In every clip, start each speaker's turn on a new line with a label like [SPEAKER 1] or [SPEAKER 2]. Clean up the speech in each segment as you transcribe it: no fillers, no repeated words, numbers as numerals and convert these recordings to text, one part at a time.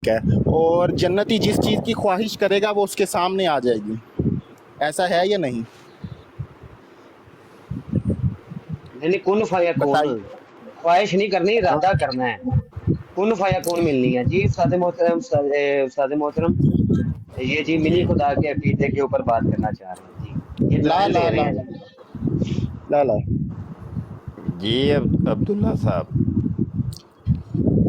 [SPEAKER 1] ہے، اور جنتی جس چیز کی خواہش کرے گا وہ اس کے سامنے آ جائے گی. ایسا ہے یا نہیں؟
[SPEAKER 2] نہیں کن فیکون،
[SPEAKER 1] بتائیے.
[SPEAKER 2] خواہش نہیں کرنی، ارادہ کرنا ہے، کن فیکون ملنی ہے. جی استاد محترم، استاد محترم یہ جی ملی خدا کے عقیدے کے اوپر بات کرنا چاہ رہے ہیں جی، یہ
[SPEAKER 1] لا
[SPEAKER 2] دلائل
[SPEAKER 1] لا
[SPEAKER 2] دے رہے
[SPEAKER 1] لا
[SPEAKER 2] ہیں
[SPEAKER 1] لا
[SPEAKER 2] جی.
[SPEAKER 1] لا لا.
[SPEAKER 3] جی عبداللہ صاحب.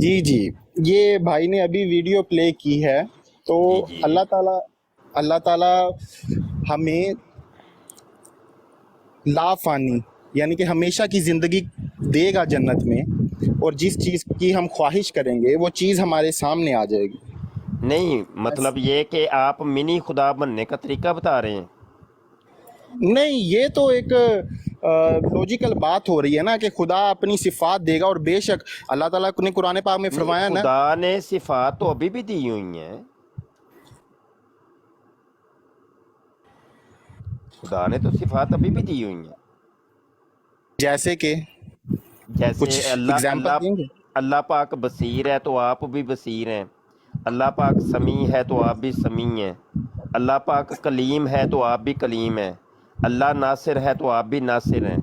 [SPEAKER 1] جی جی، یہ بھائی نے ابھی ویڈیو پلے کی ہے. تو
[SPEAKER 3] جی جی
[SPEAKER 1] اللہ تعالیٰ ہمیں لا فانی یعنی کہ ہمیشہ کی زندگی دے گا جنت میں، اور جس چیز کی ہم خواہش کریں گے وہ چیز ہمارے سامنے آ جائے گی.
[SPEAKER 3] نہیں، مطلب یہ کہ آپ منی خدا بننے کا طریقہ بتا رہے ہیں.
[SPEAKER 1] نہیں، یہ تو ایک لوجیکل بات ہو رہی ہے نا کہ خدا اپنی صفات دے گا، اور بے شک اللہ تعالیٰ نے قرآن پاک میں
[SPEAKER 3] نہیں،
[SPEAKER 1] فرمایا نا.
[SPEAKER 3] خدا نے صفات تو ابھی بھی دی ہوئی ہیں. خدا نے تو صفات ابھی بھی دی ہوئی ہیں.
[SPEAKER 1] جیسے کہ
[SPEAKER 3] جیسے
[SPEAKER 1] کچھ
[SPEAKER 3] اللہ
[SPEAKER 1] اگزامپل
[SPEAKER 3] اللہ
[SPEAKER 1] دیں گے؟
[SPEAKER 3] اللہ پاک بصیر ہے تو آپ بھی بصیر ہیں. اللہ پاک سمیع ہے تو آپ بھی سمیع ہیں. اللہ پاک کلیم ہے تو آپ بھی کلیم ہیں. اللہ ناصر ہے تو آپ بھی ناصر ہیں.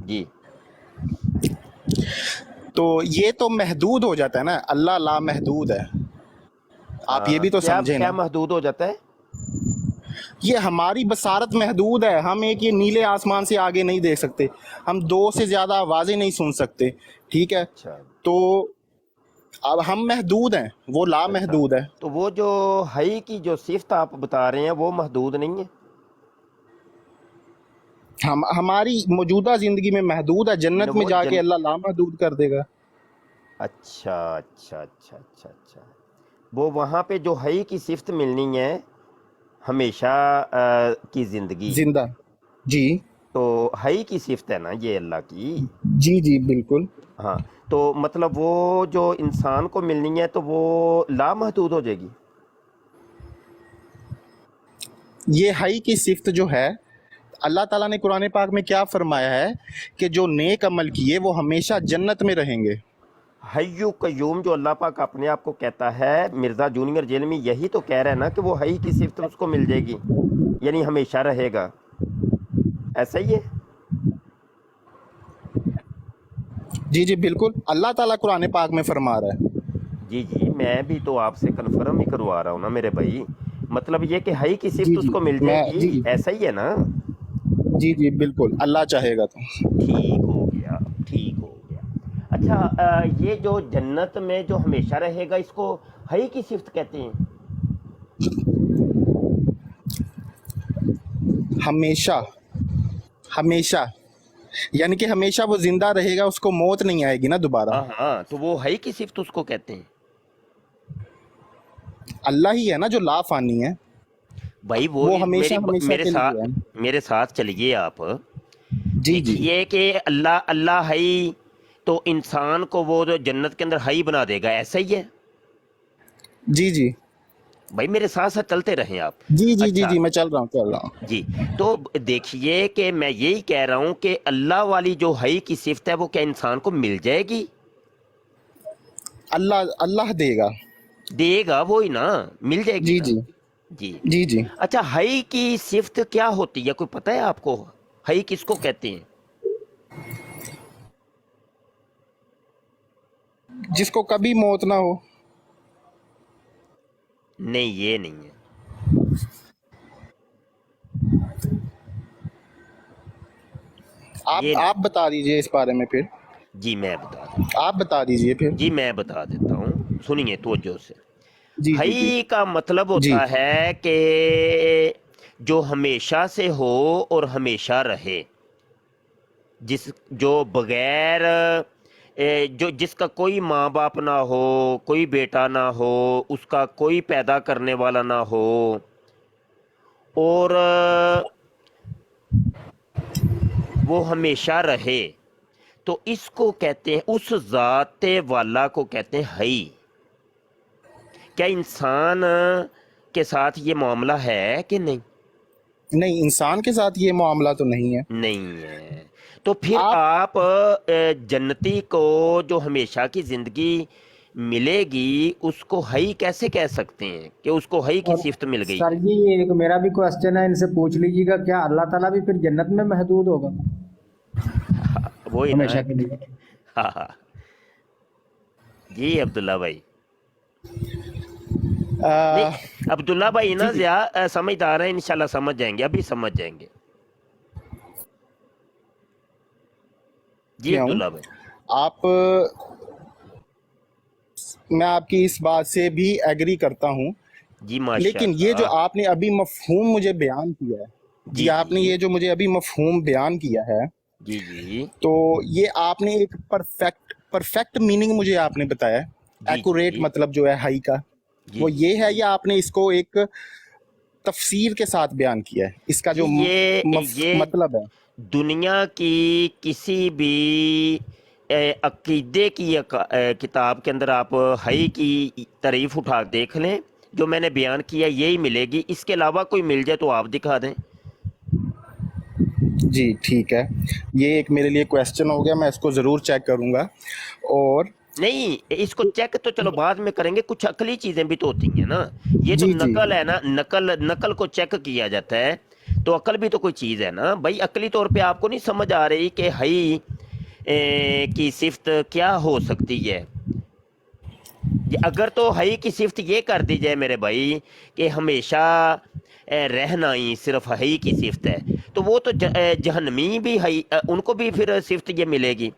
[SPEAKER 3] جی
[SPEAKER 1] تو یہ تو محدود ہو جاتا ہے نا، اللہ لا محدود ہے. آپ یہ بھی تو
[SPEAKER 3] کیا
[SPEAKER 1] سمجھیں نا.
[SPEAKER 3] کیا محدود ہو جاتا ہے؟
[SPEAKER 1] یہ ہماری بصارت محدود ہے، ہم ایک یہ نیلے آسمان سے آگے نہیں دیکھ سکتے، ہم دو سے زیادہ آوازیں نہیں سن سکتے، ٹھیک ہے.
[SPEAKER 3] اچھا
[SPEAKER 1] تو اب ہم محدود ہیں، وہ لا
[SPEAKER 3] اچھا،
[SPEAKER 1] محدود ہے.
[SPEAKER 3] تو وہ جو حی کی جو صفت آپ بتا رہے ہیں وہ محدود نہیں ہے؟
[SPEAKER 1] ہماری موجودہ زندگی میں محدود ہے، جنت میں
[SPEAKER 3] وہ
[SPEAKER 1] جا کے اللہ لا محدود کر دے گا.
[SPEAKER 3] اچھا اچھا اچھا اچھا اچھا، وہ وہاں پہ جو حی کی صفت ملنی ہے ہمیشہ کی زندگی،
[SPEAKER 1] زندہ. جی
[SPEAKER 3] تو حی کی صفت ہے نا یہ اللہ کی.
[SPEAKER 1] جی جی بالکل.
[SPEAKER 3] ہاں، تو مطلب وہ جو انسان کو ملنی ہے تو وہ لا محدود ہو جائے گی.
[SPEAKER 1] یہ حی کی صفت جو ہے، اللہ تعالیٰ نے قرآن پاک میں کیا فرمایا ہے کہ جو نیک عمل کیے وہ ہمیشہ جنت میں رہیں گے.
[SPEAKER 3] حیو قیوم جو اللہ پاک اپنے آپ کو کہتا ہے، مرزا جونیئر جیلمی یہی تو کہہ رہا ہے نا کہ وہ حی کی صفت اس کو مل جائے گی، یعنی ہمیشہ رہے گا. ایسا ہی ہے؟
[SPEAKER 1] جی جی بالکل، اللہ تعالیٰ قرآن پاک میں فرما رہا ہے.
[SPEAKER 3] جی جی، میں بھی تو آپ سے کنفرم ہی کروا رہا ہوں نا میرے بھائی. مطلب یہ کہ حی کی
[SPEAKER 1] جی
[SPEAKER 3] صفت اس
[SPEAKER 1] جی
[SPEAKER 3] کو مل جائے
[SPEAKER 1] میں جی
[SPEAKER 3] گی، ایسا ہی ہے نا؟
[SPEAKER 1] جی جی بالکل، اللہ چاہے گا تو.
[SPEAKER 3] ٹھیک ہو گیا، ٹھیک ہو گیا. اچھا، یہ جو جنت میں جو ہمیشہ رہے گا اس کو حی کی صفت کہتے ہیں؟
[SPEAKER 1] ہمیشہ، ہمیشہ یعنی کہ ہمیشہ وہ زندہ رہے گا، اس کو موت نہیں آئے گی نا دوبارہ.
[SPEAKER 3] ہاں ہاں، تو وہ حی کی صفت اس کو کہتے ہیں.
[SPEAKER 1] اللہ ہی ہے نا جو لا فانی ہے،
[SPEAKER 3] بھائی
[SPEAKER 1] وہ ہمیشہ ہمیشہ
[SPEAKER 3] میرے
[SPEAKER 1] کے
[SPEAKER 3] ساتھ
[SPEAKER 1] لیے ہے.
[SPEAKER 3] میرے ساتھ چلیے آپ.
[SPEAKER 1] جی جی
[SPEAKER 3] دیکھیے کہ اللہ حی تو انسان کو وہ جو جنت کے اندر حی بنا دے گا، ایسا ہی ہے؟
[SPEAKER 1] جی جی
[SPEAKER 3] بھائی میرے ساتھ ساتھ چلتے رہیں آپ.
[SPEAKER 1] جی جی جی
[SPEAKER 3] اچھا
[SPEAKER 1] جی میں چل رہا ہوں.
[SPEAKER 3] جی، تو دیکھیے کہ میں یہی کہہ رہا ہوں کہ اللہ والی جو حی کی صفت ہے وہ کیا انسان کو مل جائے گی؟
[SPEAKER 1] اللہ دے گا.
[SPEAKER 3] دے گا وہی نا، مل جائے گی
[SPEAKER 1] جی
[SPEAKER 3] نا.
[SPEAKER 1] جی
[SPEAKER 3] جی
[SPEAKER 1] جی جی
[SPEAKER 3] اچھا، حی کی صفت کیا ہوتی ہے، کوئی پتہ ہے آپ کو؟ حی کس کو کہتے ہیں؟
[SPEAKER 1] جس کو کبھی موت نہ ہو.
[SPEAKER 3] نہیں، یہ نہیں ہے. یہ
[SPEAKER 1] آپ بتا دیجئے اس بارے میں پھر.
[SPEAKER 3] جی میں بتا دیتا
[SPEAKER 1] آپ بتا دیجئے پھر.
[SPEAKER 3] جی میں بتا دیتا ہوں، سنیے توجہ سے.
[SPEAKER 1] جی جی جی
[SPEAKER 3] حی کا مطلب
[SPEAKER 1] جی
[SPEAKER 3] ہوتا ہے کہ جو ہمیشہ سے ہو اور ہمیشہ رہے، جو بغیر جس کا کوئی ماں باپ نہ ہو، کوئی بیٹا نہ ہو، اس کا کوئی پیدا کرنے والا نہ ہو، اور وہ ہمیشہ رہے، تو اس کو کہتے ہیں، اس ذات والا کو کہتے ہیں حی. کیا انسان کے ساتھ یہ معاملہ ہے کہ نہیں؟
[SPEAKER 1] نہیں، انسان کے ساتھ یہ معاملہ تو نہیں ہے.
[SPEAKER 3] نہیں ہے. تو پھر
[SPEAKER 1] آپ
[SPEAKER 3] آپ جنتی کو جو ہمیشہ کی زندگی ملے گی اس کو ہئی کیسے کہہ سکتے ہیں کہ اس کو ہئی کی
[SPEAKER 4] اور
[SPEAKER 3] صفت مل گئی؟
[SPEAKER 4] سر جی ایک میرا بھی کوشچن ہے، ان سے پوچھ لیجیے گا، کیا اللہ تعالیٰ بھی پھر جنت میں محدود ہوگا
[SPEAKER 3] وہی نا.
[SPEAKER 4] ہمیشہ کے لیے؟
[SPEAKER 3] ہاں ہاں جی عبداللہ بھائی. نہیں عبداللہ بھائی نا
[SPEAKER 1] جی
[SPEAKER 3] سمجھدار ہیں، انشاءاللہ سمجھ جائیں گے، ابھی سمجھ جائیں گے. جی
[SPEAKER 1] کیا ہوں
[SPEAKER 3] عبداللہ بھائی.
[SPEAKER 1] آپ میں آپ کی اس بات سے بھی ایگری کرتا ہوں،
[SPEAKER 3] جی ماشاء
[SPEAKER 1] لیکن یہ جو
[SPEAKER 3] اللہ.
[SPEAKER 1] آپ نے ابھی مفہوم مجھے بیان کیا ہے،
[SPEAKER 3] جی
[SPEAKER 1] جی آپ نے
[SPEAKER 3] جی
[SPEAKER 1] یہ جو مجھے ابھی مفہوم بیان کیا ہے،
[SPEAKER 3] جی جی
[SPEAKER 1] تو یہ آپ نے ایک پرفیکٹ میننگ مجھے آپ نے بتایا،
[SPEAKER 3] جی
[SPEAKER 1] ایکوریٹ
[SPEAKER 3] جی
[SPEAKER 1] مطلب جو ہے ہائی کا
[SPEAKER 3] جی
[SPEAKER 1] وہ
[SPEAKER 3] جی
[SPEAKER 1] یہ ہے،
[SPEAKER 3] جی
[SPEAKER 1] یا آپ نے اس کو ایک تفسیر کے ساتھ بیان کیا ہے، اس کا
[SPEAKER 3] جی
[SPEAKER 1] جو
[SPEAKER 3] یہ
[SPEAKER 1] مطلب ہے؟
[SPEAKER 3] دنیا کی کسی بھی عقیدے کی کتاب کے اندر آپ ہئی کی تعریف اٹھا دیکھ لیں، جو میں نے بیان کیا یہی ملے گی. اس کے علاوہ کوئی مل جائے تو آپ دکھا دیں.
[SPEAKER 1] جی ٹھیک ہے، یہ ایک میرے لیے کویسچن ہو گیا، میں اس کو ضرور چیک کروں گا. اور
[SPEAKER 3] نہیں اس کو چیک تو چلو بعد میں کریں گے، کچھ عقلی چیزیں بھی تو ہوتی ہیں نا. یہ تو
[SPEAKER 1] جی جی
[SPEAKER 3] نقل ہے نا، نقل کو چیک کیا جاتا ہے، تو عقل بھی تو کوئی چیز ہے نا بھائی. عقلی طور پہ آپ کو نہیں سمجھ آ رہی کہ ہئی کی صفت کیا ہو سکتی ہے؟ اگر تو ہئی کی صفت یہ کر دی جائے میرے بھائی کہ ہمیشہ رہنا ہی صرف ہئی کی صفت ہے، تو وہ تو جہنمی بھی ہئی، ان کو بھی پھر صفت یہ ملے گی،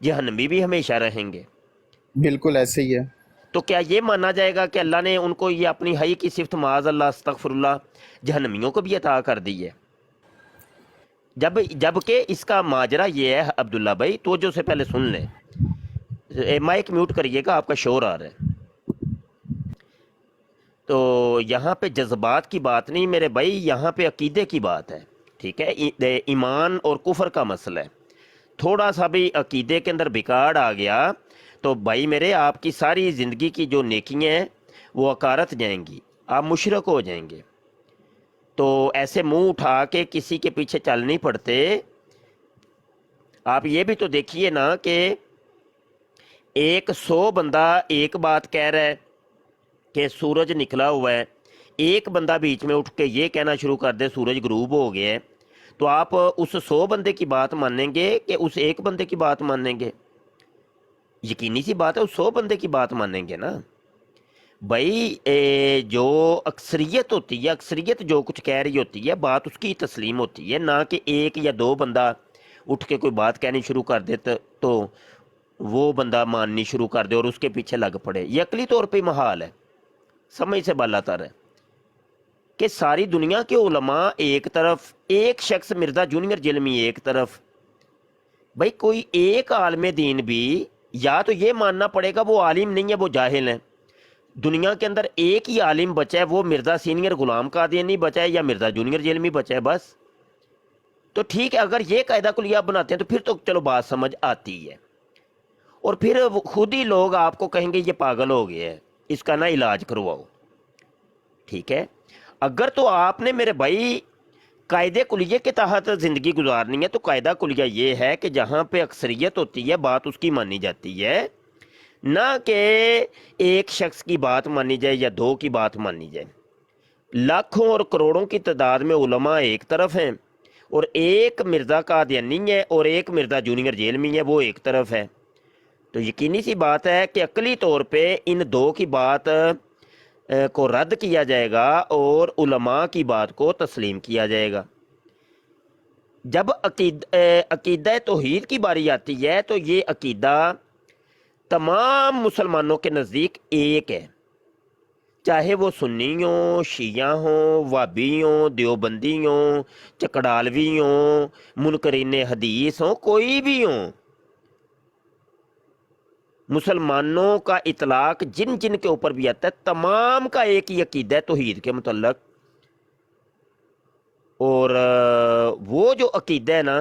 [SPEAKER 3] جہنمی بھی ہمیشہ رہیں گے.
[SPEAKER 1] بالکل ایسے ہی ہے.
[SPEAKER 3] تو کیا یہ مانا جائے گا کہ اللہ نے ان کو یہ اپنی ہئی کی صفت معاذ اللہ استغفر اللہ جہنمیوں کو بھی عطا کر دی ہے؟ جب کہ اس کا ماجرا یہ ہے عبداللہ بھائی، توجہ سے پہلے سن لیں. مائک میوٹ کریے گا، آپ کا شور آ رہا ہے. تو یہاں پہ جذبات کی بات نہیں میرے بھائی، یہاں پہ عقیدے کی بات ہے. ٹھیک ہے، ایمان اور کفر کا مسئلہ ہے. تھوڑا سا بھی عقیدے کے اندر بگاڑ آ گیا تو بھائی میرے آپ کی ساری زندگی کی جو نیکیاں ہیں وہ اکارت جائیں گی، آپ مشرک ہو جائیں گے. تو ایسے منہ اٹھا کے کسی کے پیچھے چل نہیں پڑتے. آپ یہ بھی تو دیکھیے نا کہ 100 بندہ ایک بات کہہ رہا ہے کہ سورج نکلا ہوا ہے، ایک بندہ بیچ میں اٹھ کے یہ کہنا شروع کر دے سورج غروب ہو گیا ہے، تو آپ اس 100 بندے کی بات مانیں گے کہ اس ایک بندے کی بات مانیں گے؟ یقینی سی بات ہے اس 100 بندے کی بات مانیں گے نا بھائی. جو اکثریت ہوتی ہے، اکثریت جو کچھ کہہ رہی ہوتی ہے بات اس کی تسلیم ہوتی ہے، نہ کہ ایک یا دو بندہ اٹھ کے کوئی بات کہنی شروع کر دے تو وہ بندہ ماننی شروع کر دے اور اس کے پیچھے لگ پڑے. یہ عقلی طور پہ محال ہے، سمجھ سے بالا تر ہے کہ ساری دنیا کے علماء ایک طرف، ایک شخص مرزا جونیئر جلمی ایک طرف. بھائی کوئی ایک عالم دین بھی یا تو یہ ماننا پڑے گا وہ عالم نہیں ہے، وہ جاہل ہیں. دنیا کے اندر ایک ہی عالم بچا ہے، وہ مرزا سینئر غلام قادیانی بچا ہے یا مرزا جونیئر جیلمی بچا ہے بس. تو ٹھیک ہے، اگر یہ قاعدہ کلیہ بناتے ہیں تو پھر تو چلو بات سمجھ آتی ہے. اور پھر خود ہی لوگ آپ کو کہیں گے یہ پاگل ہو گیا ہے، اس کا نہ علاج کرواؤ. ٹھیک ہے، اگر تو آپ نے میرے بھائی قاعدے کلیے کے تحت زندگی گزارنی ہے تو قاعدہ کلیہ یہ ہے کہ جہاں پہ اکثریت ہوتی ہے بات اس کی مانی جاتی ہے، نہ کہ ایک شخص کی بات مانی جائے یا دو کی بات مانی جائے. لاکھوں اور کروڑوں کی تعداد میں علماء ایک طرف ہیں اور ایک مرزا قادیانی ہے اور ایک مرزا جونیئر جیلمی ہے، وہ ایک طرف ہے. تو یقینی سی بات ہے کہ عقلی طور پہ ان دو کی بات کو رد کیا جائے گا اور علماء کی بات کو تسلیم کیا جائے گا. جب عقیدہ توحید کی باری آتی ہے تو یہ عقیدہ تمام مسلمانوں کے نزدیک ایک ہے، چاہے وہ سنی ہوں، شیعہ ہوں، وابی ہوں، دیوبندی ہوں، چکڑالوی ہوں، منکرین حدیث ہوں، کوئی بھی ہوں. مسلمانوں کا اطلاق جن جن کے اوپر بھی آتا ہے تمام کا ایک ہی عقیدہ ہے توحید کے متعلق. اور وہ جو عقیدہ ہے نا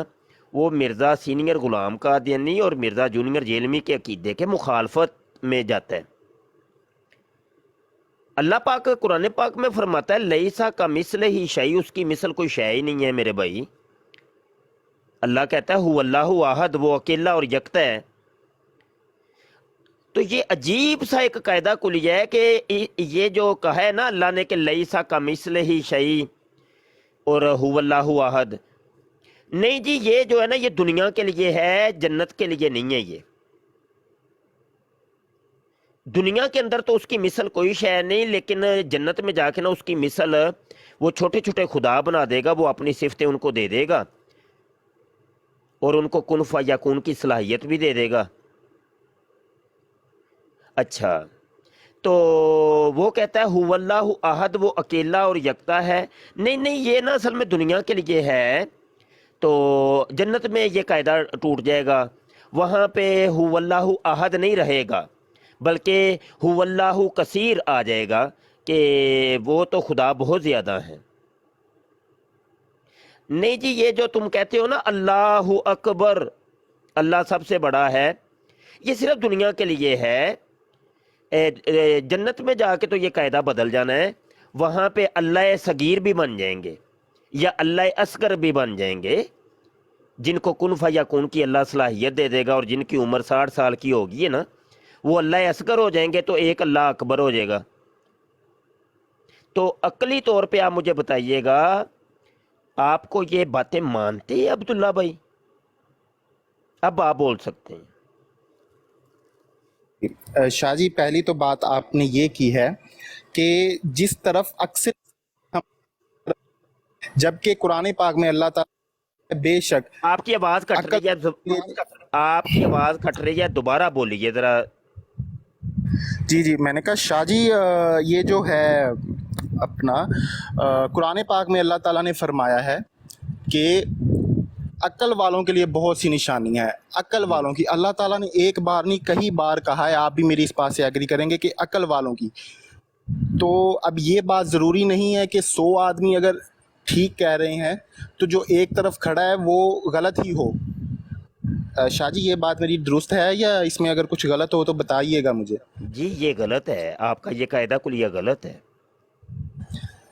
[SPEAKER 3] وہ مرزا سینئر غلام قادیانی اور مرزا جونیئر جیلمی کے عقیدے کے مخالفت میں جاتا ہے. اللہ پاک قرآن پاک میں فرماتا ہے لیسا کا مثل ہی شیء، اس کی مثل کوئی شے ہی نہیں ہے میرے بھائی. اللہ کہتا ہے هو اللہ احد، وہ اکیلا اور یکتا ہے. تو یہ عجیب سا ایک قاعدہ کلیہ ہے کہ یہ جو کہا ہے نا اللہ نے کہ لیسا کمثلہ شیء اور هو اللہ احد، نہیں جی یہ جو ہے نا یہ دنیا کے لیے ہے، جنت کے لیے نہیں ہے۔ یہ دنیا کے اندر تو اس کی مثل کوئی شے نہیں، لیکن جنت میں جا کے نا اس کی مثل وہ چھوٹے چھوٹے خدا بنا دے گا، وہ اپنی صفتیں ان کو دے دے گا اور ان کو کن فیکون کی صلاحیت بھی دے دے گا۔ اچھا تو وہ کہتا ہے هو اللہ احد، وہ اکیلا اور یکتا ہے، نہیں یہ نا اصل میں دنیا کے لیے ہے، تو جنت میں یہ قاعدہ ٹوٹ جائے گا، وہاں پہ هو اللہ احد نہیں رہے گا بلکہ هو اللہ کثیر آ جائے گا کہ وہ تو خدا بہت زیادہ ہیں۔ نہیں جی یہ جو تم کہتے ہو نا اللہ اکبر، اللہ سب سے بڑا ہے، یہ صرف دنیا کے لیے ہے۔ جنت میں جا کے تو یہ قاعدہ بدل جانا ہے، وہاں پہ اللہ صغیر بھی بن جائیں گے یا اللہ اصغر بھی بن جائیں گے، جن کو کن فیکون کی اللہ صلاحیت دے دے گا، اور جن کی عمر 60 سال کی ہوگی ہے نا وہ اللہ اصغر ہو جائیں گے، تو ایک اللہ اکبر ہو جائے گا۔ تو عقلی طور پہ آپ مجھے بتائیے گا، آپ کو یہ باتیں مانتے ہیں عبداللہ بھائی؟ اب آپ بول سکتے ہیں۔
[SPEAKER 1] شاہ جی پہلی تو بات آپ نے یہ کی ہے کہ جس طرف اکثر، جبکہ قرآن پاک میں اللہ تعالیٰ بے شک
[SPEAKER 3] آپ کی آواز کٹ رہی ہے، آپ کی آواز کٹ رہی ہے، دوبارہ بولیے ذرا۔
[SPEAKER 1] جی میں نے کہا شاہ جی یہ جو ہے اپنا قرآن پاک میں اللہ تعالیٰ نے فرمایا ہے کہ عقل والوں کے لیے بہت سی نشانیاں ہیں، عقل والوں کی اللہ تعالیٰ نے ایک بار نہیں کئی بار کہا ہے، آپ بھی میری اس بات سے ایگری کریں گے کہ عقل والوں کی۔ تو اب یہ بات ضروری نہیں ہے کہ 100 آدمی اگر ٹھیک کہہ رہے ہیں تو جو ایک طرف کھڑا ہے وہ غلط ہی ہو۔ شاہ جی یہ بات میری درست ہے یا اس میں اگر کچھ غلط ہو تو بتائیے گا مجھے۔
[SPEAKER 3] جی یہ غلط ہے، آپ کا یہ قاعدہ کلیہ غلط ہے۔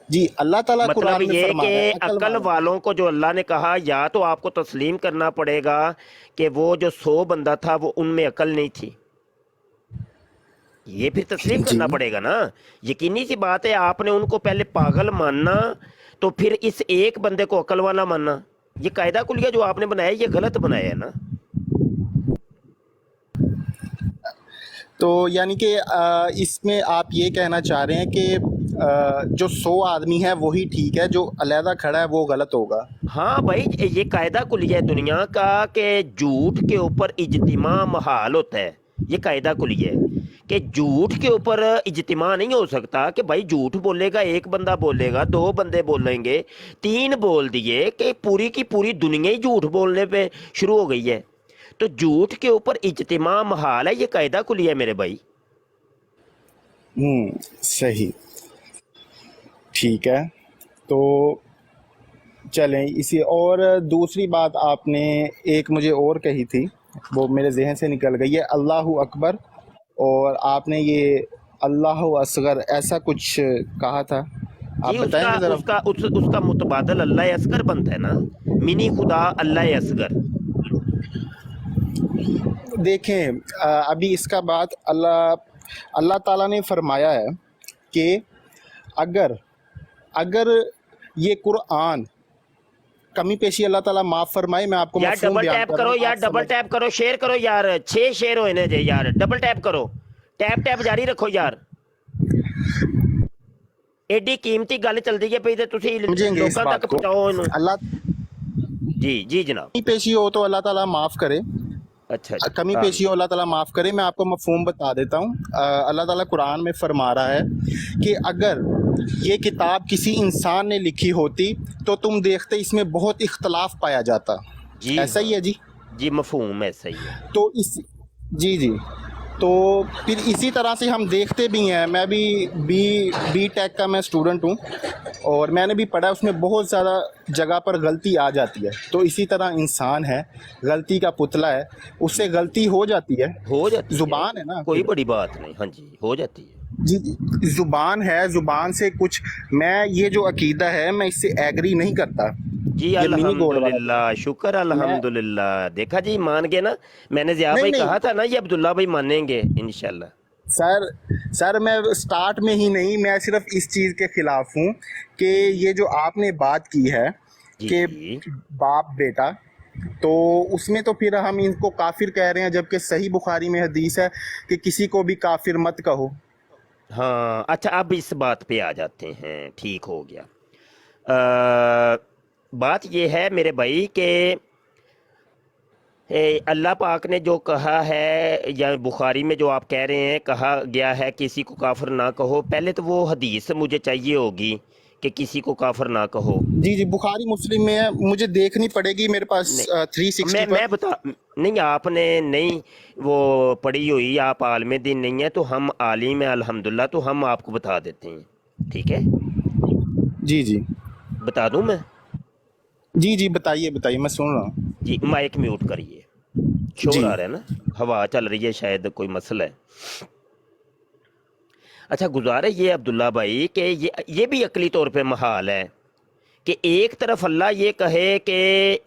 [SPEAKER 1] جی اللہ تعالیٰ
[SPEAKER 3] مطلب
[SPEAKER 1] قرآن میں
[SPEAKER 3] یہ
[SPEAKER 1] فرمایا ہے
[SPEAKER 3] کہ عقل والوں کو جو اللہ نے کہا، یا تو آپ کو تسلیم کرنا پڑے گا کہ وہ جو 100 بندہ تھا وہ ان میں عقل نہیں تھی، یہ پھر تسلیم کرنا پڑے گا نا، یقینی سی بات ہے۔ آپ نے ان کو پہلے پاگل ماننا تو پھر اس ایک بندے کو عقل والا ماننا، یہ قاعدہ کلیہ جو آپ نے بنایا یہ غلط بنایا ہے نا۔
[SPEAKER 1] تو یعنی کہ اس میں آپ یہ کہنا چاہ رہے ہیں کہ جو 100 آدمی ہے وہی ٹھیک ہے، جو علیحدہ کھڑا ہے وہ غلط ہوگا۔
[SPEAKER 3] ہاں بھائی یہ قاعدہ کلیہ ہے دنیا کا کہ جھوٹ کے اوپر اجتماع محال ہوتا ہے، یہ قاعدہ کلیہ ہے کہ جھوٹ کے اوپر اجتماع نہیں ہو سکتا کہ بھائی جھوٹ بولے گا، ایک بندہ بولے گا، 2 بندے بولیں گے، 3 بول دیے کہ پوری کی پوری دنیا ہی جھوٹ بولنے پہ شروع ہو گئی ہے، تو جھوٹ کے اوپر اجتماع محال ہے، یہ قاعدہ کلیہ ہے میرے بھائی۔
[SPEAKER 1] صحیح، ٹھیک ہے۔ تو چلیں اسی، اور دوسری بات آپ نے ایک مجھے اور کہی تھی وہ میرے ذہن سے نکل گئی ہے، اللہ اکبر، اور آپ نے یہ اللہ اصغر ایسا کچھ کہا تھا، آپ
[SPEAKER 3] جی
[SPEAKER 1] بتائیں گے ذرا۔
[SPEAKER 3] اس کا متبادل اللہ اصغر بنتا ہے نا، منی خدا اللہ اصغر۔
[SPEAKER 1] دیکھیں ابھی اس کا بات اللہ تعالیٰ نے فرمایا ہے کہ اگر یہ قرآن کمی پیشی اللہ تعالیٰ معاف فرمائے، میں آپ کو
[SPEAKER 3] یار
[SPEAKER 1] مفہوم
[SPEAKER 3] ڈبل
[SPEAKER 1] بیان
[SPEAKER 3] ٹیپ
[SPEAKER 1] کر رہا
[SPEAKER 3] کرو
[SPEAKER 1] ہوں،
[SPEAKER 3] یار،
[SPEAKER 1] آپ
[SPEAKER 3] ڈبل ٹیپ کرو، شیئر کرو یار، 6 شیئر ہوئے نے جی یار، ڈبل ٹیپ کرو، ٹیپ جاری رکھو یار، ایڈی قیمتی گل چلدی ہے پئی تے تسی
[SPEAKER 1] سمجھیں گے اس
[SPEAKER 3] لوکاں
[SPEAKER 1] بات
[SPEAKER 3] تک
[SPEAKER 1] کو۔
[SPEAKER 3] پہنچاؤ اینوں۔
[SPEAKER 1] اللہ
[SPEAKER 3] جی جناب۔
[SPEAKER 1] کمی پیشی ہو تو اللہ تعالیٰ معاف کرے،
[SPEAKER 3] اچھا جی،
[SPEAKER 1] کمی پیشی ہو اللہ تعالیٰ معاف کرے۔ میں آپ کو مفہوم بتا دیتا ہوں۔ اللہ تعالیٰ قرآن میں فرما رہا ہے کہ اگر یہ کتاب کسی انسان نے لکھی ہوتی تو تم دیکھتے اس میں بہت اختلاف پایا جاتا۔
[SPEAKER 3] جی
[SPEAKER 1] ایسا ہی ہے جی؟
[SPEAKER 3] جی مفہوم ایسا ہی ہے۔
[SPEAKER 1] تو جی تو پھر اسی طرح سے ہم دیکھتے بھی ہیں، میں بھی بی ٹیک کا میں اسٹوڈنٹ ہوں، اور میں نے بھی پڑھا، اس میں بہت زیادہ جگہ پر غلطی آ جاتی ہے۔ تو اسی طرح انسان ہے، غلطی کا پتلا ہے، اس سے غلطی ہو جاتی ہے،
[SPEAKER 3] ہو جاتی
[SPEAKER 1] زبان ہے نا،
[SPEAKER 3] کوئی بڑی بات نہیں، ہاں جی ہو جاتی ہے۔
[SPEAKER 1] جی زبان ہے، زبان سے کچھ، میں یہ جو عقیدہ ہے میں اس سے ایگری نہیں کرتا
[SPEAKER 3] جی
[SPEAKER 1] یہ منی گوڈ والا
[SPEAKER 3] الحمدللہ، شکر
[SPEAKER 1] میں
[SPEAKER 3] الحمدللہ، دیکھا جی مان گئے نا، میں نے ضیاء
[SPEAKER 1] نہیں
[SPEAKER 3] بھائی
[SPEAKER 1] نہیں
[SPEAKER 3] کہا تھا نا یہ عبداللہ بھائی مانیں گے انشاءاللہ۔
[SPEAKER 1] سر، سر میں سٹارٹ میں ہی نہیں، میں صرف اس چیز کے خلاف ہوں کہ یہ جو آپ نے بات کی ہے
[SPEAKER 3] جی
[SPEAKER 1] کہ
[SPEAKER 3] جی
[SPEAKER 1] باپ بیٹا، تو اس میں تو پھر ہم ان کو کافر کہہ رہے ہیں، جبکہ صحیح بخاری میں حدیث ہے کہ کسی کو بھی کافر مت کہو۔
[SPEAKER 3] ہاں اچھا، اب اس بات پہ آ جاتے ہیں، ٹھیک ہو گیا۔ آ، بات یہ ہے میرے بھائی کہ اللہ پاک نے جو کہا ہے، یا بخاری میں جو آپ کہہ رہے ہیں کہا گیا ہے کسی کو کافر نہ کہو، پہلے تو وہ حدیث مجھے چاہیے ہوگی کہ کسی کو کافر نہ کہو۔
[SPEAKER 1] جی جی، بخاری مسلم میں ہے، مجھے دیکھنی پڑے گی میرے پاس
[SPEAKER 3] نہیں
[SPEAKER 1] 360 پر۔
[SPEAKER 3] میں بتا نہیں، آپ نے نہیں وہ پڑھی ہوئی، آپ عالم دین نہیں ہیں، تو ہم عالم ہیں الحمدللہ، تو ہم آپ کو بتا دیتے ہیں، ٹھیک ہے؟
[SPEAKER 1] جی جی
[SPEAKER 3] بتا دوں میں؟
[SPEAKER 1] جی جی، بتائیے بتائیے، میں سن رہا ہوں۔
[SPEAKER 3] جی مائک میوٹ کریے، شور
[SPEAKER 1] جی
[SPEAKER 3] آ رہا ہے نا، ہوا چل رہی ہے، شاید کوئی مسئلہ ہے۔ اچھا گزارے یہ عبداللہ بھائی کہ یہ بھی عقلی طور پہ محال ہے کہ ایک طرف اللہ یہ کہے کہ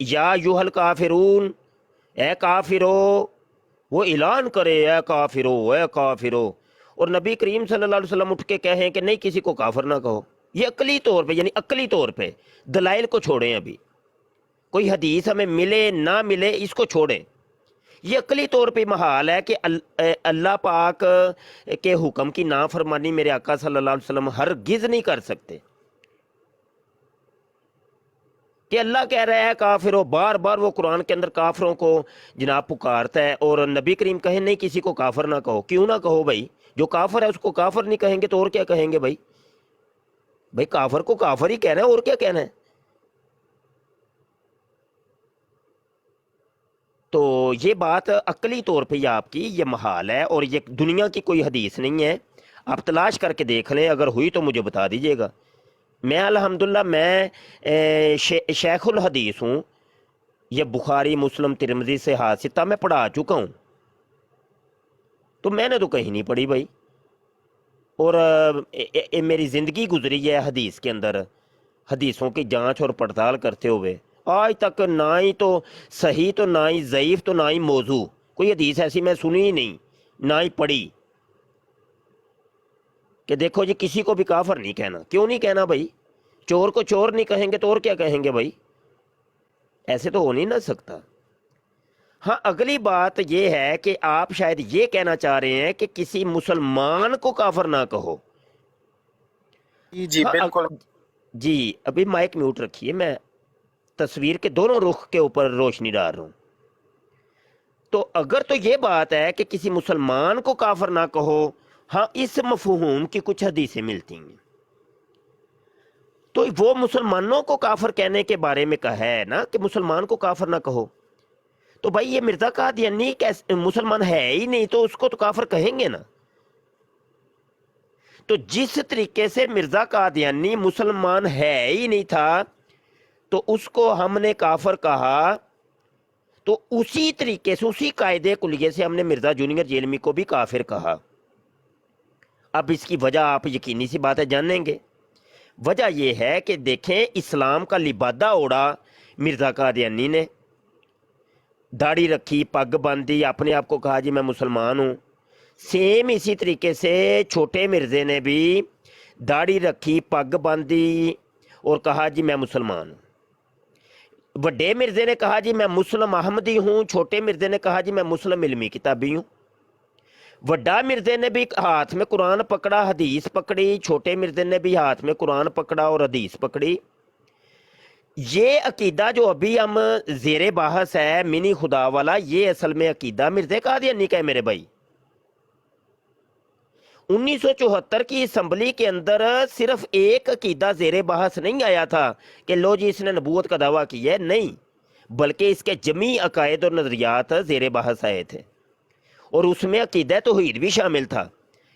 [SPEAKER 3] یا یوہل کافرون، اے کافرو، وہ اعلان کرے اے کافرو اے کافرو، اور نبی کریم صلی اللہ علیہ وسلم اٹھ کے کہیں کہ نہیں کسی کو کافر نہ کہو۔ یہ عقلی طور پہ، یعنی عقلی طور پہ، دلائل کو چھوڑیں، ابھی کوئی حدیث ہمیں ملے نہ ملے اس کو چھوڑیں، یہ عقلی طور پہ محال ہے کہ اللہ پاک کے حکم کی نافرمانی میرے آقا صلی اللہ علیہ وسلم ہرگز نہیں کر سکتے، کہ اللہ کہہ رہا ہے کافروں، بار بار وہ قرآن کے اندر کافروں کو جناب پکارتا ہے، اور نبی کریم کہیں نہیں کسی کو کافر نہ کہو۔ کیوں نہ کہو بھائی؟ جو کافر ہے اس کو کافر نہیں کہیں گے تو اور کیا کہیں گے بھائی؟ بھائی کافر کو کافر ہی کہنا ہے، اور کیا کہنا ہے؟ تو یہ بات عقلی طور پہ یہ آپ کی یہ محال ہے، اور یہ دنیا کی کوئی حدیث نہیں ہے، آپ تلاش کر کے دیکھ لیں، اگر ہوئی تو مجھے بتا دیجئے گا۔ میں الحمدللہ میں شیخ الحدیث ہوں، یہ بخاری مسلم ترمذی سے حادثہ میں پڑھا چکا ہوں، تو میں نے تو کہیں نہیں پڑھی بھائی، اور میری زندگی گزری ہے حدیث کے اندر، حدیثوں کی جانچ اور پڑتال کرتے ہوئے، آج تک نہ ہی تو صحیح تو نہ ہی ضعیف تو نہ ہی موضوع کوئی حدیث ایسی میں سنی ہی نہیں، نہ ہی پڑھی کہ دیکھو جی کسی کو بھی کافر نہیں کہنا۔ کیوں نہیں کہنا بھائی؟ چور کو چور نہیں کہیں گے تو اور کیا کہیں گے بھائی؟ ایسے تو ہو نہیں نہ سکتا۔ ہاں اگلی بات یہ ہے کہ آپ شاید یہ کہنا چاہ رہے ہیں کہ کسی مسلمان کو کافر نہ کہو۔
[SPEAKER 1] جی جی
[SPEAKER 3] ہاں
[SPEAKER 1] بالکل۔
[SPEAKER 3] جی ابھی مائک میوٹ رکھیے، میں تصویر کے دونوں رخ کے اوپر روشنی ڈال رہا ہوں۔ تو اگر تو یہ بات ہے کہ کسی مسلمان کو کافر نہ کہو، ہاں اس مفہوم کی کچھ حدیثیں ملتی ہیں، تو وہ مسلمانوں کو کافر کہنے کے بارے میں کہا ہے نا کہ مسلمان کو کافر نہ کہو، تو بھائی یہ مرزا قادیانی مسلمان ہے ہی نہیں، تو اس کو تو کافر کہیں گے نا۔ تو جس طریقے سے مرزا قادیانی مسلمان ہے ہی نہیں تھا تو اس کو ہم نے کافر کہا، تو اسی طریقے سے اسی قاعدے کلیے سے ہم نے مرزا جونیئر جیلمی کو بھی کافر کہا۔ اب اس کی وجہ آپ یقینی سی بات ہے جانیں گے۔ وجہ یہ ہے کہ دیکھیں اسلام کا لبادہ اوڑا مرزا قادیانی نے، داڑھی رکھی، پگ باندھی، اپنے آپ کو کہا جی میں مسلمان ہوں۔ سیم اسی طریقے سے چھوٹے مرزے نے بھی داڑھی رکھی، پگ باندھی اور کہا جی میں مسلمان ہوں۔ بڑے مرزے نے کہا جی میں مسلم احمدی ہوں، چھوٹے مرزے نے کہا جی میں مسلم علمی کتابی ہوں۔ وڈا مرزے نے بھی ہاتھ میں قرآن پکڑا، حدیث پکڑی، چھوٹے مرزے نے بھی ہاتھ میں قرآن پکڑا اور حدیث پکڑی۔ یہ عقیدہ جو ابھی ہم زیر بحث ہے منی خدا والا، یہ اصل میں عقیدہ مرزا قادیانی کا ہے میرے بھائی۔ 1974 کی اسمبلی کے اندر صرف ایک عقیدہ زیر بحث نہیں آیا تھا کہ لو جی اس نے نبوت کا دعویٰ کیا ہے، نہیں، بلکہ اس کے جمی عقائد اور نظریات زیر بحث آئے تھے، اور اس میں عقیدہ توحید بھی شامل تھا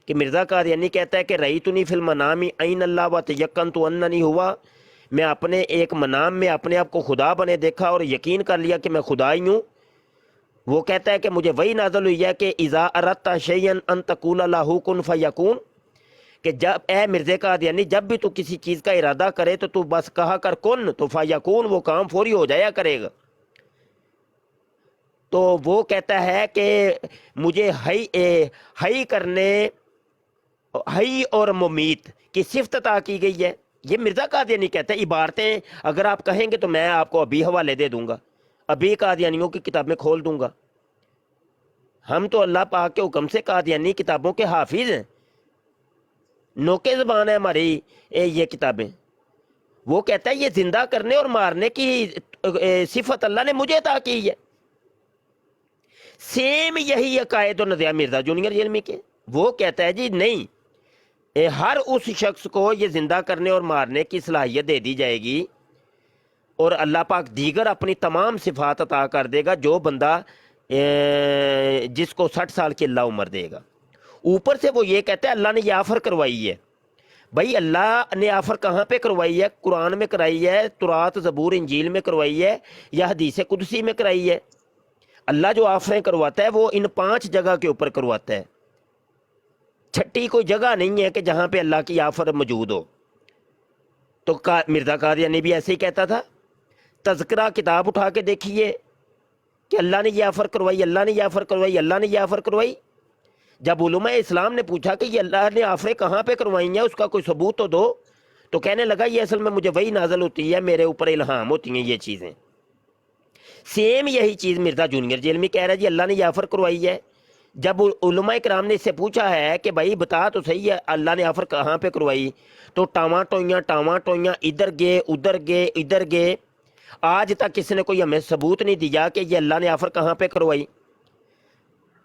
[SPEAKER 3] کہ مرزا قادیانی کہتا ہے کہ رأیتنی فی المنام عین اللہ و تیقنت اننی ہوا، میں اپنے ایک منام میں اپنے آپ کو خدا بنے دیکھا اور یقین کر لیا کہ میں خدا ہی ہوں۔ وہ کہتا ہے کہ مجھے وہی نازل ہوئی ہے کہ اذا اردت شیئا ان تقول له کن فیکون، کہ جب اے مرزا قادیانی جب بھی تو کسی چیز کا ارادہ کرے تو بس کہا کر کن تو فیکون، وہ کام فوری ہو جایا کرے گا۔ تو وہ کہتا ہے کہ مجھے حی کرنے، حی اور ممیت کی صفت عطا کی گئی ہے۔ یہ مرزا قادیانی کہتا ہے، عبارتیں اگر آپ کہیں گے تو میں آپ کو ابھی حوالے دے دوں گا، ابھی قادیانیوں کی کتابیں کھول دوں گا۔ ہم تو اللہ پاک کے حکم سے قادیانی کتابوں کے حافظ ہیں، نوکے زبان ہے ہماری یہ کتابیں۔ وہ کہتا ہے یہ زندہ کرنے اور مارنے کی صفت اللہ نے مجھے عطا کی ہے۔ سیم یہی عقائد و نظریہ مرزا جونیئر جیلمی کے۔ وہ کہتا ہے جی نہیں، ہر اس شخص کو یہ زندہ کرنے اور مارنے کی صلاحیت دے دی جائے گی، اور اللہ پاک دیگر اپنی تمام صفات عطا کر دے گا جو بندہ جس کو 60 سال کی اللہ عمر دے گا۔ اوپر سے وہ یہ کہتا ہے اللہ نے یہ آفر کروائی ہے۔ بھائی اللہ نے آفر کہاں پہ کروائی ہے؟ قرآن میں کرائی ہے، تورات زبور انجیل میں کروائی ہے، یا حدیث قدسی میں کرائی ہے؟ اللہ جو آفریں کرواتا ہے وہ ان 5 جگہ کے اوپر کرواتا ہے، چھٹی کوئی جگہ نہیں ہے کہ جہاں پہ اللہ کی آفر موجود ہو۔ تو مرزا قادیانی بھی ایسے ہی کہتا تھا۔ تذکرہ کتاب اٹھا کے دیکھیے کہ اللہ نے یہ آفر کروائی، اللہ نے یہ آفر کروائی، اللہ نے یہ آفر کروائی۔ جب علماء اسلام نے پوچھا کہ یہ اللہ نے آفریں کہاں پہ کروائی ہیں، اس کا کوئی ثبوت تو دو، تو کہنے لگا یہ اصل میں مجھے وہی نازل ہوتی ہے، میرے اوپر الہام ہوتی ہیں یہ چیزیں۔ سیم یہی چیز مرزا جونیئر جیلمی کہہ رہا ہے جی اللہ نے یہ آفر کروائی ہے۔ جب علماء کرام نے اس سے پوچھا ہے کہ بھائی بتا تو صحیح ہے اللہ نے آفر کہاں پہ کروائی، تو ٹاواں ٹوئیاں ادھر گئے ادھر گئے، آج تک کسی نے کوئی ہمیں ثبوت نہیں دیا کہ یہ اللہ نے آفر کہاں پہ کروائی۔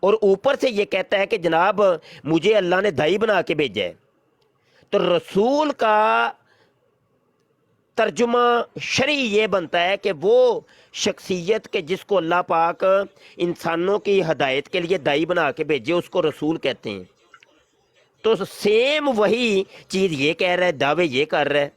[SPEAKER 3] اور اوپر سے یہ کہتا ہے کہ جناب مجھے اللہ نے دائی بنا کے بھیجا ہے۔ تو رسول کا ترجمہ شرعی یہ بنتا ہے کہ وہ شخصیت کے جس کو اللہ پاک انسانوں کی ہدایت کے لیے دائی بنا کے بھیجے اس کو رسول کہتے ہیں۔ تو سیم وہی چیز یہ کہہ رہا ہے، دعوے یہ کر رہا ہے۔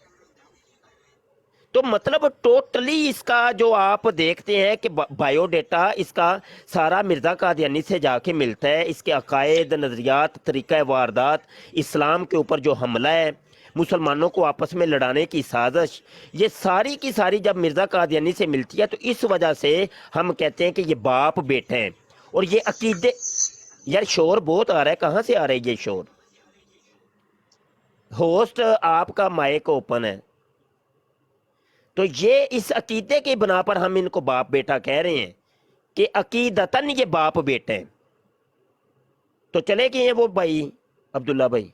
[SPEAKER 3] تو مطلب ٹوٹلی اس کا جو آپ دیکھتے ہیں کہ بائیو ڈیٹا اس کا سارا مرزا قادیانی سے جا کے ملتا ہے۔ اس کے عقائد، نظریات، طریقہ واردات، اسلام کے اوپر جو حملہ ہے، مسلمانوں کو آپس میں لڑانے کی سازش، یہ ساری کی ساری جب مرزا قادیانی سے ملتی ہے تو اس وجہ سے ہم کہتے ہیں کہ یہ باپ بیٹے ہیں۔ اور یہ عقیدے، یار شور بہت آ رہا ہے، کہاں سے آ رہا ہے یہ شور؟ ہوسٹ آپ کا مائک اوپن ہے۔ تو یہ اس عقیدے کی بنا پر ہم ان کو باپ بیٹا کہہ رہے ہیں کہ عقیدتاً یہ باپ بیٹے ہیں۔ تو چلے گئے ہیں وہ بھائی عبداللہ بھائی؟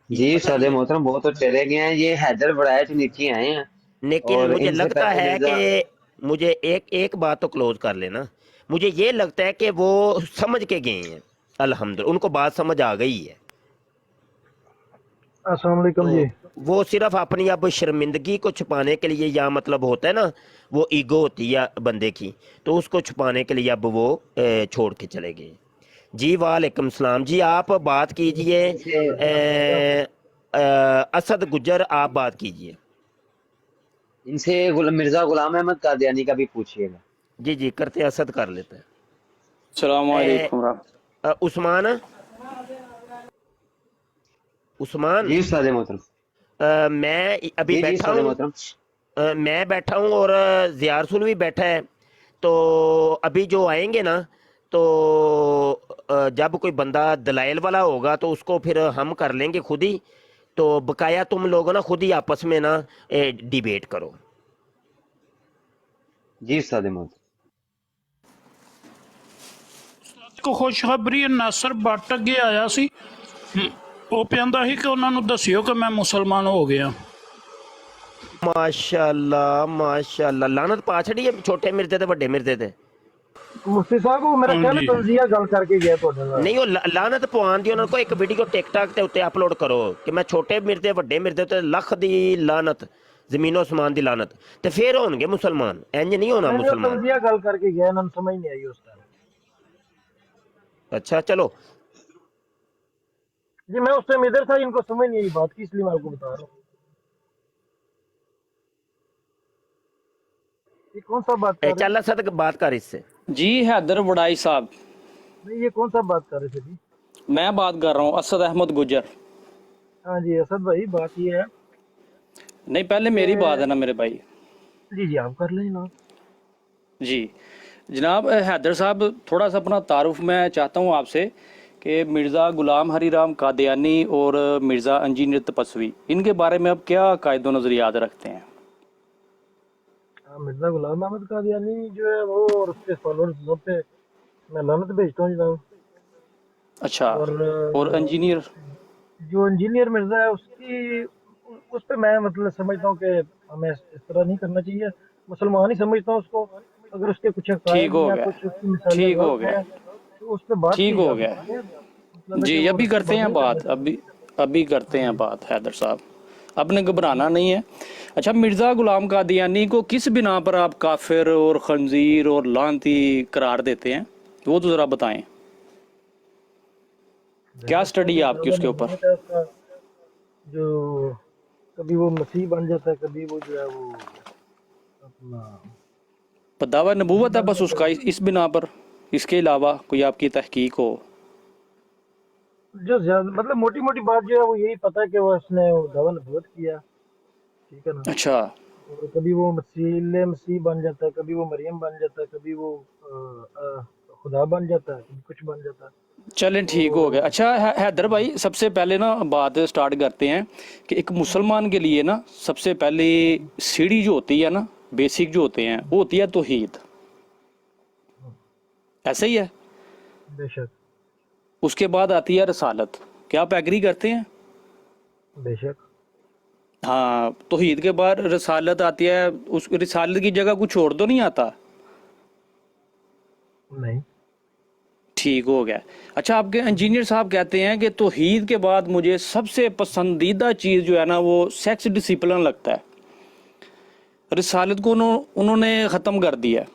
[SPEAKER 2] جی صدر محترم بہت تو چلے گئے ہیں، یہ حیدر بڑائے تو نیچے آئے ہیں۔
[SPEAKER 3] لیکن
[SPEAKER 2] اور
[SPEAKER 3] مجھے
[SPEAKER 2] ان سے
[SPEAKER 3] لگتا
[SPEAKER 2] پہلے
[SPEAKER 3] ہے
[SPEAKER 2] مرزا،
[SPEAKER 3] کہ مجھے ایک بات تو کلوز کر لینا، مجھے یہ لگتا ہے کہ وہ سمجھ کے گئے ہیں، الحمدللہ ان کو بات سمجھ آ گئی ہے۔
[SPEAKER 5] السلام علیکم
[SPEAKER 3] تو
[SPEAKER 5] جی۔
[SPEAKER 3] وہ صرف اپنی اب شرمندگی کو چھپانے کے لیے، یا مطلب ہوتا ہے نا وہ ایگو ہوتی ہے بندے کی، تو اس کو چھپانے کے لیے اب وہ چھوڑ کے چلے گئے۔ جی وعلیکم السلام جی، آپ بات کیجئے، اسد گجر آپ بات کیجئے۔
[SPEAKER 2] ان سے مرزا غلام احمد قادیانی کا بھی پوچھیے گا۔
[SPEAKER 3] جی جی کرتے ہیں، اسد کر لیتے ہیں۔
[SPEAKER 6] السلام علیکم ورحمۃ
[SPEAKER 3] عثمان
[SPEAKER 2] جی استاد محترم۔
[SPEAKER 3] میں ابھی
[SPEAKER 2] جی
[SPEAKER 3] بیٹھا
[SPEAKER 2] استاد
[SPEAKER 3] ہوں،
[SPEAKER 2] محترم۔
[SPEAKER 3] میں بیٹھا ہوں اور زیار سل بھی بیٹھا ہے، تو ابھی جو آئیں گے نا تو جب کوئی بندہ دلائل والا ہوگا تو اس کو پھر ہم کر لیں گے خود ہی، تو بقایا تم لوگ نا خود ہی آپس میں نا ڈیبیٹ کرو۔
[SPEAKER 2] جی استاد محترم۔
[SPEAKER 7] کو ਖੁਸ਼ਖਬਰੀ ਨਾਸਰ ਬੱਟ ਅੱਗੇ ਆਇਆ ਸੀ। ਉਹ ਕਹਿੰਦਾ ਸੀ ਕਿ ਉਹਨਾਂ ਨੂੰ ਦੱਸਿਓ ਕਿ ਮੈਂ ਮੁਸਲਮਾਨ ਹੋ ਗਿਆ।
[SPEAKER 3] ماشاءاللہ لعنت پا چھڑی ہے چھوٹے مرزے تے بڑے مرزے تے۔
[SPEAKER 5] ਮੁਫਤੀ ਸਾਹਿਬ ਉਹ ਮੇਰਾ ਖਿਆਲ
[SPEAKER 7] ਹਾਂਜੀ।
[SPEAKER 5] ਤੰਜ਼ੀਆ ਗੱਲ ਕਰਕੇ ਗਿਆ ਤੁਹਾਡੇ ਨਾਲ।
[SPEAKER 3] نہیں وہ لعنت پوان دی انہوں کو ایک ویڈیو ٹک ٹاک تے اتے اپلوڈ کرو کہ میں چھوٹے مرزے بڑے مرزے تے لکھ دی لعنت، زمین و اسمان دی لعنت، تے پھر ہون گے مسلمان، انج نہیں ہونا
[SPEAKER 5] نہیں، وہ
[SPEAKER 3] مسلمان۔
[SPEAKER 5] ਤੰਜ਼ੀਆ ਗੱਲ ਕਰਕੇ ਗਿਆ, ਇਹਨਾਂ ਨੂੰ ਸਮਝ ਨਹੀਂ ਆਈ ਉਸ ਟਾਈਮ।
[SPEAKER 3] اچھا چلو،
[SPEAKER 5] جی میں اس ٹائم ادھر تھا، ان کو سمجھ نہیں آئی بات کی، اس لیے میں آپ کو بتا رہا ہوں۔ یہ کون سا بات کر رہے
[SPEAKER 3] چل اسد بات کر اس سے۔
[SPEAKER 6] جی حیدر بڑائی صاحب،
[SPEAKER 5] نہیں، یہ کون سا بات کر رہے تھے جی؟
[SPEAKER 6] मैं बात कर रहा हूँ असद अहमद गुजर।
[SPEAKER 5] हाँ जी असद भाई, बात ये है।
[SPEAKER 6] नहीं, पहले मेरी बात है ना मेरे भाई।
[SPEAKER 5] जी जी आप कर लें ना।
[SPEAKER 6] जी जनाब, हैदर साहब, थोड़ा सा अपना तारुफ मैं चाहता हूँ आपसे कि मिर्ज़ा गुलाम हरी राम कादियानी और मिर्ज़ा इंजीनियर तपस्वी, इनके बारे में आप क्या कायदो नज़रियात रखते हैं?
[SPEAKER 5] हाँ, मिर्जा गुलाम अहमद कादियानी जो है वो और उसके फॉलोअर्स सब पे मैं लानत भेजता हूँ जनाब।
[SPEAKER 6] अच्छा, और
[SPEAKER 5] और
[SPEAKER 6] इंजीनियर?
[SPEAKER 5] जो इंजीनियर मिर्जा है उसकी उस पे मैं मतलब समझता हूँ कि हमें इस तरह नहीं करना चाहिए। मुसलमान ही समझता हूँ उसको। अगर उसके कुछ
[SPEAKER 6] ठीक
[SPEAKER 5] अकायद
[SPEAKER 6] हो
[SPEAKER 5] या
[SPEAKER 6] गया,
[SPEAKER 5] कुछ उसकी मिसालें
[SPEAKER 6] ठीक हो
[SPEAKER 5] गलत
[SPEAKER 6] गया,
[SPEAKER 5] हैं तो उस पर बात
[SPEAKER 6] ठीक
[SPEAKER 5] की
[SPEAKER 6] हो
[SPEAKER 5] जा
[SPEAKER 6] गया।
[SPEAKER 5] सकती है। मतलब है कि
[SPEAKER 6] जी,
[SPEAKER 5] वो
[SPEAKER 6] अभी करते
[SPEAKER 5] रद्दबातल
[SPEAKER 6] हैं
[SPEAKER 5] नहीं करना
[SPEAKER 6] बात,
[SPEAKER 5] चाहिए।
[SPEAKER 6] अभी करते हैं बात हैदर साहब, आपने घबराना नहीं है। अच्छा, मिर्ज़ा गुलाम कादियानी को किस बिना पर आप काफिर और खंजीर और लानती करार देते हैं, वो तो ज़रा बताएं। क्या
[SPEAKER 5] जैसा
[SPEAKER 6] स्टडी है
[SPEAKER 5] बहुत
[SPEAKER 6] आपकी
[SPEAKER 5] ज्यादा
[SPEAKER 6] उसके ऊपर?
[SPEAKER 5] नजरिया है उसका। जो कभी वो मसीह बन जाता है, कभी वो जो है वो अपना
[SPEAKER 6] दावा
[SPEAKER 5] ये
[SPEAKER 6] नबूवत है
[SPEAKER 5] बन
[SPEAKER 6] बस
[SPEAKER 5] जाता
[SPEAKER 6] उसका,
[SPEAKER 5] है।
[SPEAKER 6] इस बिना पर, इसके अलावा कोई आपकी तहकीक हो?
[SPEAKER 5] जो ज्यादा मतलब मोटी मोटी बात जो है वो यही पता है कि वो उसने वो दावा नबूवत किया। ठीक है ना।
[SPEAKER 6] अच्छा,
[SPEAKER 5] और कभी वो मसीह बन जाता है, कभी वो मरियम बन जाता है, कभी वो खुदा बन जाता है, कभी कुछ बन जाता है।
[SPEAKER 6] चलें ठीक हो
[SPEAKER 5] और
[SPEAKER 6] गया। अच्छा हैदर भाई, सबसे पहले ना बात स्टार्ट करते हैं कि एक मुसलमान के लिए ना सबसे पहले सीढ़ी जो होती है ना, बेसिक जो होते हैं, वो होती है तौहीद। ऐसा ही है?
[SPEAKER 5] बेशक
[SPEAKER 6] उसके बाद आती है रसालत। क्या आप एग्री करते हैं?
[SPEAKER 5] बेशक
[SPEAKER 6] हाँ, तौहीद के बाद रसालत आती है। उस रसालत की जगह कुछ और तो नहीं आता?
[SPEAKER 5] नहीं।
[SPEAKER 6] ठीक हो गया। अच्छा, आपके इंजीनियर साहब कहते हैं कि तौहीद के बाद मुझे सबसे पसंदीदा चीज़ जो है ना वो सेक्स डिसिप्लिन लगता है। रिसालत को उन्होंने ख़त्म कर दिया।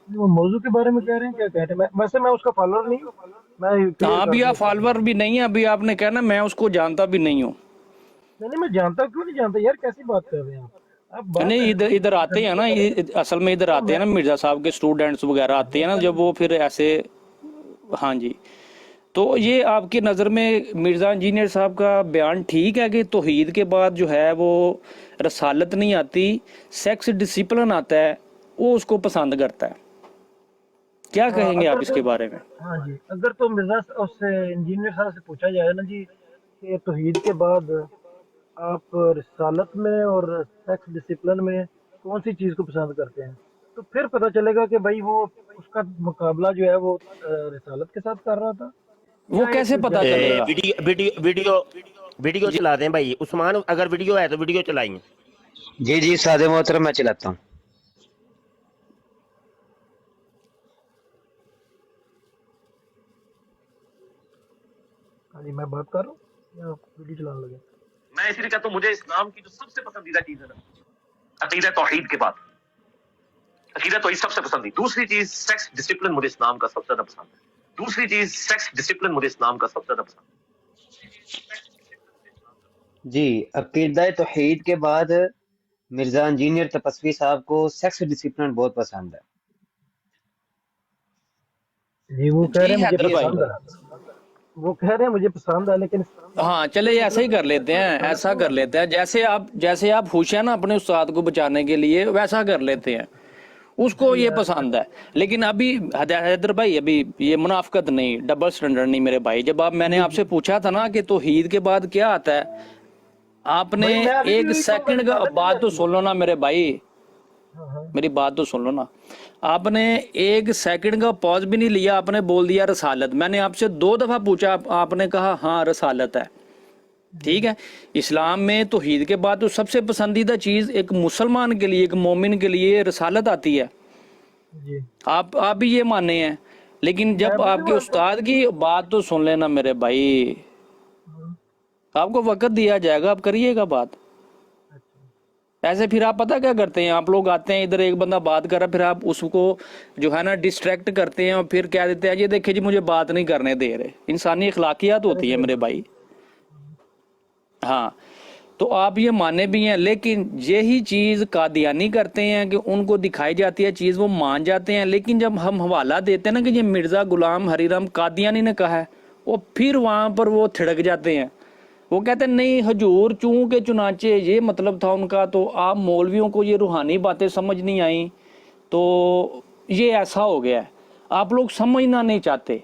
[SPEAKER 5] वो मौजू के बारे में कह रहे हैं, क्या कह रहे हैं? वैसे मैं उसका फॉलोअर नहीं हूँ। मैं क्लियर
[SPEAKER 6] हाँ,
[SPEAKER 5] कर
[SPEAKER 6] अभी
[SPEAKER 5] दूं
[SPEAKER 6] आप
[SPEAKER 5] उसका
[SPEAKER 6] फॉलोअर भी नहीं है, अभी आपने कहना मैं उसको जानता भी नहीं हूँ।
[SPEAKER 5] नहीं नहीं मैं जानता, क्यों नहीं जानता यार, कैसी बात कर रहे हैं आप बात
[SPEAKER 6] नहीं, इधर इधर आते हैं
[SPEAKER 5] जनता
[SPEAKER 6] ना,
[SPEAKER 5] करें।
[SPEAKER 6] असल में इधर
[SPEAKER 5] तो
[SPEAKER 6] आते हैं
[SPEAKER 5] मैं
[SPEAKER 6] ना मिर्ज़ा साहब के स्टूडेंट्स वगैरह आते हैं ना, जब वो फिर ऐसे। हाँ जी, तो ये आपकी नज़र में मिर्ज़ा इंजीनियर साहब का बयान ठीक है कि तौहीद के बाद जो है वो रसालत नहीं आती, सेक्स डिसिप्लिन आता है, वो उसको पसंद करता है? क्या
[SPEAKER 5] हाँ
[SPEAKER 6] कहेंगे
[SPEAKER 5] अगर
[SPEAKER 6] आप
[SPEAKER 5] तो
[SPEAKER 6] इसके बारे में?
[SPEAKER 5] हाँ जी, अगर तो मिर्जा उससे इंजीनियर साहब से पूछा जाए ना जी कि तौहीद के बाद आप रिसालत में और सेक्स डिसिप्लिन में कौन सी चीज़ को पसंद करते हैं, तो फिर पता चलेगा कि भाई वो उसका मुकाबला जो है वो रिसालत के साथ कर रहा था
[SPEAKER 6] वो
[SPEAKER 5] या
[SPEAKER 6] कैसे
[SPEAKER 5] एक
[SPEAKER 6] पता
[SPEAKER 5] जनता के
[SPEAKER 6] चलेगा?
[SPEAKER 5] साथ।
[SPEAKER 3] वीडियो वीडियो वीडियो वीडियो
[SPEAKER 6] जी,
[SPEAKER 3] चला दें भाई उस्मान, अगर वीडियो है तो वीडियो चलाएं।
[SPEAKER 2] जी जी सादे मोहतरम, मैं चलाता हूँ।
[SPEAKER 5] हाँ जी मैं बात कर रहा हूँ या आप वीडियो चलाने लगे।
[SPEAKER 8] मैं इसलिए कहता हूँ मुझे इस्लाम की जो सबसे पसंदीदा चीज है ना, अकीदा तौहीद के बाद अकीदा तौहीद सबसे पसंद। दूसरी चीज सेक्स डिसिप्लिन मुझे इस्लाम का सबसे ज्यादा पसंद है। दूसरी चीज सेक्स डिसिप्लिन मुझे इस्लाम का सबसे ज्यादा पसंद
[SPEAKER 2] जी, अकीदा तौहीद के बाद मिर्जा इंजीनियर तपस्वी साहब को सेक्स डिसिप्लिन बहुत पसंद है।
[SPEAKER 5] जी वो कह रहे
[SPEAKER 6] जी
[SPEAKER 5] हैं मुझे
[SPEAKER 6] हैदर भाई,
[SPEAKER 5] पसंद है, वो कह रहे हैं मुझे पसंद है, लेकिन
[SPEAKER 6] हाँ चले ऐसे ही कर लेते हैं, ऐसा कर लेते हैं, जैसे आप खुश हैं ना अपने उस्ताद को बचाने के लिए, वैसा कर लेते हैं। उसको
[SPEAKER 5] नहीं
[SPEAKER 6] ये
[SPEAKER 5] यार
[SPEAKER 6] पसंद है। लेकिन अभी हैदर भाई, अभी ये मुनाफकत नहीं, डबल स्टैंडर्ड नहीं मेरे भाई। जब मैंने
[SPEAKER 5] जी
[SPEAKER 6] आपसे
[SPEAKER 5] जी
[SPEAKER 6] पूछा था ना कि तौहीद के बाद क्या आता है, आपने
[SPEAKER 5] भाई मैं अभी भी
[SPEAKER 6] एक
[SPEAKER 5] वही कहूंगा,
[SPEAKER 6] सेकंड का
[SPEAKER 5] रिसालत ही
[SPEAKER 6] बात तो
[SPEAKER 5] आती है।
[SPEAKER 6] सुन लो ना मेरे भाई,
[SPEAKER 5] हाँ हाँ
[SPEAKER 6] मेरी बात तो सुन लो ना। आपने एक सेकंड का पॉज भी नहीं लिया, आपने बोल दिया रसालत। मैंने आपसे 2 दफा पूछा, आपने कहा हाँ रसालत है।
[SPEAKER 5] जी
[SPEAKER 6] ठीक है, इस्लाम में तौहीद के बाद तो सबसे पसंदीदा चीज एक मुसलमान के लिए, एक मोमिन के लिए रसालत आती है।
[SPEAKER 5] जी
[SPEAKER 6] आप भी ये माने हैं। लेकिन
[SPEAKER 5] मैं
[SPEAKER 6] जब
[SPEAKER 5] भी
[SPEAKER 6] आपके
[SPEAKER 5] मानता हूँ।
[SPEAKER 6] उस्ताद की बात तो सुन लेना मेरे भाई,
[SPEAKER 5] हाँ,
[SPEAKER 6] आपको वक्त दिया जाएगा, आप करिएगा बात।
[SPEAKER 5] अच्छा
[SPEAKER 6] ऐसे फिर आप पता क्या करते हैं, आप लोग आते हैं इधर, एक बंदा बात कर रहा है, फिर आप उसको जो है ना डिस्ट्रैक्ट करते हैं और फिर कह देते हैं ये देखिए जी मुझे बात नहीं करने दे रहे। इंसानी अखलाकियात
[SPEAKER 5] अरे
[SPEAKER 6] होती है
[SPEAKER 5] कोई
[SPEAKER 6] मेरे
[SPEAKER 5] बात
[SPEAKER 6] भाई। हाँ, तो आप ये माने भी हैं, लेकिन यही चीज कादियानी करते हैं कि उनको दिखाई जाती है चीज, वो मान जाते हैं। लेकिन जब हम हवाला देते हैं ना कि ये मिर्जा गुलाम हरी राम कादियानी ने कहा है, वो फिर वहाँ पर वो थिड़क जाते हैं। वो कहते हैं नहीं हजूर चूं के चुनाचे, ये मतलब था उनका। तो आप मौलवियों को ये रूहानी बातें समझ नहीं आई, तो ये ऐसा हो गया है, आप लोग समझना नहीं चाहते।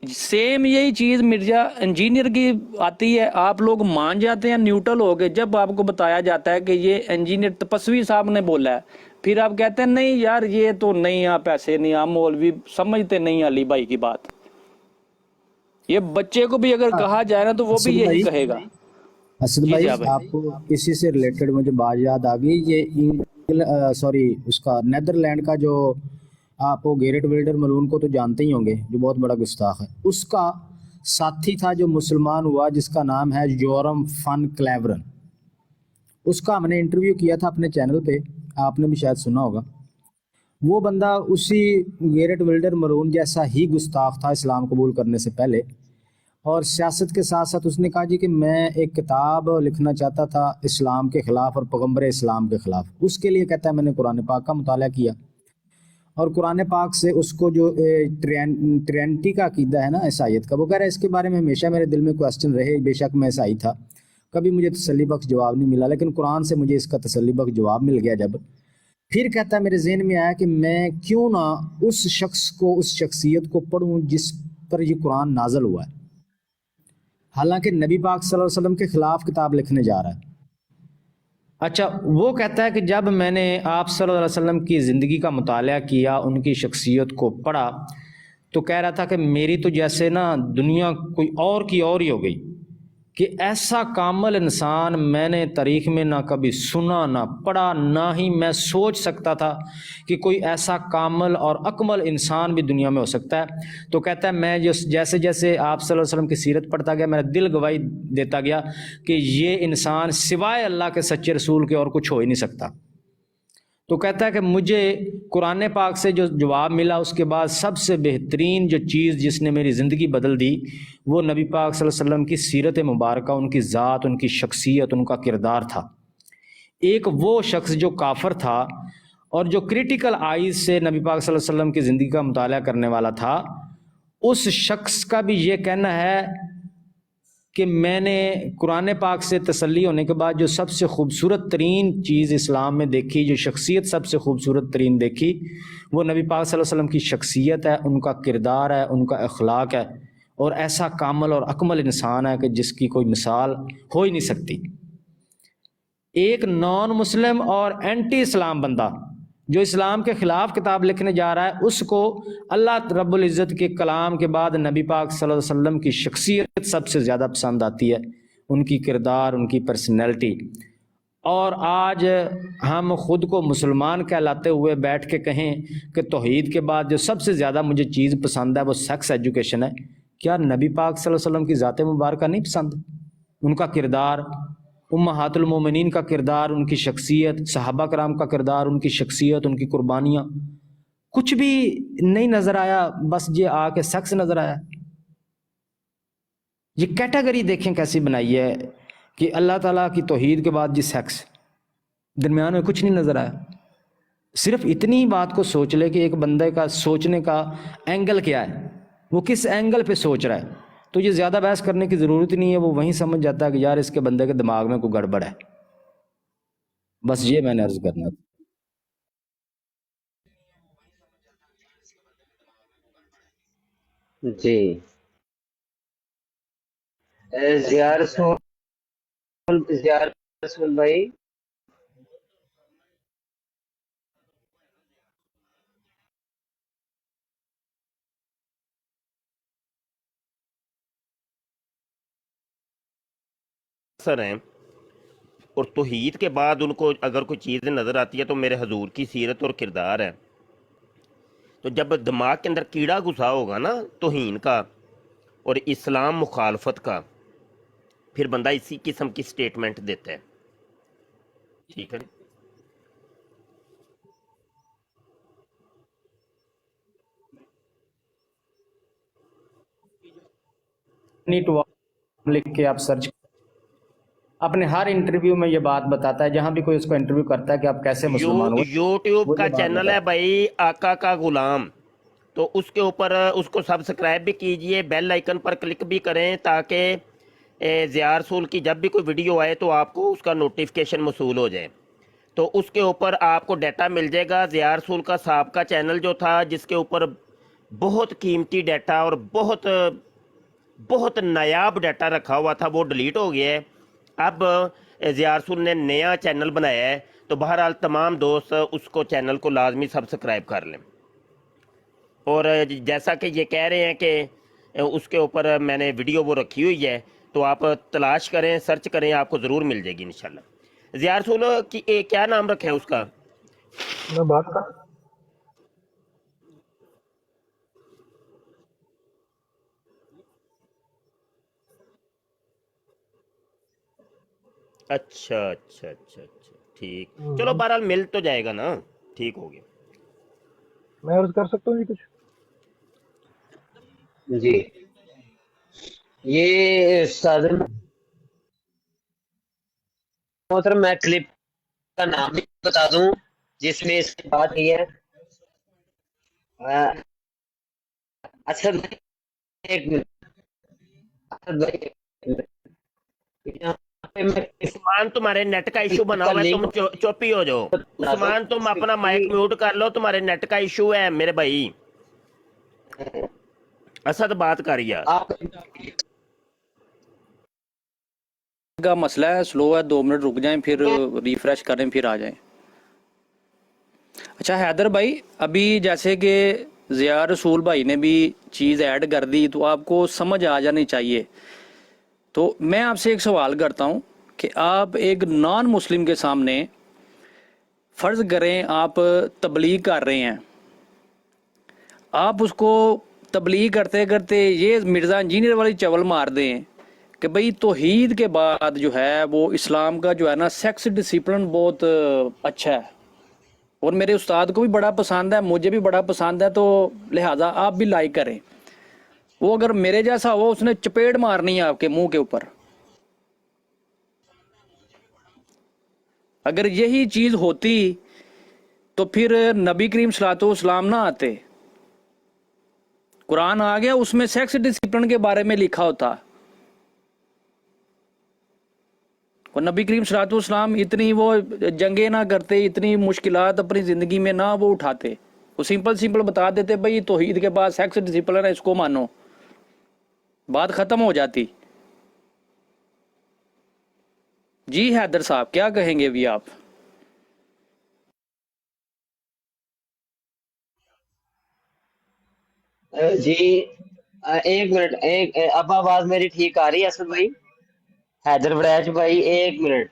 [SPEAKER 6] सेम यही चीज़ मिर्जा इंजीनियर की आती है, आप लोग मान जाते हैं न्यूट्रल हो गए। जब आपको बताया जाता है कि ये इंजीनियर तपस्वी साहब ने बोला है, फिर आप कहते हैं नहीं यार ये तो नहीं, आप ऐसे नहीं, आप मौलवी समझते नहीं अली भाई की बात। ये बच्चे को भी अगर कहा जाए ना तो वो भी यही कहेगा।
[SPEAKER 4] असद
[SPEAKER 6] जी
[SPEAKER 4] भाई,
[SPEAKER 6] जा भाई।
[SPEAKER 4] आपको इसी से रिलेटेड मुझे बात याद आ गई। ये सॉरी उसका नेदरलैंड का जो, आप वो गेरेट विल्डर मलून को तो जानते ही होंगे, जो बहुत बड़ा गुस्ताख है, उसका साथी था जो मुसलमान हुआ, जिसका नाम है जोरम फन क्लेवरन। उसका हमने इंटरव्यू किया था अपने चैनल पे, आपने भी शायद सुना होगा। वो बंदा उसी गेरेट विल्डर मलून जैसा ही गुस्ताख था इस्लाम कबूल करने से पहले, और सियासत के साथ साथ उसने कहा जी कि मैं एक किताब लिखना चाहता था इस्लाम के ख़िलाफ़ और पैगम्बर इस्लाम के ख़िलाफ़। उसके लिए कहता है मैंने कुरान पाक का मुताला किया, और कुरान पाक से उसको जो ट्रेंटी का अकीदा है ना ईसाईयत का, वो कह रहा है इसके बारे में हमेशा मेरे दिल में क्वेश्चन रहे, बेशक मैं ईसाई था, कभी मुझे तसल्ली बख्श जवाब नहीं मिला, लेकिन कुरान से मुझे इसका तसल्ली बख्श जवाब मिल गया जब। फिर कहता है मेरे जहन में आया कि मैं क्यों ना उस शख्स को, उस शख्सियत को पढ़ूं जिस पर ये कुरान नाजल हुआ है, हालांकि नबी पाक सल्लल्लाहु अलैहि वसल्लम के ख़िलाफ़ किताब लिखने जा रहा है। अच्छा, वो कहता है कि जब मैंने आप सल्लल्लाहु अलैहि वसल्लम की ज़िंदगी का मुताला किया, उनकी शख्सियत को पढ़ा, तो कह रहा था कि मेरी तो जैसे ना दुनिया कोई और की और ही हो गई, कि ऐसा कामल इंसान मैंने तारीख़ में ना कभी सुना, ना पढ़ा, ना ही मैं सोच सकता था कि कोई ऐसा कामल और अकमल इंसान भी दुनिया में हो सकता है। तो कहता है मैं जैसे जैसे आप सल्लल्लाहु अलैहि वसल्लम की सीरत पढ़ता गया, मेरा दिल गवाही देता गया कि ये इंसान सिवाय अल्लाह के सच्चे रसूल के और कुछ हो ही नहीं सकता। तो कहता है कि मुझे कुरान पाक से जो जवाब मिला, उसके बाद सबसे बेहतरीन जो चीज़ जिसने मेरी ज़िंदगी बदल दी, वो नबी पाक सल्लल्लाहु अलैहि वसल्लम की सीरत मुबारक, उनकी ज़ात, उनकी शख्सियत, उनका किरदार था। एक वो शख्स जो काफर था और जो क्रिटिकल आइज़ से नबी पाक सल्लल्लाहु अलैहि वसल्लम की ज़िंदगी का मुताला करने वाला था, उस शख्स का भी ये कहना है कि मैंने कुरान पाक से तसल्ली होने के बाद जो सबसे खूबसूरत तरीन चीज़ इस्लाम में देखी, जो शख्सियत सबसे खूबसूरत तरीन देखी, वो नबी पाक सल्लल्लाहु अलैहि वसल्लम की शख्सियत है, उनका किरदार है, उनका अखलाक है, और ऐसा कामल और अकमल इंसान है कि जिसकी कोई मिसाल हो ही नहीं सकती। एक नॉन मुस्लिम और एंटी इस्लाम बंदा जो इस्लाम के ख़िलाफ़ किताब लिखने जा रहा है, उसको अल्लाह रब्बुल इज़्ज़त के कलाम के बाद नबी पाक सल्लल्लाहु अलैहि वसल्लम की शख्सियत सबसे ज़्यादा पसंद आती है, उनकी किरदार, उनकी पर्सनैलिटी। और आज हम ख़ुद को मुसलमान कहलाते हुए बैठ के कहें कि तौहीद के बाद जो सबसे ज़्यादा मुझे चीज़ पसंद है वो सेक्स एजुकेशन है, क्या नबी पाक सल्लल्लाहु अलैहि वसल्लम की ज़ात मुबारक नहीं पसंद? उनका किरदार, उम्महातुल मोमिनीन का किरदार, उनकी शख्सियत, सहाबा कराम का किरदार, उनकी शख्सियत, उनकी कुर्बानियाँ, कुछ भी नहीं नज़र आया, बस ये आके सेक्स नज़र आया। ये कैटेगरी देखें कैसी बनाई है कि अल्लाह ताला की तौहीद के बाद जी सेक्स, दरमियान में कुछ नहीं नज़र आया। सिर्फ इतनी बात को सोच ले कि एक बंदे का सोचने का एंगल क्या है, वो किस एंगल पे सोच रहा है, तो ये ज़्यादा बहस करने की ज़रूरत ही नहीं है। वो वहीं समझ जाता है कि यार इसके बंदे के दिमाग में कोई गड़बड़ है। बस ये मैंने अर्ज़ करना था।
[SPEAKER 2] जी ज़ियार रसूल भाई,
[SPEAKER 3] सर हैं, और तौहीद के बाद उनको अगर कोई चीज़ नज़र आती है तो मेरे हजूर की सीरत और किरदार है। तो जब दिमाग के अंदर कीड़ा घुसा होगा ना तौहीन का और इस्लाम मुखालफत का, फिर बंदा इसी किस्म की स्टेटमेंट देता है। ठीक है,
[SPEAKER 4] नीट लिख के आप सर्च, अपने हर इंटरव्यू में ये बात बताता है, जहां भी कोई उसको इंटरव्यू करता है कि आप कैसे मुसलमान हो,
[SPEAKER 3] यूट्यूब
[SPEAKER 4] वो
[SPEAKER 3] का
[SPEAKER 4] ये बात
[SPEAKER 3] चैनल
[SPEAKER 4] बताता
[SPEAKER 3] है भाई आका का गुलाम, तो उसके ऊपर उसको सब्सक्राइब भी कीजिए, बेल आइकन पर क्लिक भी करें ताकि ज़िया रसूल की जब भी कोई वीडियो आए तो आपको उसका नोटिफिकेशन मौसूल हो जाए। तो उसके ऊपर आपको डाटा मिल जाएगा। ज़िया रसूल का साबका चैनल जो था जिसके ऊपर बहुत कीमती डाटा और बहुत बहुत नायाब डाटा रखा हुआ था वो डिलीट हो गया है। अब ज़िया रसूल ने नया चैनल बनाया है, तो बहरहाल तमाम दोस्त उसको चैनल को लाजमी सब्सक्राइब कर लें। और जैसा कि ये कह रहे हैं कि उसके ऊपर मैंने वीडियो वो रखी हुई है, तो आप तलाश करें, सर्च करें, आपको ज़रूर मिल जाएगी इंशाल्लाह। ज़िया रसूल की क्या नाम रखा है उसका?
[SPEAKER 5] मैं बात कर
[SPEAKER 3] अच्छा अच्छा अच्छा अच्छा, ठीक, चलो बहरहाल मिल तो जाएगा ना, ठीक हो गया।
[SPEAKER 5] मैं अर्ज कर सकता हूँ जी कुछ?
[SPEAKER 2] जी, ये साधन मोहतरम, मैं क्लिप का नाम भी बता दूं जिसमें इसकी बात की है। अ, असद भाई, एक मिनट। असद भाई, एक मिनट। यहाँ पे मैं
[SPEAKER 3] उस्मान, तुम्हारे नेट का इशू बना
[SPEAKER 2] इसका
[SPEAKER 3] हुआ है, तुम
[SPEAKER 2] लिंक
[SPEAKER 3] चुप ही हो जाओ।
[SPEAKER 2] बता दूं।
[SPEAKER 3] उस्मान, तुम अपना माइक
[SPEAKER 2] 50
[SPEAKER 3] म्यूट कर लो, तुम्हारे नेट का इशू है मेरे भाई। असद बात कर यार।
[SPEAKER 2] आप
[SPEAKER 6] का मसला है, स्लो है, 2 मिनट रुक जाएं, फिर रिफ्रेश करें, फिर आ जाएं। अच्छा हैदर भाई, अभी जैसे कि ज़िया रसूल भाई ने भी चीज़ ऐड कर दी तो आपको समझ आ जानी चाहिए। तो मैं आपसे एक सवाल करता हूं कि आप एक नॉन मुस्लिम के सामने फ़र्ज़ करें आप तबलीग कर रहे हैं, आप उसको तबलीग करते करते ये मिर्ज़ा इंजीनियर वाली चवल मार दें कि भाई तौहीद के बाद जो है वो इस्लाम का जो है ना सेक्स डिसिप्लिन बहुत अच्छा है और मेरे उस्ताद को भी बड़ा पसंद है, मुझे भी बड़ा पसंद है, तो लिहाजा आप भी लाइक करें। वो अगर मेरे जैसा हो उसने चपेट मारनी है आपके मुंह के ऊपर। अगर यही चीज़ होती तो फिर नबी करीम सल्लल्लाहु अलैहि वसल्लम ना आते, कुरान आ गया, उसमें सेक्स डिसिप्लिन के बारे में लिखा होता और नबी करीम सल्लल्लाहु अलैहि वसल्लम इतनी वो जंगे ना करते, इतनी मुश्किलात अपनी ज़िंदगी में ना वो उठाते, वो सिंपल सिंपल बता देते भाई तौहीद के बाद सेक्स डिसिप्लिन है, इसको मानो, बात ख़त्म हो जाती। जी हैदर साहब, क्या कहेंगे अभी आप?
[SPEAKER 2] जी, एक मिनट, अब आवाज मेरी ठीक आ रही है असद भाई? हैदर बड़ैच भाई, एक मिनट।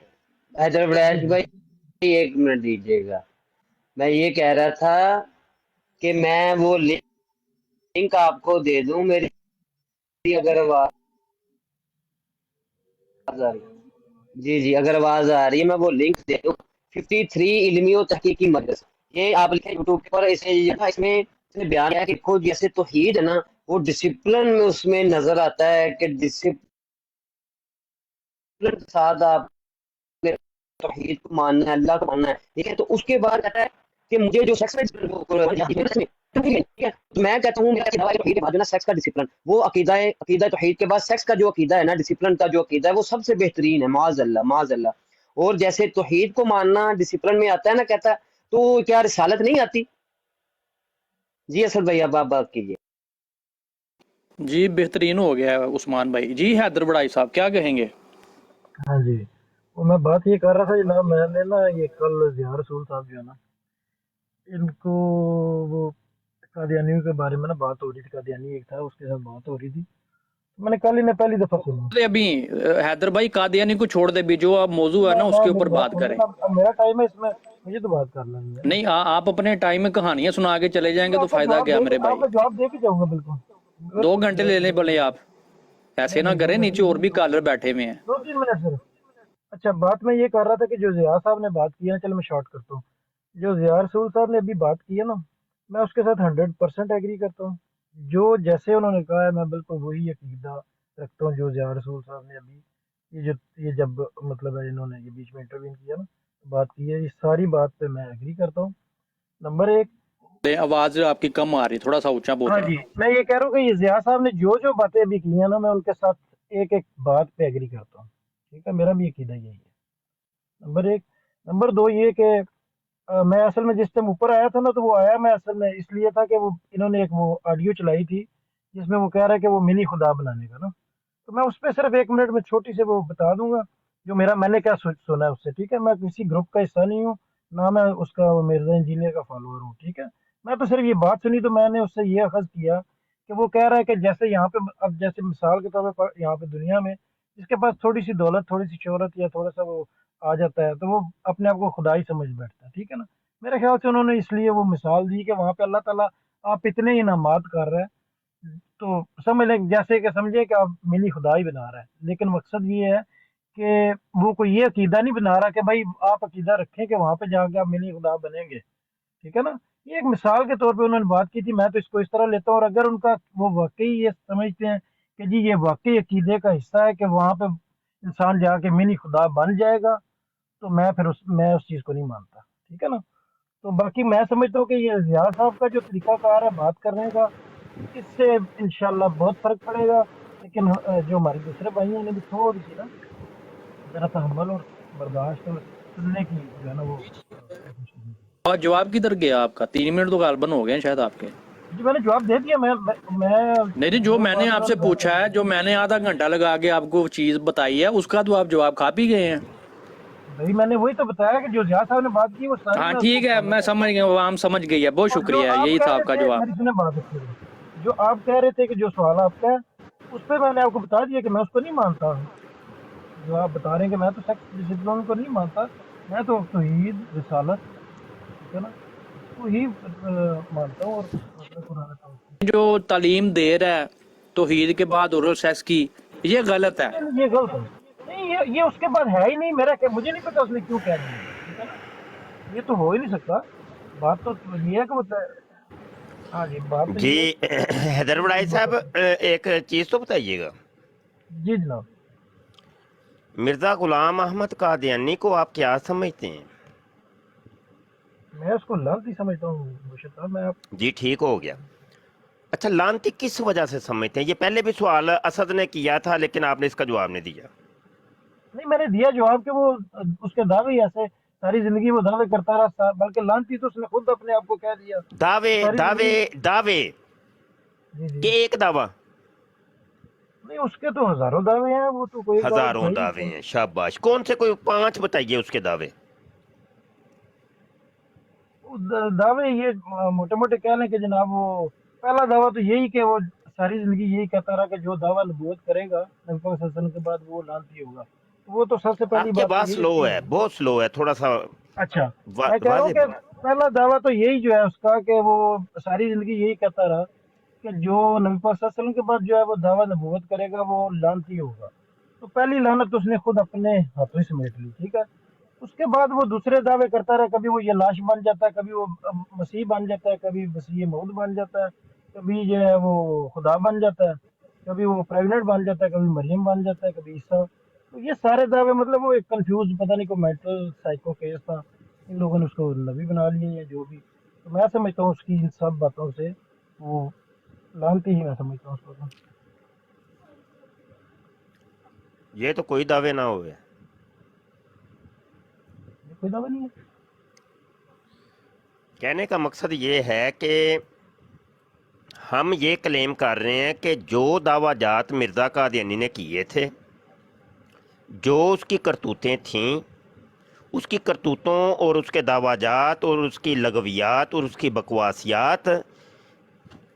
[SPEAKER 2] हैदर बड़ैच भाई, एक मिनट दीजिएगा। मैं ये कह रहा था कि मैं वो लिंक आपको दे दूं, मेरी अगर आवाज आ रही है। जी जी, अगर आवाज आ रही है, मैं वो लिंक दे दूं। 53 इल्मी और तहकीकी मजलिस, ये आप लिखें यूट्यूब पर, इसे इसमें इसमें बयान है कि खुद जैसे तौहीद है ना, वो डिसिप्लिन में उसमें नजर आता है कि डिसिप्लिन के साथ आपने तौहीद को मानना है, अल्लाह को मानना है, ठीक है। तो उसके बाद कहता है कि मुझे जो सेक्स में ठीक है, तो मैं कहता हूँ मेरा अकीदा है तौहीद के बाद जो ना सेक्स का डिसिप्लिन, वो अकीदा तौहीद के बाद सेक्स का जो अकीदा है ना, डिसिप्लिन का जो अकीदा है, वो सबसे बेहतरीन है, माज़अल्लाह माज़अल्लाह। और जैसे तौहीद को मानना डिसिप्लिन में आता है ना, कहता है, तो क्या रिसालत नहीं आती? जी असद भाई, अब आप बात कीजिए।
[SPEAKER 6] जी बेहतरीन हो गया है उस्मान भाई। जी हैदर बड़ाई साहब, क्या कहेंगे?
[SPEAKER 5] हाँ जी, वो मैं बात ये कर रहा था जनाब, मैंने ना ये कल ज़िया रसूल साहब जो है ना, इनको वो कादियानियों के बारे में ना बात हो रही थी, कादियानी एक था उसके साथ बात हो रही थी, तो मैंने कल इन्हें पहली दफा सुना।
[SPEAKER 6] अभी हैदर भाई कादियानी को छोड़ दे भी, जो अब मौजू है ना उसके
[SPEAKER 5] मेरी
[SPEAKER 6] ऊपर
[SPEAKER 5] बात
[SPEAKER 6] बात
[SPEAKER 5] सुनिए
[SPEAKER 6] करें।
[SPEAKER 5] ना, अब मेरा टाइम है इसमें, मुझे तो बात कर लेनी है ना।
[SPEAKER 6] नहीं आप अपने टाइम में कहानियां सुना के चले जाएंगे
[SPEAKER 5] मैं
[SPEAKER 6] तो फायदा क्या मेरे भाई?
[SPEAKER 5] आपका जवाब दे के जाऊंगा बिल्कुल। अगर
[SPEAKER 6] 2 घंटे ले लें भले आप, ऐसे
[SPEAKER 5] नहीं
[SPEAKER 6] ना
[SPEAKER 5] नहीं,
[SPEAKER 6] करें,
[SPEAKER 5] 2 घंटे
[SPEAKER 6] नीचे और भी
[SPEAKER 5] नहीं,
[SPEAKER 6] कॉलर बैठे हुए हैं।
[SPEAKER 5] 2-3 मिनट सिर्फ। अच्छा, बात मैं ये कर रहा था कि जो ज़िया साहब ने बात की है ना, चलो मैं शॉर्ट करता हूँ। जो ज़िया रसूल साहब ने अभी बात की है ना, मैं उसके साथ 100% एग्री करता हूँ। जो जैसे उन्होंने कहा है, मैं बिल्कुल वही अकीदा रखता हूँ जो ज़िया रसूल साहब ने अभी ये जब मतलब है इन्होंने ये बीच में इंटरव्यू किया ना, बात की है, इस सारी बात पे मैं एग्री करता हूँ। नंबर एक,
[SPEAKER 6] आवाज आपकी कम आ रही, थोड़ा सा ऊंचा बोल
[SPEAKER 5] हाँ
[SPEAKER 6] रहे
[SPEAKER 5] जी, मैं ये कह रहा हूँ कि ये ज़िया साहब ने जो जो बातें अभी की हैं ना, मैं उनके साथ एक एक बात पे एग्री करता हूँ। ठीक है, मेरा भी अकीदा यही है। नंबर एक। नंबर दो ये कि मैं असल में जिस टाइम ऊपर आया था ना, तो वो आया मैं असल में इसलिए था कि वो इन्होंने एक वो ऑडियो चलाई थी जिसमें वो कह रहा है कि वो मिनी खुदा बनाने का ना, तो मैं उस पर सिर्फ 1 मिनट में छोटी से वो बता दूंगा जो मैंने क्या सुना है उससे। ठीक है, मैं किसी ग्रुप का हिस्सा नहीं हूँ, ना मैं उसका वो मिर्जा इंजीनियर का फॉलोअर हूँ। ठीक है, मैं तो सिर्फ ये बात सुनी तो मैंने उससे ये अखज़ किया कि वो कह रहा है कि जैसे यहाँ पे अब जैसे मिसाल के तौर पर यहाँ पे दुनिया में जिसके पास थोड़ी सी दौलत, थोड़ी सी शोहरत या थोड़ा सा वो आ जाता है, तो वो अपने आप को खुदा ही समझ बैठता है। ठीक है ना, मेरे ख्याल से उन्होंने इसलिए वो मिसाल दी कि वहाँ पे अल्लाह ताला आप इतने इनामात कर रहे हैं, तो समझ लें जैसे कि समझे कि आप मिनी खुदा ही बना रहा है, लेकिन मकसद ये है कि वो कोई ये अकीदा नहीं बना रहा कि भाई आप अकीदा रखें कि वहाँ पे जाके आप मिनी खुदा बनेंगे। ठीक है ना, ये एक मिसाल के तौर पे उन्होंने बात की थी, मैं तो इसको इस तरह लेता हूँ। और अगर उनका वो वाकई ये समझते हैं कि जी ये वाकई अकीदे का हिस्सा है कि वहाँ पे इंसान जाके मिनी खुदा बन जाएगा, तो मैं उस चीज़ को नहीं मानता। ठीक है ना, तो बाकी मैं समझता हूँ कि ये ज़िया साहब का जो तरीकाकार है बात करने का, इससे इंशाल्लाह बहुत फर्क पड़ेगा। लेकिन जो हमारे दूसरे भाई हैं, उन्हें भी थोड़ी सी ना ज़रा तहम्मुल और बर्दाश्त और सुनने की जो है ना वो कोशिश करनी।
[SPEAKER 6] और जवाब किधर गया आपका? 3 मिनट तो गालबन हो गए हैं शायद आपके।
[SPEAKER 5] जी मैंने जवाब दे दिया।
[SPEAKER 6] नहीं, जो मैंने
[SPEAKER 5] बात
[SPEAKER 6] आपसे
[SPEAKER 5] उन्होंने
[SPEAKER 6] पूछा है, जो मैंने आधा घंटा लगा के आपको चीज बताई है, उसका तो आप जवाब खा पी गए हैं।
[SPEAKER 5] भाई मैंने वही तो बताया कि जो ज़िया साहब ने बात की वो सारी
[SPEAKER 6] हाँ
[SPEAKER 5] मैं उसको
[SPEAKER 6] ठीक है,
[SPEAKER 5] फॉलो
[SPEAKER 6] मैं
[SPEAKER 5] करता
[SPEAKER 6] समझ
[SPEAKER 5] हूँ।
[SPEAKER 6] गया, वो हम समझ गई है, बहुत
[SPEAKER 5] और जो
[SPEAKER 6] शुक्रिया,
[SPEAKER 5] आप
[SPEAKER 6] यही
[SPEAKER 5] कह
[SPEAKER 6] था
[SPEAKER 5] रहे
[SPEAKER 6] आपका
[SPEAKER 5] थे,
[SPEAKER 6] जवाब।
[SPEAKER 5] मेरी सुने बात अच्छी है। जो आप कह रहे थे कि जो सवाल आपका है उस पर मैंने आपको बता दिया कि मैं उसको नहीं मानता। जो आप बता रहे हैं कि मैं तो सेक्स डिसिप्लिन को नहीं मानता, मैं तो तौहीद रिसालत, ठीक है ना, इसको ही मानता हूँ। और मतलब कुरान तौहीद।
[SPEAKER 6] जो तालीम दे रहा है तौहीद के बाद ओरल सेक्स की, ये गलत है।
[SPEAKER 5] नहीं, ये गलत है। नहीं, ये उसके बाद है ही नहीं। मेरा क्या, मुझे नहीं पता उसने क्यों कह दिया। ठीक है ना, ये तो हो ही नहीं सकता। बात तो ये है कि हाँ जी, बात तो
[SPEAKER 3] जी
[SPEAKER 5] ये है
[SPEAKER 3] हैदर बड़ाई साहब, एक चीज़ तो बताइएगा,
[SPEAKER 5] जी जनाब।
[SPEAKER 3] मिर्ज़ा गुलाम अहमद कादियानी को आप क्या समझते हैं?
[SPEAKER 5] मैं उसको लानत ही समझता हूँ मुर्शिद साहब। मैं आप
[SPEAKER 3] जी ठीक हो गया। अच्छा, लानती किस वजह से समझते हैं? ये पहले भी सवाल असद ने किया था, लेकिन आपने इसका जवाब नहीं दिया।
[SPEAKER 5] नहीं, मैंने दिया जवाब कि वो उसके दावे ही ऐसे, सारी जिंदगी वो दावे करता रहा। बल्कि लानती तो उसने खुद अपने आप को कह दिया
[SPEAKER 3] दावे
[SPEAKER 5] कि सारी
[SPEAKER 3] दावे
[SPEAKER 5] जिंदगी।
[SPEAKER 3] दावे
[SPEAKER 5] जी जी।
[SPEAKER 3] कि एक दावा?
[SPEAKER 5] नहीं, उसके तो हजारों दावे हैं, वो तो कोई एक दावा तो
[SPEAKER 3] हजारों
[SPEAKER 5] है ही
[SPEAKER 3] दावे
[SPEAKER 5] नहीं।
[SPEAKER 3] हैं, शाबाश। कौन से कोई 5 बताइए उसके दावे।
[SPEAKER 5] वो दावे ये मोटे मोटे कह लें कि जनाब वो पहला दावा तो यही कि वो सारी जिंदगी यही कहता रहा कि जो दावा नबूवत करेगा नबी पाक सल्लल्लाहु अलैहि वसल्लम के बाद वो लानती होगा। तो वो तो सबसे पहली
[SPEAKER 3] आपके
[SPEAKER 5] बात तो
[SPEAKER 3] पास
[SPEAKER 5] यही
[SPEAKER 3] स्लो
[SPEAKER 5] उसकी
[SPEAKER 3] है,
[SPEAKER 5] है।
[SPEAKER 3] बहुत स्लो है, थोड़ा सा
[SPEAKER 5] अच्छा, मैं कह रहा हूँ
[SPEAKER 3] वाजे
[SPEAKER 5] कि
[SPEAKER 3] बोलो।
[SPEAKER 5] पहला दावा तो यही जो है उसका कि वो सारी जिंदगी यही कहता रहा कि जो नबी पाक सल्लल्लाहु अलैहि वसल्लम के बाद जो है वो दावा नबूवत करेगा वो लानती होगा। तो पहली लानत उसने खुद अपने हाथों ही समेट ली। ठीक है, उसके बाद वो दूसरे दावे करता रहा। कभी वो ये लाश बन जाता है, कभी वो मसीह बन जाता है, कभी मसीह मौद बन जाता है, कभी जो है वो खुदा बन जाता है, कभी वो प्रेग्नेंट बन जाता है, कभी मरियम बन जाता है, कभी ईसा। तो ये सारे दावे मतलब वो एक कंफ्यूज, पता नहीं कोई मेंटल साइको केस था, इन लोगों ने उसको नबी बना लिया या जो भी। तो मैं समझता हूँ उसकी इन सब बातों से वो लानती ही मैं समझता हूँ उसको तो।
[SPEAKER 3] ये तो कोई दावे ना हुए।
[SPEAKER 5] ये कोई दावा नहीं है।
[SPEAKER 3] कहने का मकसद ये है कि हम ये क्लेम कर रहे हैं कि जो दावाजात मिर्ज़ा कादियानी ने किए थे, जो उसकी करतूतें थीं, उसकी करतूतों और उसके दावाजात और उसकी लगवियात और उसकी बकवासियात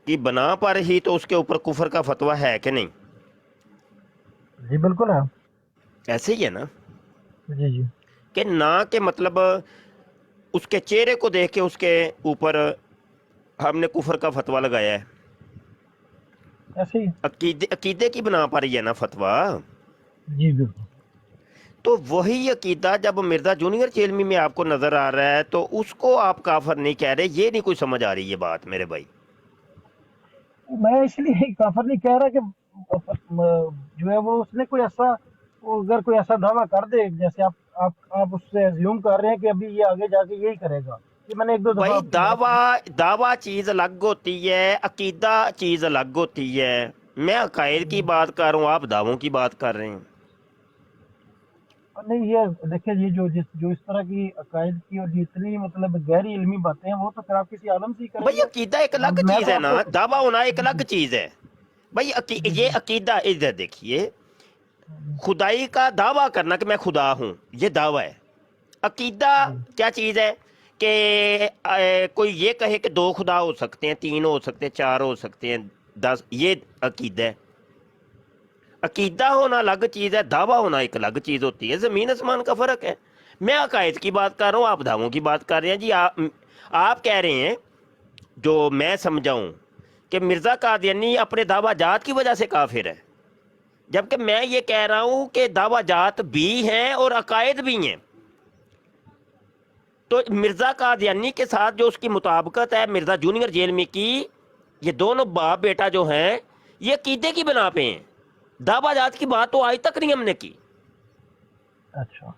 [SPEAKER 3] की बना पर ही तो उसके ऊपर कुफर का फतवा है कि नहीं?
[SPEAKER 5] जी बिल्कुल है।
[SPEAKER 3] ऐसे ही है ना
[SPEAKER 5] जी जी,
[SPEAKER 3] कि ना के मतलब उसके चेहरे को देख के उसके ऊपर हमने कुफर का फतवा लगाया है।
[SPEAKER 5] ऐसे ही।
[SPEAKER 3] अकीदे की बना पर ही है ना फतवा।
[SPEAKER 5] जी बिल्कुल।
[SPEAKER 3] तो वही अकीदा जब मिर्ज़ा जूनियर चेलमी में आपको नज़र आ रहा है तो उसको आप काफर नहीं कह रहे। ये नहीं कोई समझ आ रही ये बात मेरे भाई।
[SPEAKER 5] मैं इसलिए काफर नहीं कह रहा कि जो है वो उसने कोई ऐसा, वो अगर कोई ऐसा दावा कर दे जैसे आप उससे अज्यूम कर रहे हैं कि अभी ये आगे जाके यही करेगा, ये मैंने एक दो दफा
[SPEAKER 3] भाई
[SPEAKER 5] आपकी बात
[SPEAKER 3] दावा चीज अलग होती है, अकीदा चीज अलग होती है। मैं अकायद की बात कर रहा हूँ, आप दावों की बात कर रहे हैं।
[SPEAKER 5] नहीं, ये देखिए, ये जो इस तरह की अकायद की और जितनी मतलब गहरी इल्मी बातें हैं, वो तो फिर आप किसी आलम से ही
[SPEAKER 3] भाई
[SPEAKER 5] करेंगे।
[SPEAKER 3] अकीदा एक अलग
[SPEAKER 5] मैं
[SPEAKER 3] चीज
[SPEAKER 5] तो
[SPEAKER 3] है ना,
[SPEAKER 5] आपको
[SPEAKER 3] दावा होना एक अलग चीज है। भाई
[SPEAKER 5] जी
[SPEAKER 3] ये
[SPEAKER 5] जी
[SPEAKER 3] अकीदा, इधर देखिए, खुदाई का दावा करना कि मैं खुदा हूँ, ये दावा है। अकीदा
[SPEAKER 5] जी
[SPEAKER 3] क्या चीज है कि कोई ये कहे कि 2 खुदा हो सकते हैं, 3 हो सकते हैं, 4 हो सकते हैं, 10, ये अकीदा है। अकीदा होना अलग चीज है, दावा होना एक अलग चीज होती है, जमीन आसमान का फर्क है। मैं अकायद की बात कर रहा हूँ, आप दावों की बात कर रहे हैं जी। आप कह रहे हैं, जो मैं समझाऊं, कि मिर्जा कादियानी अपने दावा जात की वजह से काफिर है, जबकि मैं ये कह रहा हूं कि दावा जात भी हैं और अकायद भी हैं। तो मिर्जा कादियानी के साथ जो उसकी मुताबिकत है मिर्जा जूनियर जेलमी की, ये दोनों बाप बेटा जो हैं, ये अकीदे की बना पे हैं। दावा जात की बात तो आज तक नहीं हमने की।
[SPEAKER 5] अच्छा।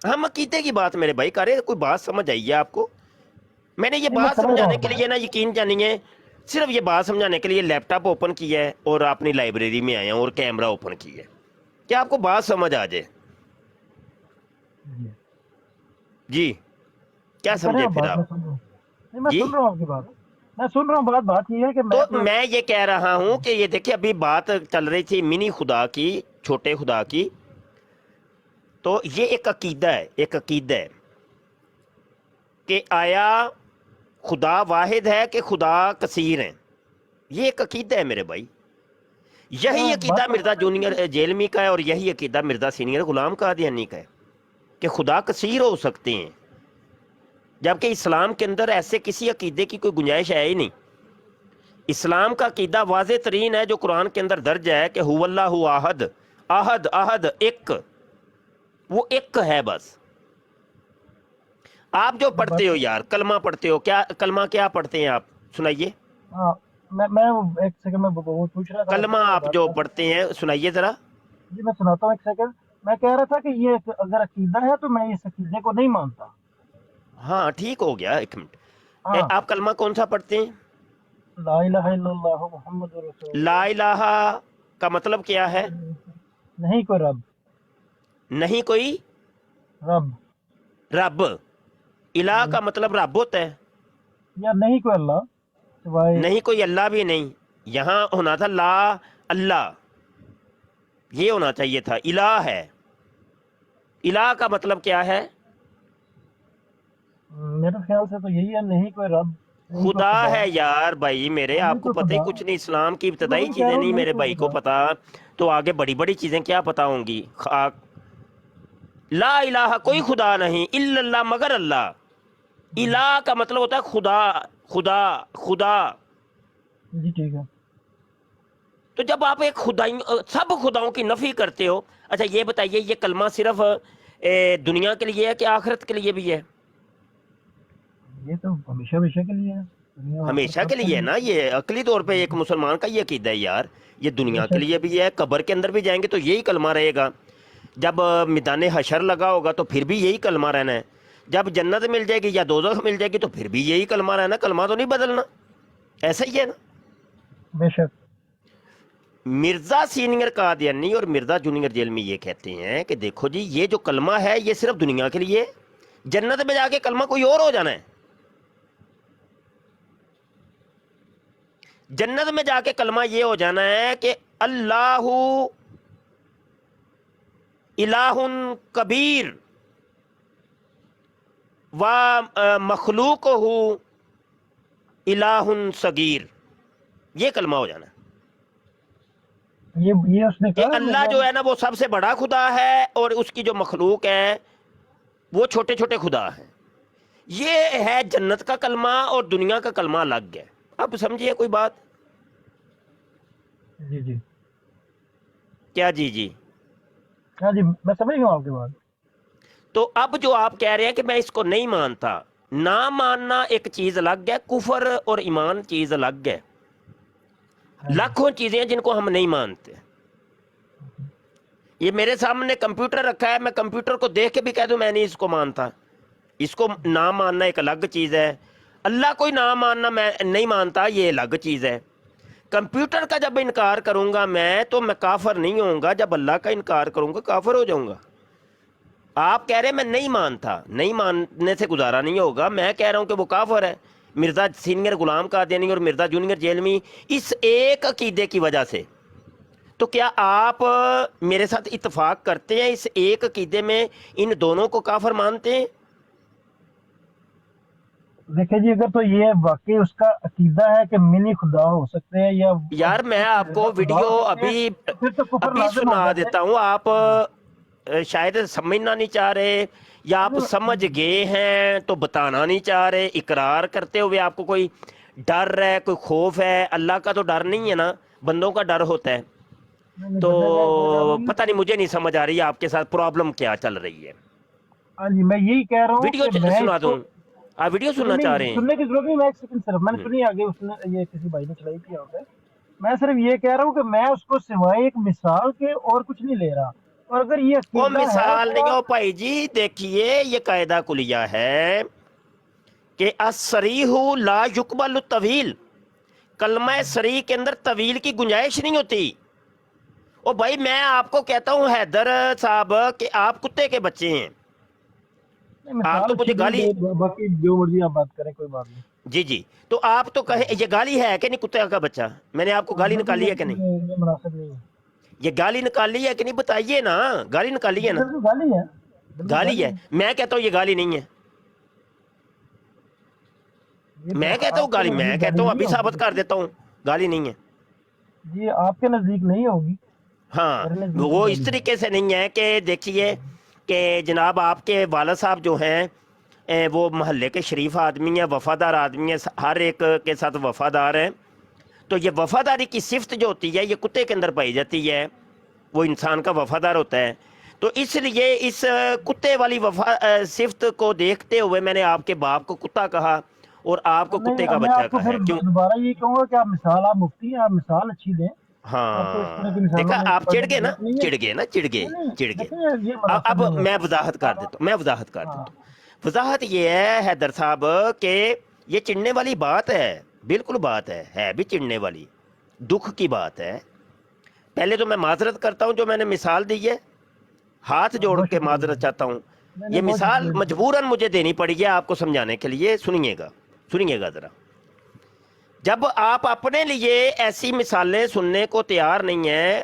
[SPEAKER 3] हम अकीदे की बात मेरे भाई कर रहे हैं, कोई बात समझ आई है आपको? मैंने ये
[SPEAKER 5] नहीं, मैं
[SPEAKER 3] बात
[SPEAKER 5] समझ रहा
[SPEAKER 3] समझाने
[SPEAKER 5] हूँ।
[SPEAKER 3] के लिए ना, यकीन जानिए, सिर्फ ये बात समझाने के लिए लैपटॉप ओपन किया है और अपनी लाइब्रेरी में आया हूं और कैमरा ओपन किया है, क्या आपको बात समझ आ जाए?
[SPEAKER 5] जी
[SPEAKER 3] जी, क्या
[SPEAKER 5] जी, करें
[SPEAKER 3] समझे
[SPEAKER 5] आप
[SPEAKER 3] फिर
[SPEAKER 5] बात, मैं
[SPEAKER 3] आप?
[SPEAKER 5] सुन रहा हूँ। नहीं, मैं
[SPEAKER 3] जी,
[SPEAKER 5] सुन रहा हूँ आपकी बात, मैं सुन रहा हूँ। बात ये है कि मैं
[SPEAKER 3] तो
[SPEAKER 5] तो
[SPEAKER 3] मैं ये कह रहा हूं कि ये देखिए, अभी बात चल रही थी मिनी खुदा की, छोटे खुदा की। तो ये एक अकीदा है, एक अकीदा है कि आया खुदा वाहिद है कि खुदा कसीर हैं। ये एक अकीदा है मेरे भाई। यही
[SPEAKER 5] बात
[SPEAKER 3] अकीदा
[SPEAKER 5] तो
[SPEAKER 3] मिर्जा
[SPEAKER 5] सुन रही
[SPEAKER 3] जूनियर जेलमी का है और यही अकीदा मिर्जा सीनियर गुलाम कादियानी का है कि खुदा कसीर हो सकते हैं, जबकि इस्लाम के अंदर ऐसे किसी अकीदे की कोई गुंजाइश है ही नहीं। इस्लाम का अकीदा वाज़े तरीन है जो कुरान के अंदर दर्ज है कि हुवल्लाहु आहद, आहद आहद एक, वो एक है बस। आप जो
[SPEAKER 5] बात
[SPEAKER 3] पढ़ते हो
[SPEAKER 5] तो
[SPEAKER 3] यार, कलमा पढ़ते हो, क्या कलमा क्या पढ़ते हैं आप, सुनाइए।
[SPEAKER 5] हाँ, मैं एक सेकंड में वो पूछ रहा था
[SPEAKER 3] कलमा
[SPEAKER 5] आपसे, मैं
[SPEAKER 3] आप
[SPEAKER 5] बात
[SPEAKER 3] जो
[SPEAKER 5] कर।
[SPEAKER 3] पढ़ते हैं सुनाइए ज़रा।
[SPEAKER 5] जी, मैं सुनाता हूँ, एक सेकंड। मैं कह रहा था कि ये अगर अकीदा है तो मैं इस अकीदे को नहीं मानता।
[SPEAKER 3] हाँ ठीक हो गया, 1 मिनट।
[SPEAKER 5] हाँ,
[SPEAKER 3] आप कलमा कौन सा पढ़ते हैं?
[SPEAKER 5] ला इलाहा इल्लल्लाह मुहम्मदुर
[SPEAKER 3] ला
[SPEAKER 5] रसूलुल्लाह।
[SPEAKER 3] इलाहा का मतलब क्या है?
[SPEAKER 5] नहीं कोई रब।
[SPEAKER 3] नहीं कोई
[SPEAKER 5] रब।
[SPEAKER 3] रब। इलाह
[SPEAKER 5] जी।
[SPEAKER 3] का मतलब रब होता है।
[SPEAKER 5] या नहीं कोई अल्लाह सिवाय।
[SPEAKER 3] नहीं कोई अल्लाह भी नहीं, यहाँ होना था ला अल्लाह, ये होना चाहिए था, इलाह है। इलाह का मतलब क्या है?
[SPEAKER 5] मेरे ख्याल से तो यही है, नहीं कोई रब, नहीं कोई
[SPEAKER 3] खुदा
[SPEAKER 5] खुदा।
[SPEAKER 3] है यार भाई मेरे,
[SPEAKER 5] हाँ, नहीं
[SPEAKER 3] आपको
[SPEAKER 5] कोई
[SPEAKER 3] पता ही
[SPEAKER 5] खुदा।
[SPEAKER 3] कुछ नहीं, इस्लाम की
[SPEAKER 5] मैं
[SPEAKER 3] इब्तदाई
[SPEAKER 5] वही कह
[SPEAKER 3] चीज़ें
[SPEAKER 5] रहा हूँ,
[SPEAKER 3] नहीं
[SPEAKER 5] नहीं
[SPEAKER 3] मेरे
[SPEAKER 5] कोई
[SPEAKER 3] भाई को
[SPEAKER 5] खुदा।
[SPEAKER 3] पता, तो आगे बड़ी बड़ी चीज़ें क्या पता होंगी। ला इलाहा कोई खुदा नहीं, इल्लल्लाह मगर अल्लाह। इलाह का मतलब होता है खुदा, खुदा, खुदा।
[SPEAKER 5] जी ठीक है।
[SPEAKER 3] तो जब आप एक खुदाई सब खुदाओं की नफी करते हो, अच्छा ये बताइए, ये कलमा सिर्फ दुनिया के लिए है कि आखिरत के लिए भी है?
[SPEAKER 5] ये तो हमेशा हमेशा के लिए है, दुनिया और आखिरत
[SPEAKER 3] हमेशा
[SPEAKER 5] सब
[SPEAKER 3] के
[SPEAKER 5] के
[SPEAKER 3] लिए है
[SPEAKER 5] लिए।
[SPEAKER 3] ना, ये अकली तौर पे एक मुसलमान का ये अकीदा है यार। ये दुनिया के
[SPEAKER 5] बेशक।
[SPEAKER 3] लिए भी है, कब्र के अंदर भी जाएंगे तो यही कलमा रहेगा। जब मैदान हशर लगा होगा तो फिर भी यही कलमा रहना है। जब जन्नत मिल जाएगी या दोज़ख मिल जाएगी तो फिर भी यही कलमा रहना, कलमा तो नहीं बदलना। ऐसा ही है ना।
[SPEAKER 5] बेशक।
[SPEAKER 3] मिर्जा सीनियर कादियानी और मिर्जा जूनियर जेल में ये कहते हैं कि देखो जी, ये जो कलमा है ये सिर्फ दुनिया के लिए, जन्नत में जाके कलमा कोई और हो जाना है। जन्नत में जाके कलमा ये हो जाना है कि अल्लाहु इलाहुन कबीर व मखलूकहु इलाहुन सगीर, ये कलमा हो जाना है
[SPEAKER 5] ये उसने
[SPEAKER 3] कि
[SPEAKER 5] कहा
[SPEAKER 3] अल्लाह जो
[SPEAKER 5] मिर्जा।
[SPEAKER 3] है ना वो सबसे बड़ा खुदा है और उसकी जो मखलूक है वो छोटे छोटे खुदा हैं। ये है जन्नत का कलमा और दुनिया का कलमा अलग है। अब समझिए कोई बात?
[SPEAKER 5] जी जी।
[SPEAKER 3] क्या जी जी?
[SPEAKER 5] हाँ जी, मैं समझ गया हूँ आपकी बात।
[SPEAKER 3] तो अब जो आप कह रहे हैं कि मैं इसको नहीं मानता, ना मानना एक चीज अलग है, कुफर और ईमान चीज अलग है।
[SPEAKER 5] हाँ जी।
[SPEAKER 3] लाखों चीजें हैं जिनको हम नहीं मानते। ये मेरे सामने कंप्यूटर रखा है, मैं कंप्यूटर को देख के भी कह दूं मैं नहीं इसको मानता, اس کو نہ ماننا ایک الگ چیز ہے، اللہ کو ہی نہ ماننا میں نہیں مانتا، یہ الگ چیز ہے۔ کمپیوٹر کا جب انکار کروں گا میں تو میں کافر نہیں ہوں گا، جب اللہ کا انکار کروں گا کافر ہو جاؤں گا۔ آپ کہہ رہے ہیں میں نہیں مانتا، نہیں ماننے سے گزارا نہیں ہوگا، میں کہہ رہا ہوں کہ وہ کافر ہے۔ مرزا سینئر غلام قادیانی اور مرزا جونیئر جیلمی اس ایک عقیدے کی وجہ سے، تو کیا آپ میرے ساتھ اتفاق کرتے ہیں اس ایک عقیدے میں ان دونوں کو کافر مانتے ہیں؟
[SPEAKER 5] دیکھیں جی، اگر تو یہ واقعی اس کا عقیدہ ہے کہ منی خدا ہو سکتے ہیں یا
[SPEAKER 3] یار میں آپ کو
[SPEAKER 5] خدا
[SPEAKER 3] ویڈیو
[SPEAKER 5] ہو سکتے ہیں، تو پھر تو کفر لازم ہو
[SPEAKER 3] سنا
[SPEAKER 5] جاتا
[SPEAKER 3] دیتا
[SPEAKER 5] ہے۔
[SPEAKER 3] ہوں، آپ شاید سمجھنا نہیں چاہ رہے یا آپ سمجھ گئے ہیں تو بتانا نہیں چاہ رہے، اقرار کرتے ہوئے آپ کو کوئی ڈر ہے، کوئی خوف ہے۔ اللہ کا تو ڈر نہیں ہے نا، بندوں کا ڈر ہوتا ہے۔ تو پتہ نہیں، مجھے نہیں سمجھ آ رہی ہے آپ کے ساتھ پرابلم کیا چل رہی ہے۔
[SPEAKER 5] ہاں جی، میں یہی کہہ رہا ہوں
[SPEAKER 3] ویڈیو
[SPEAKER 5] کہ میں
[SPEAKER 3] سنا
[SPEAKER 5] اس
[SPEAKER 3] دوں؟
[SPEAKER 5] کو
[SPEAKER 3] آپ ویڈیو سننا چاہ رہے ہیں؟
[SPEAKER 5] سننے کی ضرورت نہیں، میں ایک سیکنڈ صرف میں نے سنی آگے، اس نے یہ کسی بھائی نے چلائی تھی یہاں پہ، میں صرف یہ کہہ رہا ہوں کہ میں اس کو سوائے ایک مثال کے اور کچھ نہیں لے رہا، اور اگر یہ
[SPEAKER 3] وہ
[SPEAKER 5] عقیدہ ہے
[SPEAKER 3] مثال
[SPEAKER 5] تو
[SPEAKER 3] نہیں ہو بھائی جی، دیکھیے یہ قاعدہ کلیہ ہے کہ الصریح لا یقبل الطویل، کلمہ صریح کے اندر طویل کی گنجائش نہیں ہوتی۔ او بھائی میں آپ کو کہتا ہوں حیدر صاحب کہ آپ کتے کے بچے ہیں، آپ
[SPEAKER 5] مثال
[SPEAKER 3] تو
[SPEAKER 5] اچھی
[SPEAKER 3] مجھے گالی،
[SPEAKER 5] دے، باقی جو مرضی آپ بات کریں کوئی بات نہیں۔
[SPEAKER 3] جی جی، تو آپ تو کہے یہ گالی ہے کہ نہیں کتے کا بچہ؟ میں نے آپ کو گالی
[SPEAKER 5] بالکل
[SPEAKER 3] نکالی ہے کہ نہیں؟
[SPEAKER 5] یہ مناسب نہیں ہے،
[SPEAKER 3] یہ گالی نکالی ہے کہ نہیں بتائیے نا، گالی نکالی ہے نا؟
[SPEAKER 5] بالکل گالی ہے، بالکل
[SPEAKER 3] گالی ہے، میں کہتا ہوں یہ گالی نہیں ہے،
[SPEAKER 5] یہ
[SPEAKER 3] میں
[SPEAKER 5] تو
[SPEAKER 3] کہتا ہوں
[SPEAKER 5] آپ کے
[SPEAKER 3] گالی، میں
[SPEAKER 5] نزدیک
[SPEAKER 3] کہتا
[SPEAKER 5] گالی
[SPEAKER 3] ہوں
[SPEAKER 5] نہیں
[SPEAKER 3] ابھی ثابت کر
[SPEAKER 5] ہوگی،
[SPEAKER 3] دیتا ہوں گالی نہیں ہے۔
[SPEAKER 5] جی آپ کے نزدیک نہیں ہوگی،
[SPEAKER 3] ہاں
[SPEAKER 5] میرے نزدیک
[SPEAKER 3] وہ اس
[SPEAKER 5] گالی ہے۔
[SPEAKER 3] طریقے سے نہیں ہے کہ دیکھیے کہ جناب آپ کے والد صاحب جو ہیں وہ محلے کے شریف آدمی ہیں، وفادار آدمی ہیں، ہر ایک کے ساتھ وفادار ہیں، تو یہ وفاداری کی صفت جو ہوتی ہے یہ کتے کے اندر پائی جاتی ہے، وہ انسان کا وفادار ہوتا ہے۔ تو اس لیے اس کتے والی صفت کو دیکھتے ہوئے میں نے آپ کے باپ کو کتا کہا اور آپ کو کتے کا
[SPEAKER 5] میں
[SPEAKER 3] بچہ
[SPEAKER 5] آپ کو
[SPEAKER 3] کہا
[SPEAKER 5] پھر
[SPEAKER 3] ہے، کیوں؟
[SPEAKER 5] دوبارہ یہ کہوں گا کہ آپ مثال، آپ مفتی ہیں، آپ مثال اچھی دیں، آپ کو اس طرح کی
[SPEAKER 3] ہاں
[SPEAKER 5] مثالوں
[SPEAKER 3] دیکھا،
[SPEAKER 5] میں
[SPEAKER 3] آپ چڑھ
[SPEAKER 5] پڑھنے کی
[SPEAKER 3] گئے نا،
[SPEAKER 5] ضرورت نہیں ہے۔
[SPEAKER 3] چڑھ گئے نا، چڑھ گئے،
[SPEAKER 5] نہیں نہیں،
[SPEAKER 3] چڑھ گئے۔
[SPEAKER 5] دیکھیں یہ مناسب
[SPEAKER 3] اب
[SPEAKER 5] نہیں ہے۔
[SPEAKER 3] میں وضاحت کر دیتا ہوں، میں وضاحت کر دیتا ہوں۔ وضاحت یہ ہے حیدر صاحب کہ یہ چڑھنے والی بات ہے، بالکل بات ہے بھی چڑھنے والی، دکھ کی بات ہے۔ پہلے تو میں معذرت کرتا ہوں جو میں نے مثال دی ہے، ہاتھ جوڑ
[SPEAKER 5] بہت
[SPEAKER 3] کے
[SPEAKER 5] شکریہ،
[SPEAKER 3] معذرت چاہتا ہوں،
[SPEAKER 5] نہیں
[SPEAKER 3] یہ
[SPEAKER 5] نہیں، بہت
[SPEAKER 3] مثال
[SPEAKER 5] شکریہ۔
[SPEAKER 3] مجبوراً مجھے دینی پڑی ہے آپ کو سمجھانے کے لیے، سنیے گا ذرا۔ جب آپ اپنے لیے ایسی مثالیں سننے کو تیار نہیں ہیں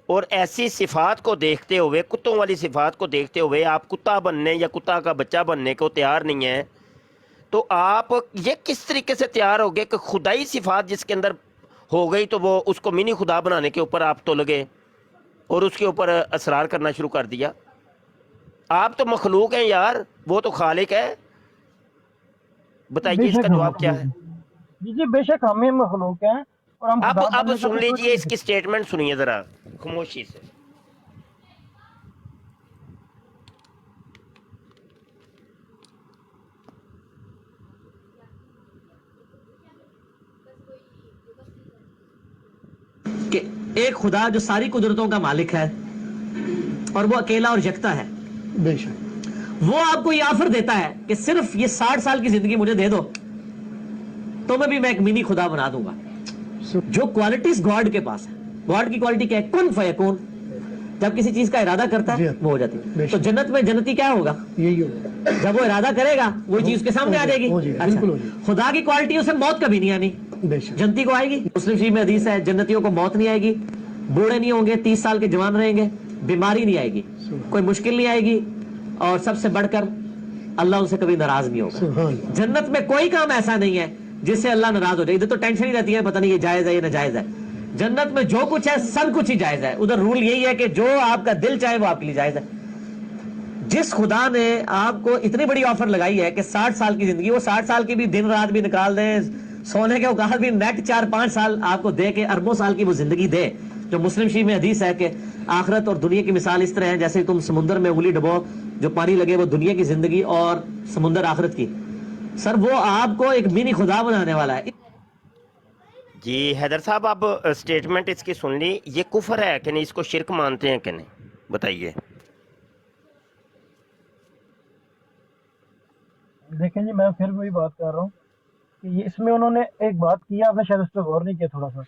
[SPEAKER 3] اور ایسی صفات کو دیکھتے ہوئے، کتوں والی صفات کو دیکھتے ہوئے آپ کتا بننے یا کتا کا بچہ بننے کو تیار نہیں ہیں، تو آپ یہ کس طریقے سے تیار ہو گئے کہ خدائی صفات جس کے اندر ہو گئی تو وہ اس کو منی خدا بنانے کے اوپر آپ تو لگے اور اس کے اوپر اصرار کرنا شروع کر دیا؟ آپ تو مخلوق ہیں یار، وہ تو خالق ہے،
[SPEAKER 5] بے
[SPEAKER 3] بتائیے اس کا
[SPEAKER 5] شک ہم
[SPEAKER 3] جواب کیا
[SPEAKER 5] مخلوق
[SPEAKER 3] ہے؟
[SPEAKER 5] ہیں، جی جی بے شک ہمیں مخلوق ہیں، اور ہم خدا
[SPEAKER 3] اب
[SPEAKER 5] بننے کا
[SPEAKER 3] سن
[SPEAKER 5] تو سوچ
[SPEAKER 3] لیجئے،
[SPEAKER 5] نہیں
[SPEAKER 3] اس کی
[SPEAKER 5] سکتے۔
[SPEAKER 3] سٹیٹمنٹ سنیے ذرا خاموشی سے۔
[SPEAKER 9] کہ ایک خدا جو ساری قدرتوں کا مالک ہے اور وہ اکیلا اور یکتا ہے،
[SPEAKER 5] بے شک
[SPEAKER 9] وہ آپ کو یہ آفر دیتا ہے کہ صرف یہ 60 سال کی زندگی مجھے دے دو تو میں ایک منی خدا بنا دوں گا۔ جو کوالٹیز گاڈ کے پاس ہے، گاڈ کی کوالٹی کیا ہے؟ کن فیکون، جب کسی چیز کا ارادہ کرتا ہے وہ ہو جاتی ہے۔ تو جنت میں جنتی کیا ہوگا؟
[SPEAKER 5] یہی ہوگا،
[SPEAKER 9] جب وہ ارادہ کرے گا وہی چیز کے سامنے آ جائے گی۔ اچھا، خدا کی کوالٹی اسے موت کبھی نہیں آنی،
[SPEAKER 5] بے شک
[SPEAKER 9] جنتی کو آئے گی۔ مسلم شریف میں حدیث ہے جنتیوں کو موت نہیں آئے گی، بوڑھے نہیں ہوں گے، 30 سال کے جوان رہیں گے، بیماری نہیں آئے گی، کوئی مشکل نہیں آئے گی، اور سب سے بڑھ کر اللہ ان سے کبھی ناراض نہیں ہوگا۔ جنت میں کوئی کام ایسا نہیں ہے جس سے اللہ ناراض ہو جائے۔ ادھر تو ٹینشن ہی رہتی ہے پتہ نہیں یہ جائز ہے یہ ناجائز ہے۔ جنت میں جو کچھ ہے سب کچھ ہی جائز ہے، ادھر رول یہی ہے کہ جو آپ کا دل چاہے وہ آپ کے لیے جائز ہے۔ جس خدا نے آپ کو اتنی بڑی آفر لگائی ہے کہ 60 سال کی زندگی، وہ 60 سال کی بھی دن رات بھی نکال دیں، سونے کے اوقات بھی نیٹ 4-5 سال آپ کو دے کے اربوں سال کی وہ زندگی دے، جو مسلم شریف میں حدیث ہے کہ آخرت اور دنیا کی مثال اس طرح ہے جیسے تم سمندر میں انگلی ڈبو، جو پانی لگے وہ دنیا کی زندگی اور سمندر آخرت کی۔ سر وہ آپ کو ایک منی خدا بنانے والا ہے۔
[SPEAKER 3] جی حیدر صاحب، اب سٹیٹمنٹ اس کی سن لی، یہ کفر ہے کہ نہیں، اس کو شرک مانتے ہیں کہ نہیں، بتائیے۔
[SPEAKER 5] देखें जी, मैं फिर वही बात कर रहा हूँ कि ये इसमें उन्होंने एक बात की, आपने शायद उस पर गौर नहीं किया थोड़ा सा।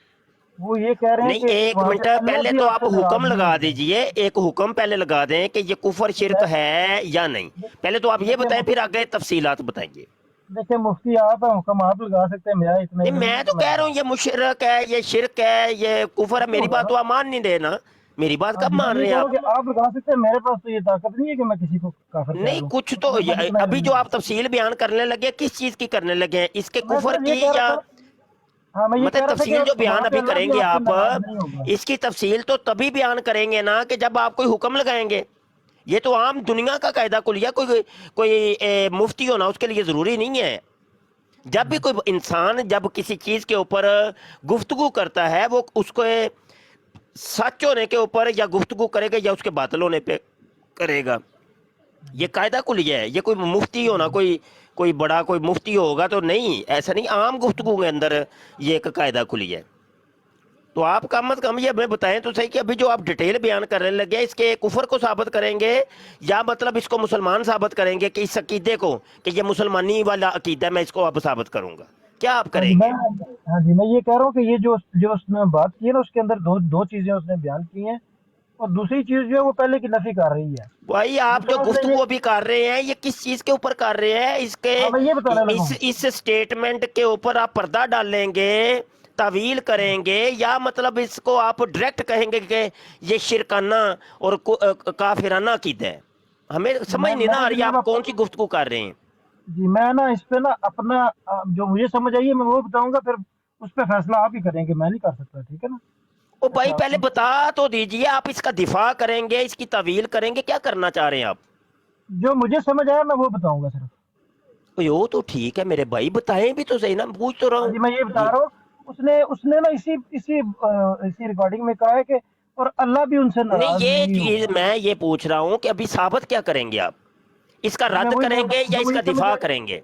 [SPEAKER 5] वो ये कह रहे हैं
[SPEAKER 3] नहीं,
[SPEAKER 5] कि
[SPEAKER 3] एक
[SPEAKER 5] वहाँ
[SPEAKER 3] मिनट
[SPEAKER 5] पे अल्लाह
[SPEAKER 3] पहले
[SPEAKER 5] भी
[SPEAKER 3] तो आप
[SPEAKER 5] आपसे नाराज
[SPEAKER 3] हुक्म
[SPEAKER 5] नहीं
[SPEAKER 3] लगा
[SPEAKER 5] होगा।
[SPEAKER 3] दीजिए, एक हुक्म पहले लगा दें कि ये कुफर शिरक है या नहीं। पहले तो आप ये
[SPEAKER 5] देखिए
[SPEAKER 3] बताएं, फिर आगे तफसीलात बताइए।
[SPEAKER 5] देखिए, मुफ्ती आप हैं, हुक्म आप लगा सकते हैं, मेरा इतना
[SPEAKER 3] नहीं,
[SPEAKER 5] इल्म नहीं
[SPEAKER 3] मैं
[SPEAKER 5] है
[SPEAKER 3] तो
[SPEAKER 5] कि मैं
[SPEAKER 3] कह रहा
[SPEAKER 5] लगा
[SPEAKER 3] हूँ ये मुशरक है, ये शिरक है, ये कुफर है,
[SPEAKER 5] सकता
[SPEAKER 3] मेरी
[SPEAKER 5] होगा
[SPEAKER 3] बात
[SPEAKER 5] ना।
[SPEAKER 3] तो आप मान नहीं रहे ना। मेरी बात
[SPEAKER 5] हाँ
[SPEAKER 3] कब
[SPEAKER 5] जी, मैं
[SPEAKER 3] मान
[SPEAKER 5] ये
[SPEAKER 3] रहे
[SPEAKER 5] कह
[SPEAKER 3] हैं
[SPEAKER 5] रहा हूँ
[SPEAKER 3] आप?
[SPEAKER 5] कि आप लगा सकते हैं, मेरे पास तो ये ताकत नहीं है कि मैं किसी को काफिर कह
[SPEAKER 3] नहीं,
[SPEAKER 5] दूं,
[SPEAKER 3] कुछ
[SPEAKER 5] क्योंकि
[SPEAKER 3] तो
[SPEAKER 5] मेरे पास इतना
[SPEAKER 3] अभी
[SPEAKER 5] इल्म
[SPEAKER 3] जो
[SPEAKER 5] नहीं
[SPEAKER 3] आप तफसील बयान करने लगे, किस चीज की करने लगे हैं, इसके
[SPEAKER 5] है। मैं
[SPEAKER 3] कुफर
[SPEAKER 5] सिर्फ ये
[SPEAKER 3] की
[SPEAKER 5] कह
[SPEAKER 3] या
[SPEAKER 5] रहा था, हाँ मैं ये कह
[SPEAKER 3] मतलब
[SPEAKER 5] रहा था
[SPEAKER 3] तफसील जो
[SPEAKER 5] कि
[SPEAKER 3] बयान
[SPEAKER 5] वहाँ पे
[SPEAKER 3] अभी
[SPEAKER 5] अल्लाह भी
[SPEAKER 3] करेंगे
[SPEAKER 5] आपसे
[SPEAKER 3] आप,
[SPEAKER 5] नाराज नहीं होगा।
[SPEAKER 3] इसकी तफसील तो तभी बयान करेंगे ना कि जब आप कोई हुक्म लगाएंगे। ये तो आम दुनिया का कायदा कुलिया, कोई कोई मुफ्ती होना उसके लिए ज़रूरी नहीं है। जब भी कोई इंसान जब किसी चीज़ के ऊपर गुफ्तगू करता है, वो उसको सच होने के ऊपर या गुफ्तगू करेगा या उसके बातिल होने पे करेगा। ये कायदा कुलिया है। ये कोई मुफ्ती होना, कोई कोई बड़ा कोई मुफ्ती होगा तो नहीं, ऐसा नहीं, आम गुफ्तगू के अंदर ये एक कायदा कुलिया है। तो आप कम अज कम ये हमें बताएं तो सही कि अभी जो आप डिटेल बयान करने लगे, इसके कुफर को साबित करेंगे या मतलब इसको मुसलमान साबित करेंगे कि इस अकीदे को कि ये मुसलमानी वाला अकीदा है, मैं इसको आप साबित करूंगा, क्या आप
[SPEAKER 5] हाँ जी मैं
[SPEAKER 3] करेंगे?
[SPEAKER 5] हाँ जी मैं ये कह रहा हूँ कि ये जो जो उसने बात की है ना, उसके अंदर दो दो चीजें उसने बयान की हैं, और दूसरी चीज जो है वो पहले की नफी कर रही है।
[SPEAKER 3] भाई, आप जो
[SPEAKER 5] दूसरा उसने ये,
[SPEAKER 3] गुफ्तगू अभी कर रहे हैं, ये किस चीज के ऊपर कर रहे हैं? इसके
[SPEAKER 5] हाँ मैं ये बताने लगा हूँ।
[SPEAKER 3] इस स्टेटमेंट के ऊपर आप पर्दा डालेंगे, तावील करेंगे, या मतलब इसको आप डायरेक्ट कहेंगे कि ये शिरकाना और काफिराना अकीदा है? हमें समझ नहीं ना
[SPEAKER 5] मैं
[SPEAKER 3] आ रही
[SPEAKER 5] जनाब
[SPEAKER 3] आप
[SPEAKER 5] आपको,
[SPEAKER 3] कौन सी गुफ्तगू कर रहे हैं।
[SPEAKER 5] जी मैं ना इस पे ना अपना जो मुझे समझ आई है मैं वो बताऊंगा, फिर उस पे फैसला आप ही करेंगे, मैं नहीं कर सकता, ठीक है ना।
[SPEAKER 3] ओ भाई,
[SPEAKER 5] अच्छा
[SPEAKER 3] पहले बता तो दीजिए, आप इसका दिफा करेंगे, इसकी तावील करेंगे, क्या करना चाह रहे हैं आप?
[SPEAKER 5] जो मुझे समझ आया मैं वो बताऊंगा सिर्फ।
[SPEAKER 3] यो तो ठीक है मेरे भाई, बताएं भी तो सही ना, पूछ तो रहा
[SPEAKER 5] हाँ
[SPEAKER 3] हूँ।
[SPEAKER 5] जी मैं ये बता
[SPEAKER 3] जी,
[SPEAKER 5] रहा हूँ, उसने उसने ना इसी रिकॉर्डिंग में कहा है कि और अल्लाह भी उनसे
[SPEAKER 3] नहीं,
[SPEAKER 5] नाराज
[SPEAKER 3] ये
[SPEAKER 5] नहीं
[SPEAKER 3] चीज
[SPEAKER 5] होगा।
[SPEAKER 3] मैं ये पूछ रहा हूँ कि अभी साबित क्या करेंगे आप? इसका
[SPEAKER 5] जी मैं
[SPEAKER 3] रद्द
[SPEAKER 5] वही बोल
[SPEAKER 3] करेंगे या
[SPEAKER 5] जो मुझे
[SPEAKER 3] इसका
[SPEAKER 5] समझ
[SPEAKER 3] दिफा
[SPEAKER 5] आई,
[SPEAKER 3] करेंगे?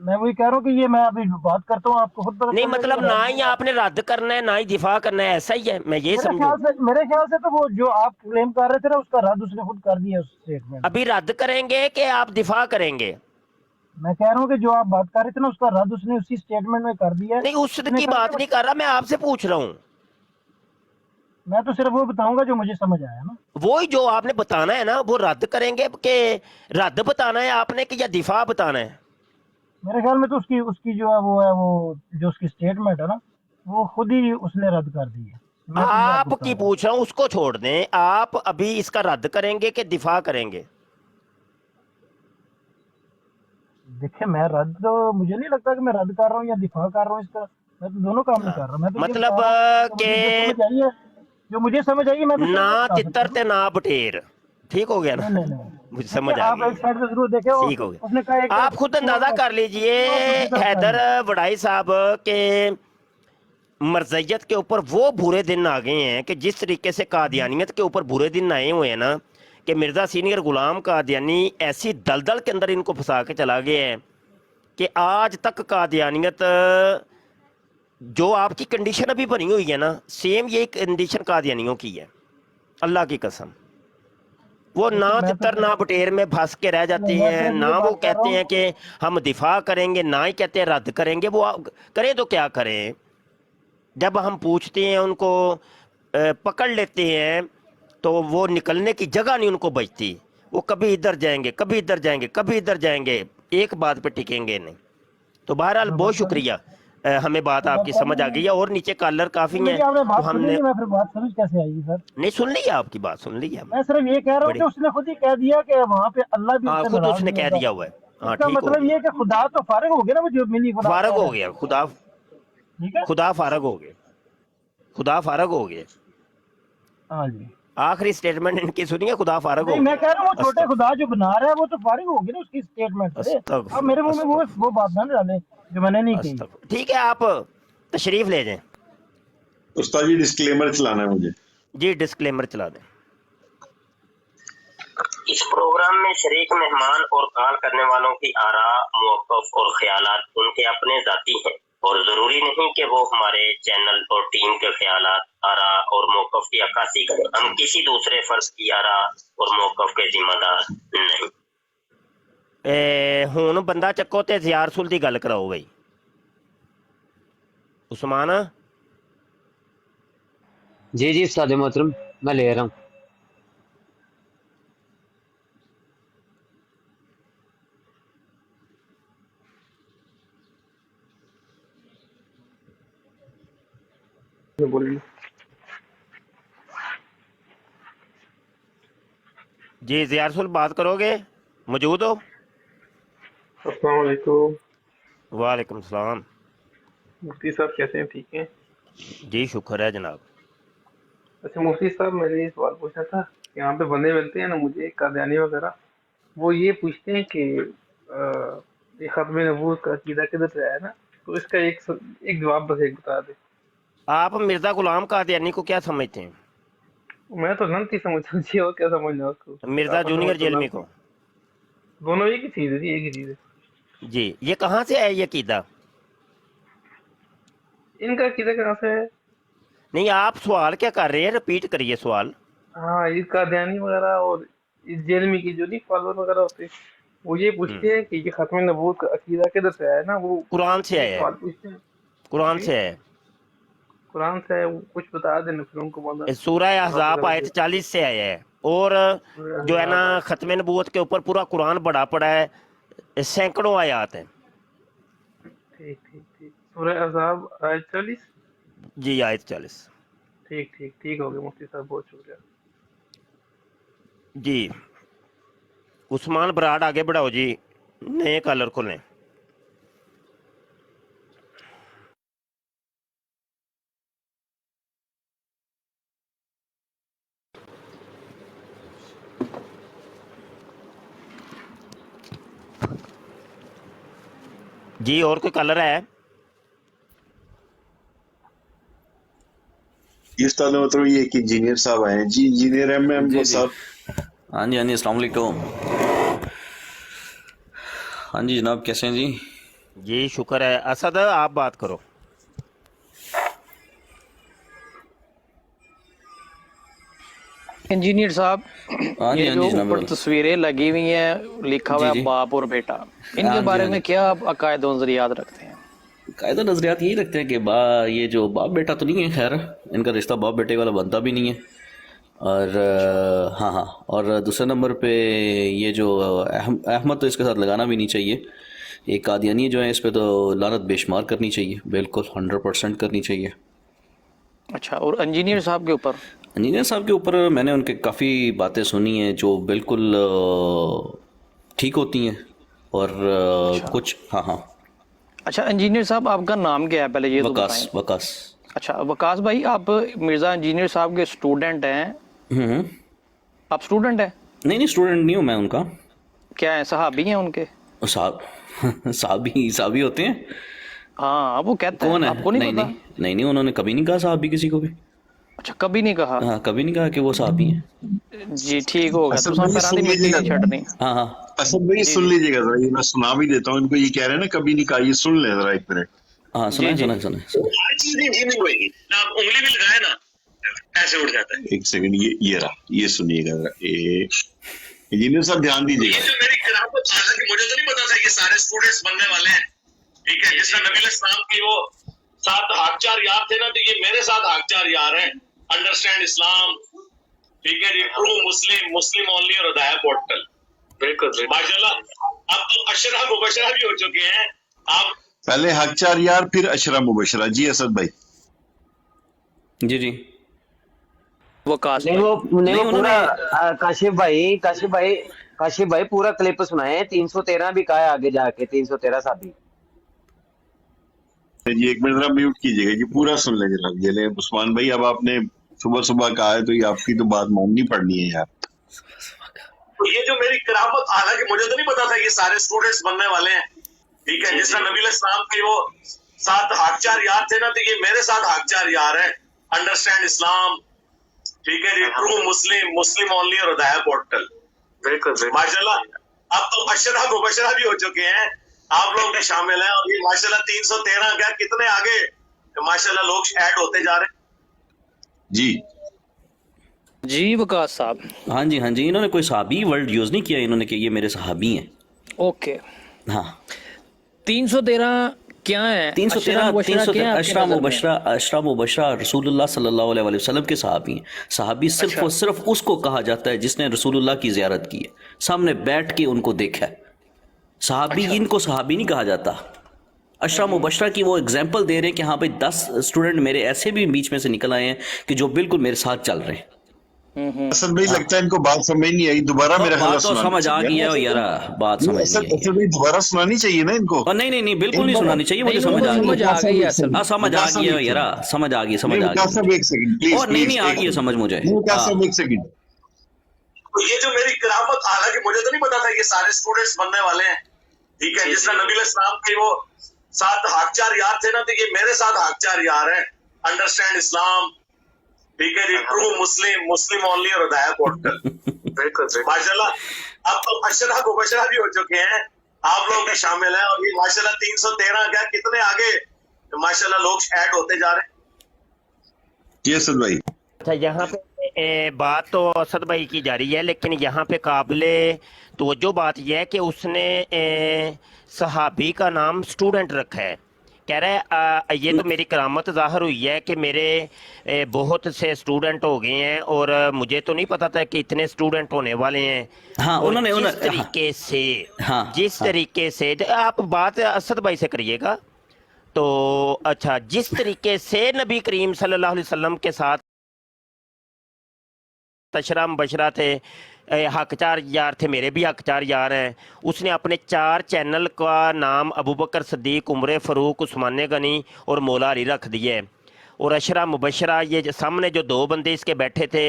[SPEAKER 5] मैं वही कह रहा हूँ कि ये मैं अभी बात करता हूँ, आपको खुद पता
[SPEAKER 3] नहीं,
[SPEAKER 5] चल जाएगा
[SPEAKER 3] मतलब
[SPEAKER 5] कि
[SPEAKER 3] ना
[SPEAKER 5] राज
[SPEAKER 3] ही
[SPEAKER 5] नहीं है।
[SPEAKER 3] आपने रद्द करना है, ना ही दिफा करना है, ऐसा ही है, मैं ये समझूं?
[SPEAKER 5] मेरे ख्याल से तो वो जो आप क्लेम कर रहे थे ना, उसका रद्द उसने खुद कर दिया उस स्टेटमेंट में।
[SPEAKER 3] अभी रद्द करेंगे कि आप दिफा करेंगे?
[SPEAKER 5] मैं कह रहा हूँ कि जो आप बात कर रहे थे ना, उसका रद्द उसने उसी स्टेटमेंट में कर दिया है।
[SPEAKER 3] नहीं,
[SPEAKER 5] उसने
[SPEAKER 3] उसकी
[SPEAKER 5] कहा
[SPEAKER 3] बात
[SPEAKER 5] कि
[SPEAKER 3] नहीं कर रहा, मैं आपसे पूछ रहा हूँ।
[SPEAKER 5] मैं तो सिर्फ वो बताऊंगा जो मुझे समझ आया ना।
[SPEAKER 3] वो ही जो आपने बताना है ना, वो रद्द करेंगे कि रद्द बताना है आपने कि या दिफा बताना है?
[SPEAKER 5] मेरे ख्याल में तो उसकी उसकी जो है वो जो उसकी स्टेटमेंट है ना, वो खुद ही उसने रद्द कर दी है। मैं तो ये आपको बता
[SPEAKER 3] आपकी
[SPEAKER 5] रहा हूँ।
[SPEAKER 3] पूछ रहा हूँ, उसको छोड़ दें। आप अभी इसका रद्द करेंगे कि दिफा करेंगे?
[SPEAKER 5] देखिए, मैं रद्द तो मुझे नहीं लगता कि मैं रद्द कर रहा हूँ या दिफा कर रहा हूँ इसका। मैं तो दोनों काम नहीं कर रहा, मैं तो ये बता
[SPEAKER 3] मतलब
[SPEAKER 5] रहा हूँ कि मुझे जो
[SPEAKER 3] के
[SPEAKER 5] समझ आई है, जो मुझे समझ आई है, मैं तो सिर्फ वो
[SPEAKER 3] ना
[SPEAKER 5] बता सकता
[SPEAKER 3] तितर
[SPEAKER 5] हूँ
[SPEAKER 3] ते
[SPEAKER 5] ना।
[SPEAKER 3] ना बटेर, ठीक हो गया
[SPEAKER 5] नहीं
[SPEAKER 3] ना?
[SPEAKER 5] नहीं नहीं,
[SPEAKER 3] मुझे
[SPEAKER 5] देखिए
[SPEAKER 3] समझ आ
[SPEAKER 5] आप
[SPEAKER 3] गई
[SPEAKER 5] एक
[SPEAKER 3] है,
[SPEAKER 5] साइड से जरूर देखे हो।
[SPEAKER 3] ठीक हो गया।
[SPEAKER 5] उसने कहा एक
[SPEAKER 3] आप खुद अंदाजा कर लीजिए,
[SPEAKER 5] दूसरी तरफ
[SPEAKER 3] हैदर
[SPEAKER 5] सारी।
[SPEAKER 3] वड़ाई साहब के मर्जियत के ऊपर वो बुरे दिन आ गए हैं कि जिस तरीके से कादियानियत के ऊपर बुरे दिन आए हुए हैं ना, कि मिर्ज़ा सीनियर गुलाम कादियानी ऐसी दलदल के अंदर इनको फंसा के चला गया है कि आज तक कादियानियत जो आपकी कंडीशन अभी बनी हुई है ना, सेम यही कंडीशन कादियानियों की है, अल्लाह की कसम। वो ना
[SPEAKER 5] देखिए मैं तो
[SPEAKER 3] तितर ना बटेर में फंस के रह जाते
[SPEAKER 5] नहीं, मैं
[SPEAKER 3] हैं,
[SPEAKER 5] सिर्फ ये
[SPEAKER 3] ना वो
[SPEAKER 5] बात कर रहा
[SPEAKER 3] कहते हैं
[SPEAKER 5] हूँ।
[SPEAKER 3] कि हम दिफा करेंगे, ना ही कहते हैं रद्द करेंगे। वो करें तो क्या करें? जब हम पूछते हैं उनको, पकड़ लेते हैं, तो वो निकलने की जगह नहीं उनको बचती। वो कभी इधर जाएंगे, कभी इधर जाएंगे, कभी इधर जाएंगे, एक बात पे टिकेंगे नहीं। तो बहरहाल
[SPEAKER 5] मैं
[SPEAKER 3] बहुत
[SPEAKER 5] बात कर
[SPEAKER 3] शुक्रिया, हमें बात
[SPEAKER 5] मैं बात
[SPEAKER 3] आपकी
[SPEAKER 5] कर
[SPEAKER 3] समझ आ गई है, और नीचे कॉलर काफ़ी
[SPEAKER 5] नहीं,
[SPEAKER 3] हैं
[SPEAKER 5] मेरी आपने
[SPEAKER 3] तो
[SPEAKER 5] बात सुनी
[SPEAKER 3] हमने
[SPEAKER 5] नहीं, मैं फिर बात समझ कैसे आएगी सर।
[SPEAKER 3] नहीं सुन ली है, आपकी बात सुन ली है हमने।
[SPEAKER 5] मैं सिर्फ ये कह रहा हूँ कि
[SPEAKER 3] बड़ी,
[SPEAKER 5] उसने खुद ही कह दिया कि वहाँ पे अल्लाह भी
[SPEAKER 3] हाँ,
[SPEAKER 5] उससे
[SPEAKER 3] खुद
[SPEAKER 5] नाराज
[SPEAKER 3] उसने
[SPEAKER 5] नहीं
[SPEAKER 3] कह
[SPEAKER 5] होगा।
[SPEAKER 3] दिया हुआ है। हाँ,
[SPEAKER 5] इसका
[SPEAKER 3] ठीक हो
[SPEAKER 5] मतलब
[SPEAKER 3] गया,
[SPEAKER 5] ये है कि खुदा तो फारिग हो गया ना, वो जो मिली खुदा
[SPEAKER 3] फारग
[SPEAKER 5] कह
[SPEAKER 3] हो
[SPEAKER 5] रहा है।
[SPEAKER 3] गया खुदा,
[SPEAKER 5] ठीक है।
[SPEAKER 3] खुदा फारग हो गए, खुदा फारग हो गए।
[SPEAKER 5] हाँ जी।
[SPEAKER 3] आखिरी स्टेटमेंट इनकी सुनिए, खुदा फारग
[SPEAKER 5] नहीं,
[SPEAKER 3] हो
[SPEAKER 5] मैं
[SPEAKER 3] गए।
[SPEAKER 5] कह रहा हूँ वो छोटे
[SPEAKER 3] अस्तग
[SPEAKER 5] खुदा जो बना रहा है वो तो फारिग हो गया ना उसकी स्टेटमेंट से। अब
[SPEAKER 3] अस्तगफुर
[SPEAKER 5] मेरे मुंह में
[SPEAKER 3] अस्तगफुर
[SPEAKER 5] वो बात ना डाले जो मैंने नहीं कही।
[SPEAKER 3] अस्तगफुर। ठीक है, आप तशरीफ ले जाएं।
[SPEAKER 10] उस्ताद जी डिस्क्लेमर चलाना है मुझे।
[SPEAKER 3] जी, डिस्क्लेमर चला दें।
[SPEAKER 11] इस प्रोग्राम में शरीक मेहमान और कॉल करने वालों की आरा, मौक़िफ़ और ख़यालात उनके अपने ज़ाती हैं और ज़रूरी नहीं कि वो हमारे चैनल और टीम के ख़यालात, आरा और मौक़िफ़ की अक्कासी करें। हम किसी दूसरे फ़र्द की आरा और मौक़िफ़ के ज़िम्मेदार नहीं।
[SPEAKER 3] ਹੁਣ ਬੰਦਾ ਚੱਕੋ ਤੇ ਜ਼ਿਆਰ ਰਸੂਲ ਦੀ ਗੱਲ ਕਰਾਓ ਬਈ। उस्मान
[SPEAKER 2] जी जी उस्ताद मोहतरम मैं ले रहा हूँ।
[SPEAKER 3] जी ज़िया रसूल बात करोगे, मौजूद हो?
[SPEAKER 12] अस्सलाम वालेकुम।
[SPEAKER 3] वालेकुम सलाम।
[SPEAKER 12] मुफ्ती साहब कैसे हैं, ठीक हैं?
[SPEAKER 3] जी शुक्र है जनाब।
[SPEAKER 12] अच्छा मुफ्ती साहब, मैंने ये सवाल पूछना था, यहाँ पे बंदे मिलते हैं ना मुझे कादियानी वगैरह, वो ये पूछते हैं कि ये खत्म नबूवत का अकीदा किधर से आया ना, तो इसका एक जवाब बस एक बता दे।
[SPEAKER 3] आप मिर्ज़ा गुलाम कादियानी को क्या समझते हैं?
[SPEAKER 12] मैं तो नंत ही समझता हूँ जी, और क्या समझना उसको।
[SPEAKER 3] मिर्ज़ा
[SPEAKER 12] आपस
[SPEAKER 3] जूनियर
[SPEAKER 12] में
[SPEAKER 3] जेलमी को?
[SPEAKER 12] दोनों एक ही चीज़ है जी, एक ही चीज़ है।
[SPEAKER 3] जी, ये कहाँ से है ये अकीदा?
[SPEAKER 12] इनका अकीदा कहाँ से है?
[SPEAKER 3] नहीं, आप सवाल क्या कर रहे हैं, रिपीट करिए सवाल।
[SPEAKER 12] हाँ, ये कादियानी वगैरह और इस जेलमी की जो नहीं फॉलोअर वगैरह होते हैं, वो ये पूछते हैं कि ये खत्म नबूवत का अकीदा किधर से आया ना, वो
[SPEAKER 3] कुरान से
[SPEAKER 12] एक
[SPEAKER 3] आया
[SPEAKER 12] सवाल
[SPEAKER 3] है,
[SPEAKER 12] पूछते हैं।
[SPEAKER 3] कुरान
[SPEAKER 12] जी,
[SPEAKER 3] से है।
[SPEAKER 12] कुरान से है, वो कुछ बता देना फिर उनको मदद
[SPEAKER 3] सूरह
[SPEAKER 12] आप
[SPEAKER 3] अहज़ाब
[SPEAKER 12] बता
[SPEAKER 3] आयत
[SPEAKER 12] दीजिए।
[SPEAKER 3] 40 से आया है, और जो है ना ख़त्म नबूवत के ऊपर पूरा कुरान बड़ा पड़ा है, सैकड़ों आयात हैं।
[SPEAKER 12] ठीक ठीक ठीक, सूरह अहज़ाब आयत 40।
[SPEAKER 3] जी आयत 40।
[SPEAKER 12] ठीक ठीक ठीक हो गया मुफ्ती साहब, बहुत शुक्रिया।
[SPEAKER 3] जी उस्मान बराड़ आगे बढ़ाओ जी, नए कलर को लें। जी और कोई कलर है?
[SPEAKER 10] इस तरह मतलब ये कि इंजीनियर साहब आए हैं जी, इंजीनियर एम साहब।
[SPEAKER 13] हाँ जी अस्सलाम वालेकुम। हाँ जी जनाब, कैसे हैं जी?
[SPEAKER 3] जी शुक्र है। असद आप बात करो।
[SPEAKER 6] इंजीनियर साहब,
[SPEAKER 13] हाँ जी
[SPEAKER 6] ये
[SPEAKER 13] हाँ
[SPEAKER 6] जो
[SPEAKER 13] जी जनाब।
[SPEAKER 6] ऊपर तस्वीरें लगी हुई हैं, लिखा हुआ
[SPEAKER 13] जी
[SPEAKER 6] है
[SPEAKER 13] जी
[SPEAKER 6] बाप और बेटा,
[SPEAKER 13] हाँ
[SPEAKER 6] इनके
[SPEAKER 13] जी
[SPEAKER 6] बारे
[SPEAKER 13] हाँ
[SPEAKER 6] में
[SPEAKER 13] जी।
[SPEAKER 6] क्या आप अकायद और नजरियात रखते हैं?
[SPEAKER 13] कायदा नजरियात यही रखते हैं कि ये जो बाप बेटा तो नहीं है, खैर इनका रिश्ता बाप बेटे वाला बनता भी नहीं है। और हाँ हाँ, और दूसरे नंबर पे ये जो अहमद तो इसके साथ लगाना भी नहीं चाहिए। एक कादियानी जो है इस पे तो लानत बेशुमार करनी चाहिए, बिल्कुल 100% करनी चाहिए।
[SPEAKER 6] अच्छा, और इंजीनियर साहब के ऊपर?
[SPEAKER 13] इंजीनियर साहब के ऊपर मैंने उनके काफ़ी बातें सुनी हैं जो बिल्कुल ठीक होती हैं, और
[SPEAKER 6] अच्छा
[SPEAKER 13] कुछ हाँ हाँ।
[SPEAKER 6] अच्छा, इंजीनियर साहब आपका नाम क्या है पहले ये तो
[SPEAKER 13] वकास
[SPEAKER 6] बताएं।
[SPEAKER 13] वकास।
[SPEAKER 6] अच्छा वकास भाई, आप मिर्ज़ा इंजीनियर साहब के स्टूडेंट हैं?
[SPEAKER 13] हम्म।
[SPEAKER 6] आप स्टूडेंट हैं?
[SPEAKER 13] नहीं स्टूडेंट नहीं हूँ मैं उनका।
[SPEAKER 6] क्या है, सहाबी हैं उनके?
[SPEAKER 13] साहब साहबी होते हैं।
[SPEAKER 6] हाँ वो कहते
[SPEAKER 13] कौन
[SPEAKER 6] हैं,
[SPEAKER 13] है?
[SPEAKER 6] आपको नहीं
[SPEAKER 13] नहीं
[SPEAKER 6] पता?
[SPEAKER 13] नहीं नहीं, उन्होंने कभी नहीं कहा साहबी किसी को भी।
[SPEAKER 6] अच्छा, कभी नहीं कहा?
[SPEAKER 13] हाँ, कभी नहीं कहा कि वो साहबी हैं।
[SPEAKER 6] जी ठीक हो गया,
[SPEAKER 10] असद
[SPEAKER 6] तुसां
[SPEAKER 10] भाई
[SPEAKER 6] पैरां दी
[SPEAKER 10] सुन
[SPEAKER 6] मिट्टी
[SPEAKER 10] लीजिएगा,
[SPEAKER 6] नहीं छड्डनी।
[SPEAKER 13] हाँ हाँ
[SPEAKER 10] असद भाई
[SPEAKER 6] जी
[SPEAKER 10] सुन
[SPEAKER 6] जी
[SPEAKER 10] लीजिएगा जरा, ये मैं सुना भी देता हूँ इनको, ये कह रहे हैं ना कभी नहीं कहा, ये सुन ले जरा 1 मिनट।
[SPEAKER 13] हाँ,
[SPEAKER 6] जी
[SPEAKER 13] सुनाए
[SPEAKER 6] जी
[SPEAKER 13] सुनाए सुनाए।
[SPEAKER 8] हर चीज नहीं ठीक नहीं होगी ना, आप उंगली भी लगाए ना ऐसे उठ जाता है।
[SPEAKER 10] 1 सेकंड, ये रहा, ये सुनिएगा जरा। इंजीनियर साहब ध्यान
[SPEAKER 8] ये
[SPEAKER 10] दीजिएगा।
[SPEAKER 8] जो मेरी किताब, हालांकि मुझे तो नहीं पता था कि सारे स्टूडेंट्स बनने वाले हैं, ठीक है। जिस तरह नबी इस्लाम की वो 7 हाकचार यार थे ना, तो ये मेरे 7 हाकचार यार हैं। अंडरस्टैंड इस्लाम, ठीक है जी, ट्रू मुस्लिम, मुस्लिम ओनली और हदाया पोर्टल। बिल्कुल माशाल्लाह। अब तो अशरा मुबशरा भी हो चुके हैं आप।
[SPEAKER 10] पहले हकचार यार, फिर अशरा मुबशरा। जी असद भाई।
[SPEAKER 13] जी जी।
[SPEAKER 6] वकास
[SPEAKER 2] नहीं
[SPEAKER 6] भाई।
[SPEAKER 2] वो
[SPEAKER 13] नहीं
[SPEAKER 2] पूरा
[SPEAKER 13] उन्होंने
[SPEAKER 2] काशिफ भाई पूरा क्लिप सुनाए। 313 भी कहा है आगे जाके, 313 साहब भी।
[SPEAKER 10] जी 1 मिनट जरा म्यूट कीजिएगा जी, पूरा सुन लें जनाब। ये ले उस्मान भाई, अब आपने सुबह सुबह कहा है तो ये आपकी तो बात माननी पड़नी है यार।
[SPEAKER 8] तो ये जो मेरी करामत, हालांकि मुझे तो नहीं पता था कि सारे स्टूडेंट्स बनने वाले हैं, ठीक है। जिस तरह नबी इस्लाम के वो 7 हाकचार यार थे ना, तो ये मेरे 7 हाकचार यार हैं। अंडरस्टैंड इस्लाम, ठीक है जी, ट्रू मुस्लिम, मुस्लिम ओनली और हदाया पोर्टल। बिल्कुल माशाल्लाह। अब तो अशरा मुबशरा भी हो चुके हैं, आप लोग भी शामिल हैं। और ये माशाल्लाह 313 क्या कितने आगे माशाल्लाह लोग ऐड होते जा रहे हैं।
[SPEAKER 10] जी
[SPEAKER 6] जी वकास साहब।
[SPEAKER 13] हाँ जी हाँ जी, इन्होंने कोई सहाबी वर्ड यूज़ नहीं किया इन्होंने कि ये मेरे सहाबी हैं।
[SPEAKER 6] ओके,
[SPEAKER 13] हाँ
[SPEAKER 6] 313 क्या है?
[SPEAKER 13] 313 अशरा मुबशरा रसूलुल्लाह सल्लल्लाहु अलैहि वसल्लम के सहाबी हैं। सहाबी सिर्फ और सिर्फ उसको कहा जाता है जिसने रसूलुल्लाह की ज़ियारत की है, सामने बैठ के उनको देखा है। सहाबी इनको सहाबी नहीं कहा जाता। अशरा मुबशरा की वो एग्जाम्पल दे रहे हैं कि हाँ भाई 10 स्टूडेंट मेरे ऐसे भी बीच में से निकल आए हैं कि जो बिल्कुल मेरे साथ चल रहे हैं।
[SPEAKER 10] असद भाई लगता है इनको बात समझ नहीं आई, दोबारा मेरा ख्याल
[SPEAKER 13] बात तो समझ आ गई है यार, बात समझ नहीं आई।
[SPEAKER 10] असद भाई दोबारा सुनानी चाहिए ना इनको।
[SPEAKER 13] नहीं नहीं नहीं, बिल्कुल नहीं सुनानी चाहिए, मुझे समझ आ गई, समझ आ गई है यार, समझ आ गई, समझ आ गई।
[SPEAKER 10] एक सेकंड प्लीज।
[SPEAKER 13] और नहीं आ गई है समझ मुझे।
[SPEAKER 10] एक सेकंड।
[SPEAKER 8] तो ये जो मेरी करामत, हालांकि मुझे तो नहीं पता था ये सारे स्टूडेंट्स बनने वाले हैं, ठीक है। जिस तरह नबी इस्लाम के वो 7 हाकचार यार थे ना, तो ये मेरे 7 हाकचार यार हैं। अंडरस्टैंड इस्लाम, ठीक है जी, ट्रू मुस्लिम, मुस्लिम ओनली और हिदायत पॉडकास्ट। माशाल्लाह अब तो अशरा मुबशरा भी हो चुके हैं, आप लोग भी शामिल हैं, और ये माशाल्लाह 313 क्या कितने आगे माशाल्लाह लोग ऐड होते जा रहे हैं।
[SPEAKER 10] जी असद भाई,
[SPEAKER 3] अच्छा यहाँ पे बात तो असद भाई की जा रही है, लेकिन यहाँ पे काबिले तो जो बात यह है कि उसने सहाबी का नाम स्टूडेंट रखा है। कह रहा है ये तो मेरी करामत ज़ाहिर हुई है कि मेरे बहुत से स्टूडेंट हो गए हैं, और मुझे तो नहीं पता था कि इतने स्टूडेंट होने वाले हैं।
[SPEAKER 13] हाँ,
[SPEAKER 3] और
[SPEAKER 13] उन्होंने
[SPEAKER 3] जिस तरीके से जिस
[SPEAKER 13] हाँ।
[SPEAKER 3] तरीके से आप बात असद भाई से करिएगा तो अच्छा, जिस तरीके से नबी करीम सल्लल्लाहु अलैहि वसल्लम के साथ अशरा मुबशरा थे, हकचार यार थे, मेरे भी हकचार यार हैं। उसने अपने 4 चैनल का नाम अबू बकर सिद्दीक, उमर फ़ारूक, उस्मान गनी और मौला अली रख दिए। और अशरा मुबशरा ये सामने जो 2 बंदे इसके बैठे थे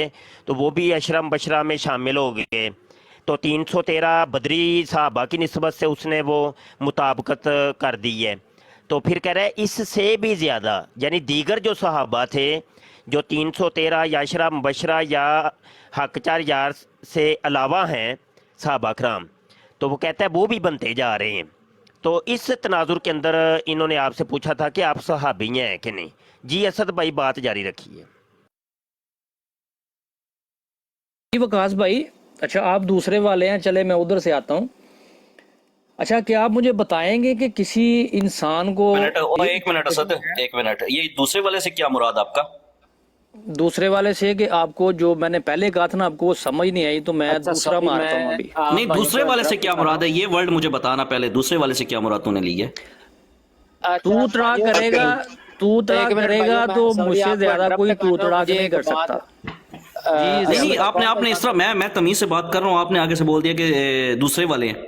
[SPEAKER 3] तो वो भी अशरा मुबशरा में शामिल हो गए। तो 313 बदरी साहबा की निस्बत से उसने वो मुताबकत कर दी है। तो फिर कह रहा है इससे भी ज़्यादा, यानी दीगर जो सहाबा थे जो 313 या अशरा मुबशरा या हकचार यार से अलावा हैं सहाबा कराम, तो वो कहता है वो भी बनते जा रहे हैं। तो इस तनाजुर के अंदर इन्होंने आपसे पूछा था कि आप सहाबी हैं कि नहीं। जी असद भाई बात जारी रखिए।
[SPEAKER 6] वकास भाई, अच्छा आप दूसरे वाले हैं, चले मैं उधर से आता हूँ। अच्छा क्या आप मुझे बताएंगे कि किसी इंसान को
[SPEAKER 13] एक मिनट असद, एक मिनट, ये दूसरे वाले से क्या मुराद आपका?
[SPEAKER 6] दूसरे वाले से कि आपको जो मैंने पहले कहा था ना, आपको वो समझ नहीं आई, तो मैं दूसरा मारता हूँ अभी।
[SPEAKER 13] नहीं, दूसरे वाले से क्या मुराद है ये वर्ड मुझे बताना पहले, दूसरे वाले से क्या मुराद तूने ली है?
[SPEAKER 6] तू तड़ा करेगा, तू तड़ा करेगा तो मुझसे ज्यादा कोई तू तड़ा के नहीं कर सकता।
[SPEAKER 13] नहीं, आपने इस तरह, मैं तमीज से बात कर रहा हूँ, आपने आगे से बोल दिया कि दूसरे वाले हैं,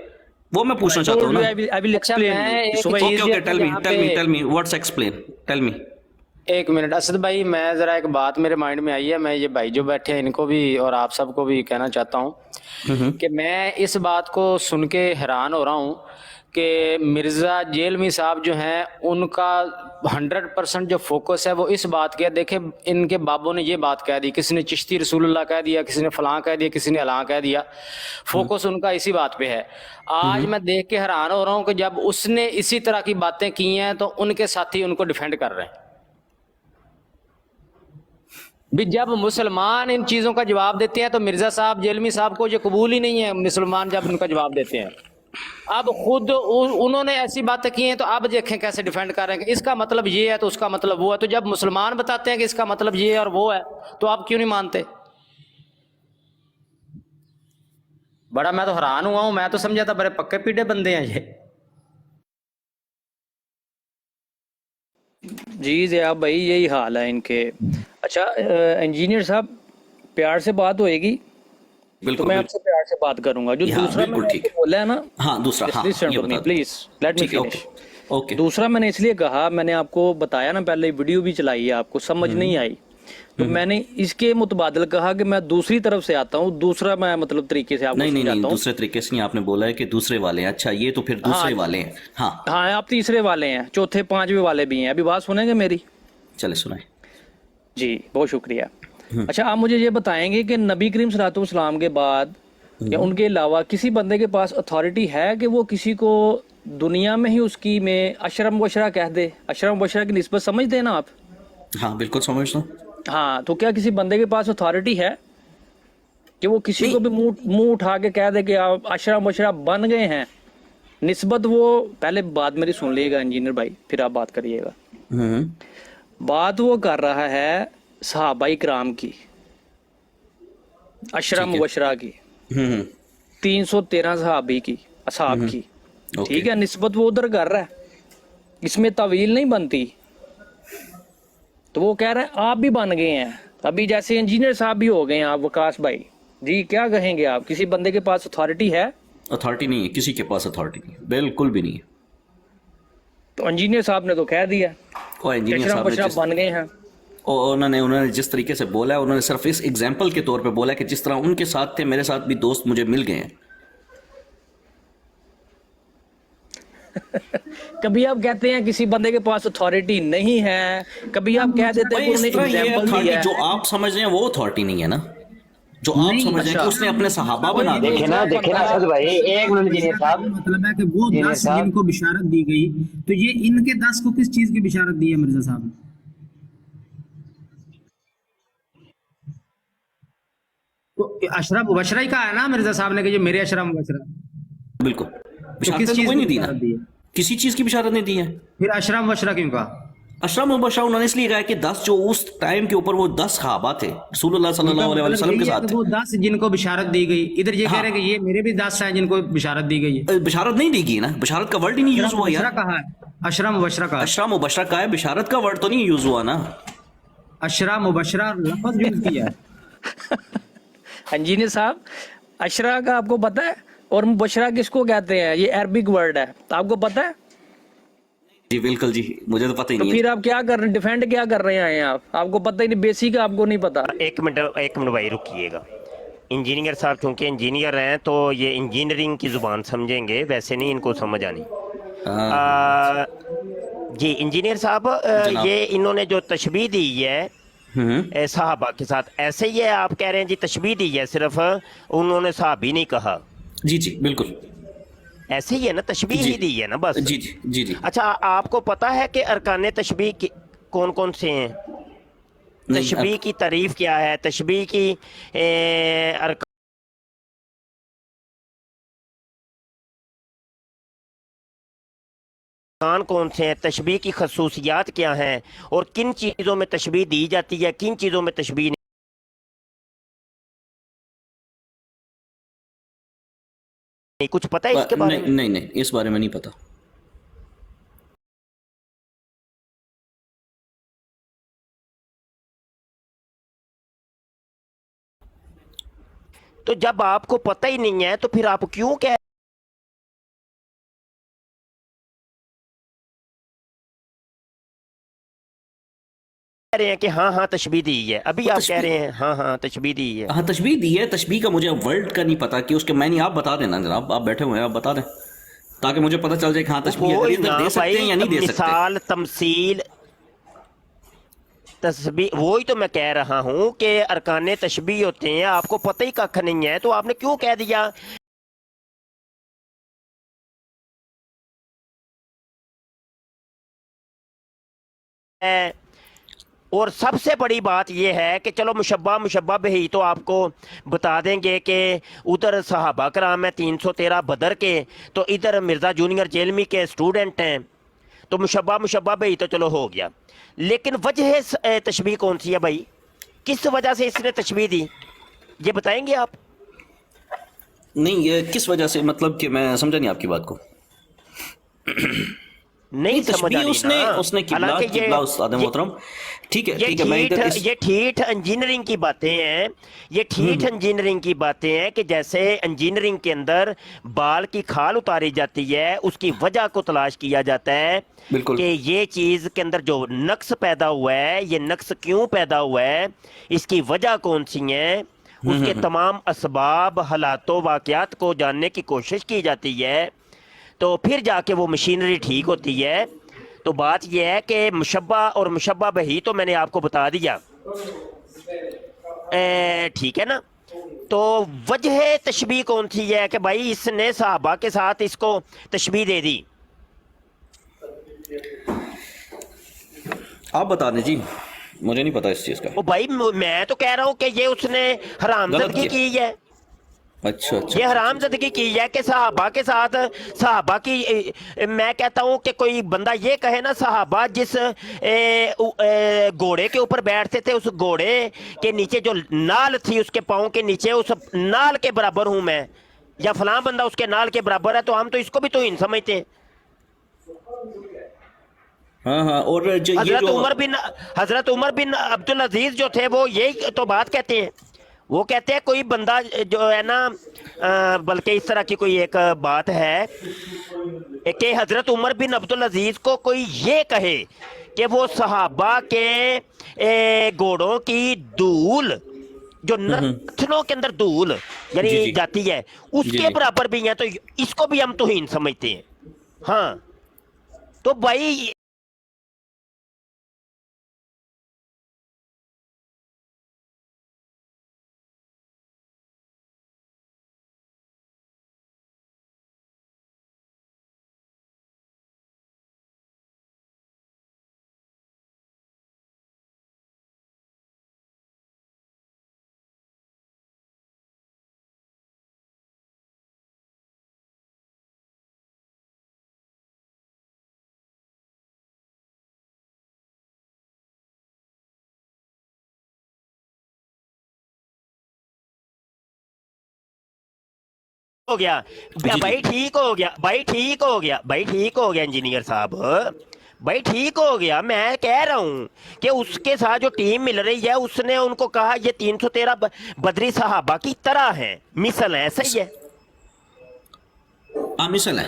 [SPEAKER 13] वो मैं पूछना चाहता हूँ ना।
[SPEAKER 6] I will explain.
[SPEAKER 13] Okay, tell me what's explain, tell me.
[SPEAKER 4] एक मिनट असद भाई, मैं ज़रा एक बात मेरे माइंड में आई है, मैं ये भाई जो बैठे हैं इनको भी और आप सबको भी कहना चाहता हूँ कि मैं इस बात को सुन के हैरान हो रहा हूँ कि मिर्ज़ा जेलमी साहब जो हैं उनका 100% जो फोकस है वो इस बात की है। देखें, इनके बाबों ने ये बात कह दी, किसी ने चिश्ती रसूलुल्लाह कह दिया, किसी ने फलां कह दिया, किसी ने अलां कह दिया, फोकस उनका इसी बात पे है। आज मैं देख के हैरान हो रहा हूँ कि जब उसने इसी तरह की बातें की हैं तो उनके साथी उनको डिफेंड कर रहे हैं। भी जब मुसलमान इन चीज़ों का जवाब देते हैं तो मिर्ज़ा साहब जेलमी साहब को ये कबूल ही नहीं है मुसलमान जब उनका जवाब देते हैं। अब खुद उन्होंने ऐसी बातें की हैं तो अब देखें कैसे डिफेंड कर रहे हैं कि इसका मतलब ये है तो उसका मतलब वो है। तो जब मुसलमान बताते हैं कि इसका मतलब ये है और वो है तो आप क्यों नहीं मानते? बड़ा मैं तो हैरान हुआ हूं, मैं तो समझा था बड़े पक्के पीढ़े बंदे हैं ये।
[SPEAKER 6] जी जया भाई यही हाल है इनके। अच्छा इंजीनियर साहब, प्यार से बात होएगी तो मैं आपसे प्यार से बात करूंगा। जो दूसरा मैंने बोला है ना,
[SPEAKER 13] हाँ दूसरा,
[SPEAKER 6] please let me finish.
[SPEAKER 13] Okay,
[SPEAKER 6] दूसरा मैंने इसलिए कहा, मैंने आपको बताया ना पहले, वीडियो भी चलाई है, आपको समझ नहीं आई तो मैंने इसके मुतबादल कहा कि मैं दूसरी तरफ से आता हूँ, दूसरा मैं मतलब तरीके से आपको
[SPEAKER 13] नहीं, दूसरे तरीके से नहीं, आपने बोला है कि दूसरे वाले हैं। अच्छा ये तो फिर दूसरे वाले हैं। हाँ
[SPEAKER 6] आप तीसरे वाले हैं, चौथे पांचवे वाले भी हैं। अभी बात सुनेंगे मेरी?
[SPEAKER 13] चले सुनाए
[SPEAKER 6] जी, बहुत शुक्रिया। अच्छा आप मुझे ये बताएंगे कि नबी करीम सल्लल्लाहु अलैहि वसल्लम के बाद या उनके अलावा किसी बंदे के पास अथॉरिटी है कि वो किसी को दुनिया में ही उसकी में अशरा मुबशरा कह दे? अशरा मुबशरा की निस्बत समझते हैं ना आप?
[SPEAKER 13] हाँ बिल्कुल समझता हूँ।
[SPEAKER 6] हाँ, तो क्या किसी बंदे के पास अथॉरिटी है कि वो किसी को भी मुंह उठा के कह दे कि आप अशरा मुबशरा बन गए हैं? निस्बत वो पहले बात मेरी सुन लीजिएगा इंजीनियर भाई, फिर आप बात करिएगा। बात वो कर रहा है सहाबाई कराम की, अशरा मुबशरा की, 313 सहाबी की, असहाब की, ठीक है, निस्बत वो उधर कर रहा है, इसमें तवील नहीं बनती। तो वो कह रहा है आप भी बन गए हैं, अभी जैसे इंजीनियर साहब भी हो गए हैं आप, वकास भाई जी, क्या कहेंगे आप? किसी बंदे के पास अथॉरिटी है?
[SPEAKER 13] अथॉरिटी नहीं है, किसी के पास अथॉरिटी नहीं है, बिल्कुल भी नहीं है।
[SPEAKER 6] तो इंजीनियर साहब ने तो कह दिया
[SPEAKER 13] और इंजीनियर साहब ने
[SPEAKER 6] बन गए हैं,
[SPEAKER 13] और उन्होंने जिस तरीके से बोला है, उन्होंने सिर्फ इस एग्जाम्पल के तौर पे बोला कि जिस तरह उनके साथ थे, मेरे साथ भी दोस्त मुझे मिल गए हैं।
[SPEAKER 6] कभी आप कहते हैं किसी बंदे के पास अथॉरिटी नहीं है, कभी आप कह देते हैं
[SPEAKER 13] इस तरह ये अथॉरिटी जो आप समझ रहे हैं वो अथॉरिटी नहीं है ना, जो आप समझ रहे हैं कि उसने अपने सहाबा बना दिए।
[SPEAKER 2] देखे ना असद भाई, एक मिनट इंजीनियर साहब,
[SPEAKER 4] मतलब है कि वो 10 जिनको बिशारत दी गई, तो ये इनके 10 को किस चीज की बिशारत दी है मिर्जा साहब ने? तो अशरा मुबशरा ही कहा है ना मिर्जा साहब ने कि ये मेरे अशरा मुबशरा।
[SPEAKER 13] बिल्कुल,
[SPEAKER 4] तो किस चीज
[SPEAKER 13] कोई नहीं दी ना,
[SPEAKER 4] दी है?
[SPEAKER 13] किसी चीज की बिशारत नहीं दी है।
[SPEAKER 4] फिर अशरा मुबशरा क्यों कहा?
[SPEAKER 13] अशरा मुबशरा उन्होंने इसलिए कहा कि 10 जो उस टाइम के ऊपर वो 10 सहाबा थे रसूलुल्लाह सल्लल्लाहु अलैहि वसल्लम के साथ थे।
[SPEAKER 4] वो 10 जिनको बिशारत दी गई, इधर ये कह रहे हैं कि ये मेरे भी 10 हैं जिनको बिशारत दी गई है।
[SPEAKER 13] बिशारत नहीं दी गई ना, बिशारत का वर्ड ही नहीं यूज हुआ यार।
[SPEAKER 4] कहा है अशरा मुबशरा कहा,
[SPEAKER 13] अशरा मुबशरा का है, बिशारत का वर्ड तो नहीं यूज हुआ ना।
[SPEAKER 4] अशरा मुबशरा लफ्ज यूज किया है।
[SPEAKER 6] इंजीनियर साहब, अशरा का आपको पता है? और मुबशरा किसको कहते हैं? ये अरबिक वर्ड है, तो आपको पता है?
[SPEAKER 13] जी बिल्कुल जी, मुझे तो पता ही
[SPEAKER 6] तो
[SPEAKER 13] नहीं
[SPEAKER 6] फिर आप क्या कर रहे हैं, डिफेंड क्या कर रहे हैं आप? आपको पता ही नहीं, बेसिक आपको नहीं पता।
[SPEAKER 3] एक मिनट भाई रुकिएगा। इंजीनियर साहब चूंकि इंजीनियर हैं तो ये इंजीनियरिंग की ज़ुबान समझेंगे, वैसे नहीं इनको समझ आनी। जी इंजीनियर साहब, ये इन्होंने जो तशबीह दी है सहाबा के साथ, ऐसे ही है? आप कह रहे हैं जी तशबीह दी है, सिर्फ उन्होंने सहाबी नहीं कहा।
[SPEAKER 13] जी जी बिल्कुल
[SPEAKER 3] ऐसे ही है ना, तशबीह ही दी है ना बस।
[SPEAKER 13] जी जी जी जी।
[SPEAKER 3] अच्छा, आपको पता है कि अरकान तशबीह कौन कौन से हैं? तशबीह की तारीफ क्या है? तशबीह की अरकान कौन से हैं? तशबीह की खसूसियात क्या हैं? और किन चीज़ों में तशबीह दी जाती है, किन चीज़ों में तशबीह नहीं? कुछ पता है इसके बारे में?
[SPEAKER 13] नहीं, इस बारे में नहीं पता।
[SPEAKER 3] तो जब आपको पता ही नहीं है तो फिर आप क्यों कह रहे हैं कि हाँ तशबीह दी है? अभी आप कह रहे हैं हाँ तशबीह दी है।
[SPEAKER 13] हाँ तशबीह दी है, तशबीह का मुझे वर्ड का नहीं पता कि उसके मैंने, आप बता देना जनाब, आप बैठे हुए हैं, आप बता दें ताकि मुझे पता चल जाए कि हाँ तशबीह दे सकते हैं या नहीं दे सकते।
[SPEAKER 3] मिसाल, तमसील, तस्बीह, वही तो मैं कह रहा हूँ कि अरकान तशबीह होते हैं, आपको पता ही कख नहीं है तो आपने क्यों कह दिया? और सबसे बड़ी बात यह है कि चलो मुशब्बा ही तो आपको बता देंगे कि उधर सहाबा कराम है 313 बदर के, तो इधर मिर्ज़ा जूनियर जेलमी के स्टूडेंट हैं, तो मुशब्बा ही तो चलो हो गया। लेकिन वजह तशबीह कौन सी है भाई? किस वजह से इसने तशबीह दी, ये बताएंगे आप?
[SPEAKER 13] नहीं, ये किस वजह से, मतलब कि मैं समझा नहीं आपकी बात को।
[SPEAKER 3] नहीं समझ आ रही ना।
[SPEAKER 13] उसने किबला उस्ताद मोहतरम, ठीक है मैं इधर
[SPEAKER 3] ये ठीठ इंजीनियरिंग की बातें हैं, ये ठीठ इंजीनियरिंग की बातें हैं कि जैसे इंजीनियरिंग के अंदर बाल की खाल उतारी जाती है, उसकी वजह को तलाश किया जाता है कि ये चीज़ के अंदर जो नक्स पैदा हुआ है, ये नक्स क्यों पैदा हुआ है, इसकी वजह कौन सी है, उसके तमाम असबाब, हालातों, वाक़यात को जानने की कोशिश की जाती है, तो फिर जाके वो मशीनरी ठीक होती है। तो बात यह है कि मुशब्बा और मुशब्बा बही तो मैंने आपको बता दिया, ठीक है ना। तो वजह तशबीह कौन सी है कि भाई इसने सहाबा के साथ इसको तशबीह दे दी?
[SPEAKER 13] आप बता दें जी, मुझे नहीं पता इस चीज़ का।
[SPEAKER 3] ओ भाई मैं तो कह रहा हूँ कि ये उसने हरामज़दगी की है।
[SPEAKER 13] अच्छा अच्छा
[SPEAKER 3] یہ حرام زدگی کی ہے کہ صحابہ کے ساتھ صحابہ کی میں کہتا ہوں کہ کوئی بندہ یہ کہے نا صحابہ جس گھوڑے کے اوپر بیٹھتے تھے اس گھوڑے کے نیچے جو نال تھی اس کے پاؤں کے نیچے اس نال کے برابر ہوں میں یا فلاں بندہ اس کے نال کے برابر ہے تو ہم تو اس کو بھی توہین سمجھتے ہیں.
[SPEAKER 13] ہاں ہاں اور یہ
[SPEAKER 3] حضرت عمر بن عبدالعزیز جو تھے وہ یہی تو بات کہتے ہیں. وہ کہتے ہیں کوئی بندہ جو ہے نا بلکہ اس طرح کی کوئی ایک بات ہے کہ حضرت عمر بن عبدالعزیز کو کوئی یہ کہے کہ وہ صحابہ کے گھوڑوں کی دھول جو نتنوں کے اندر دھول یعنی جاتی ہے اس کے برابر بھی ہیں تو اس کو بھی ہم توہین سمجھتے ہیں. ہاں تو بھائی ہو گیا بھائی ٹھیک ہو گیا بھائی ٹھیک ہو گیا بھائی ٹھیک ہو گیا انجینئر صاحب بھائی ٹھیک ہو گیا. میں کہہ رہا ہوں کہ اس کے ساتھ جو ٹیم مل رہی ہے اس نے ان کو کہا یہ 313 بدری صحابہ کی طرح ہیں مثل ہیں. ایسا ہی ہے
[SPEAKER 13] ہاں مثل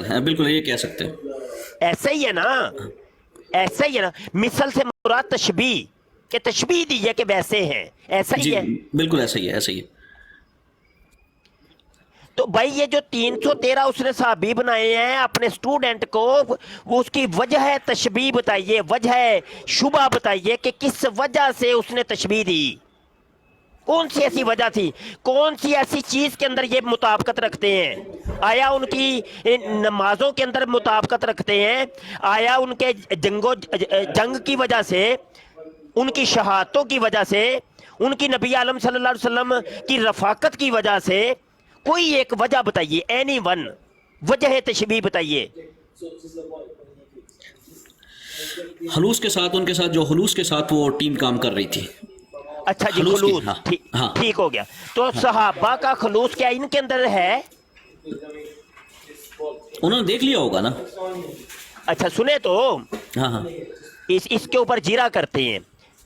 [SPEAKER 13] ہے بالکل یہ کہہ سکتے ہیں.
[SPEAKER 3] ایسا ہی ہے نا ایسا ہی ہے نا. مثل سے مراد تشبیہ کہ تشبیہ دی ہے کہ ویسے ہیں. ایسا ہی ہے
[SPEAKER 13] بالکل ایسا ہی ہے ایسا ہی ہے.
[SPEAKER 3] تو بھائی یہ جو 313 اس نے صحابی بنائے ہیں اپنے اسٹوڈنٹ کو وہ اس کی وجہ ہے تشبیہ بتائیے وجہ ہے شبہ بتائیے کہ کس وجہ سے اس نے تشبیہ دی. کون سی ایسی وجہ تھی کون سی ایسی چیز کے اندر یہ مطابقت رکھتے ہیں. آیا ان کی نمازوں کے اندر مطابقت رکھتے ہیں آیا ان کے جنگ کی وجہ سے ان کی شہادتوں کی وجہ سے ان کی نبی عالم صلی اللہ علیہ وسلم کی رفاقت کی وجہ سے کوئی ایک وجہ بتائیے اینی ون وجہ تشبیہ بتائیے.
[SPEAKER 13] خلوص کے ساتھ ان کے ساتھ جو خلوص کے ساتھ وہ ٹیم کام کر رہی تھی.
[SPEAKER 3] اچھا جی خلوص ٹھیک ہو گیا. تو صحابہ کا خلوص کیا ان کے اندر ہے
[SPEAKER 13] انہوں نے دیکھ لیا ہوگا نا.
[SPEAKER 3] اچھا سنے تو
[SPEAKER 13] ہاں ہاں
[SPEAKER 3] اس کے اوپر جیرا کرتے ہیں.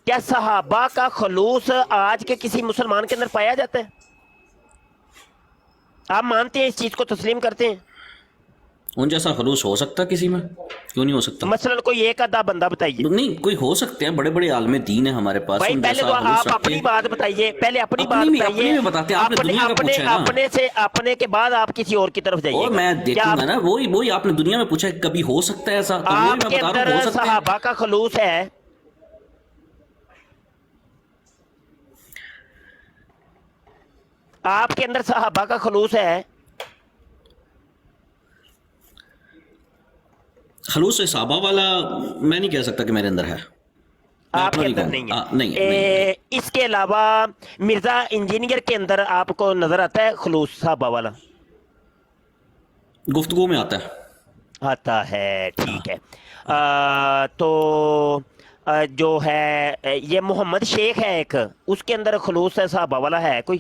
[SPEAKER 3] کیا صحابہ کا خلوص آج کے کسی مسلمان کے اندر پایا جاتا ہے؟ آپ مانتے ہیں اس چیز کو تسلیم کرتے ہیں؟
[SPEAKER 13] ان جیسا خلوص ہو سکتا کسی میں کیوں نہیں ہو سکتا.
[SPEAKER 3] مثلا کوئی ایک آدھا بندہ بتائیے.
[SPEAKER 13] نہیں کوئی ہو سکتے ہیں بڑے بڑے عالم دین ہیں ہمارے پاس.
[SPEAKER 3] بھائی پہلے تو آپ اپنی بات بتائیے پہلے اپنی بات بتائیے اپنے سے اپنے کے بعد آپ کسی اور کی طرف جائیے.
[SPEAKER 13] میں دیکھوں گا نا وہی آپ نے دنیا میں پوچھا کبھی ہو سکتا ہے ایسا تو
[SPEAKER 3] آپ کے اندر صحابہ کا خلوص ہے. آپ کے اندر صحابہ کا خلوص ہے.
[SPEAKER 13] خلوص صحابہ والا میں نہیں کہہ سکتا کہ میرے اندر ہے.
[SPEAKER 3] آپ کے اندر نہیں ہے. اس کے علاوہ مرزا انجینئر کے اندر آپ کو نظر آتا ہے خلوص صحابہ والا؟
[SPEAKER 13] گفتگو میں آتا
[SPEAKER 3] ہے ٹھیک ہے. تو جو ہے یہ محمد شیخ ہے ایک اس کے اندر خلوص ہے صحابہ والا ہے کوئی؟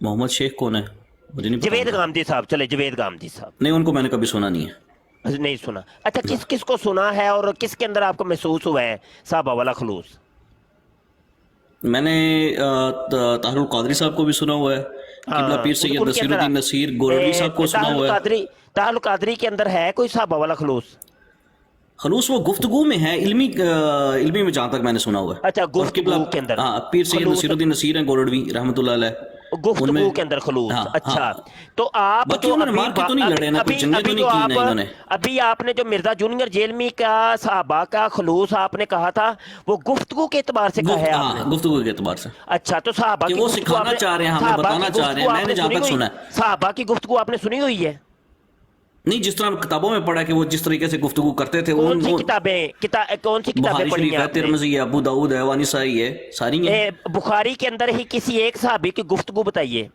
[SPEAKER 13] محمد شیخ کون ہے؟
[SPEAKER 3] جوید گامدی صاحب. چلے جوید گامدی صاحب.
[SPEAKER 13] نہیں ان کو میں نے کبھی سنا نہیں ہے.
[SPEAKER 3] نہیں سنا. اچھا کس کس کو سنا ہے اور کس کے اندر آپ کو محسوس ہوا ہے صحابہ والا خلوص؟
[SPEAKER 13] میں نے طاہر القادری صاحب کو بھی سنا ہوا ہے. قبلہ پیر سید نصیر الدین نصیر گورڑی صاحب کو سنا ہوا ہے.
[SPEAKER 3] طاہر القادری کے اندر ہے کوئی صحابہ والا خلوص؟
[SPEAKER 13] خلوص وہ گفتگو میں ہے علمی میں جہاں تک میں نے سنا ہوا ہے.
[SPEAKER 3] اچھا گفتگو کے اندر
[SPEAKER 13] ہاں پیر سید نصیر الدین نصیر ہیں گورڑوی رحمۃ اللہ علیہ
[SPEAKER 3] گفتگو کے اندر خلوص. اچھا تو آپ ابھی آپ نے جو مرزا جونیئر جیلمی کا صحابہ کا خلوص آپ نے کہا تھا وہ گفتگو کے اعتبار سے کہا ہے آپ نے؟
[SPEAKER 13] گفتگو کے اعتبار سے.
[SPEAKER 3] اچھا تو صحابہ کی
[SPEAKER 13] وہ سکھانا چاہ رہے ہیں ہمیں بتانا چاہ رہے ہیں. میں نے جہاں تک سنا ہے
[SPEAKER 3] صحابہ کی گفتگو آپ نے سنی ہوئی ہے؟
[SPEAKER 13] نہیں جس طرح کتابوں میں پڑھا کہ وہ جس طریقے سے گفتگو کرتے تھے.
[SPEAKER 3] کون سی کتابیں پڑھی ہیں؟
[SPEAKER 13] ترمذی ہے ابو داؤد ہے نسائی ہے ساری ہیں.
[SPEAKER 3] بخاری کے اندر ہی کسی ایک صحابی کی گفتگو بتائیے.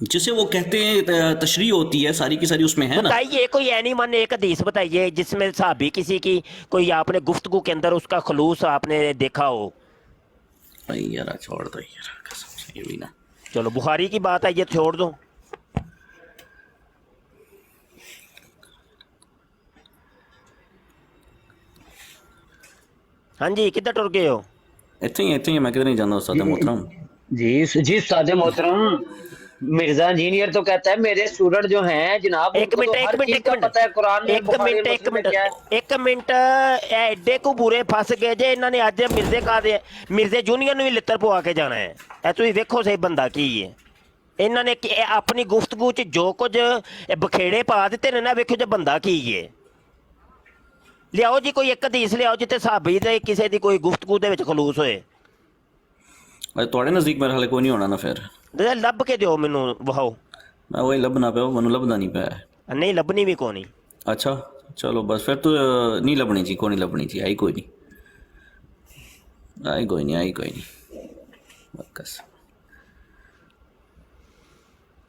[SPEAKER 13] जिसे वो कहते हैं तशरीह होती है सारी की सारी उसमें है ना।
[SPEAKER 3] बताइए कोई एनी मन एक हदीस बताइए जिसमें साहबी किसी की कोई आपने गुफ्तगू के अंदर उसका खलूस आपने देखा हो।
[SPEAKER 13] भाई यार छोड़ दो यार, कसम से ये भी ना।
[SPEAKER 3] चलो बुखारी की बात है, ये छोड़ दो। हाँ जी, किधर टुर गए हो?
[SPEAKER 13] इतने ही मैं किधर नहीं जानता उस्ताद मोहतरम।
[SPEAKER 2] जी उस्ताद मोहतरम, मिर्जा इंजीनियर तो कहता है मेरे स्टूडेंट जो हैं जनाब
[SPEAKER 3] एक
[SPEAKER 2] उनको तो हर चीज का पता है, कुरान में बुखारी में मुस्लिम में क्या है।
[SPEAKER 3] एक मिनट एडे को बुरे फस गए जे इन्होंने अज मिर्जे जूनियर ਨੂੰ ਵੀ ਲਿੱਤਰ ਪਵਾ ਕੇ ਜਾਣਾ ਹੈ। ਇਹ ਤੁਸੀਂ ਵੇਖੋ ਸਹੀ ਬੰਦਾ ਕੀ ਹੈ। ਇਹਨਾਂ ਨੇ ਆਪਣੀ ਗੁਫ਼ਤਗੂ 'ਚ ਜੋ ਕੁਝ ਬਖੇੜੇ ਪਾ ਦਿੱਤੇ ਨੇ ਨਾ, ਵੇਖੋ ਜੇ ਬੰਦਾ ਕੀ ਹੈ। ਲਿਆਓ ਜੀ ਕੋਈ ਇੱਕ ਹਦੀਸ ਲਿਆਓ ਜਿੱਥੇ ਸਾਹਬੀ ਦੇ ਕਿਸੇ ਦੀ ਕੋਈ ਗੁਫ਼ਤਗੂ ਦੇ ਵਿੱਚ ਖਲੂਸ ਹੋਏ।
[SPEAKER 13] ਤੁਹਾਡੇ ਨਜ਼ਦੀਕ ਮੇਰੇ ਹਾਲੇ ਕੋਈ ਨਹੀਂ ਹੋਣਾ ਨਾ ਫਿਰ
[SPEAKER 3] ਲੱਭ ਕੇ ਦਿਓ ਮੈਨੂੰ, ਵਹਾਓ।
[SPEAKER 13] मैं वही लभना पे मैनू लभदा नहीं पाया।
[SPEAKER 3] नहीं लभनी भी कोनी।
[SPEAKER 13] अच्छा चलो बस फिर तो नहीं लभनी थी, कोई नहीं लभनी थी। आई कोई नहीं बस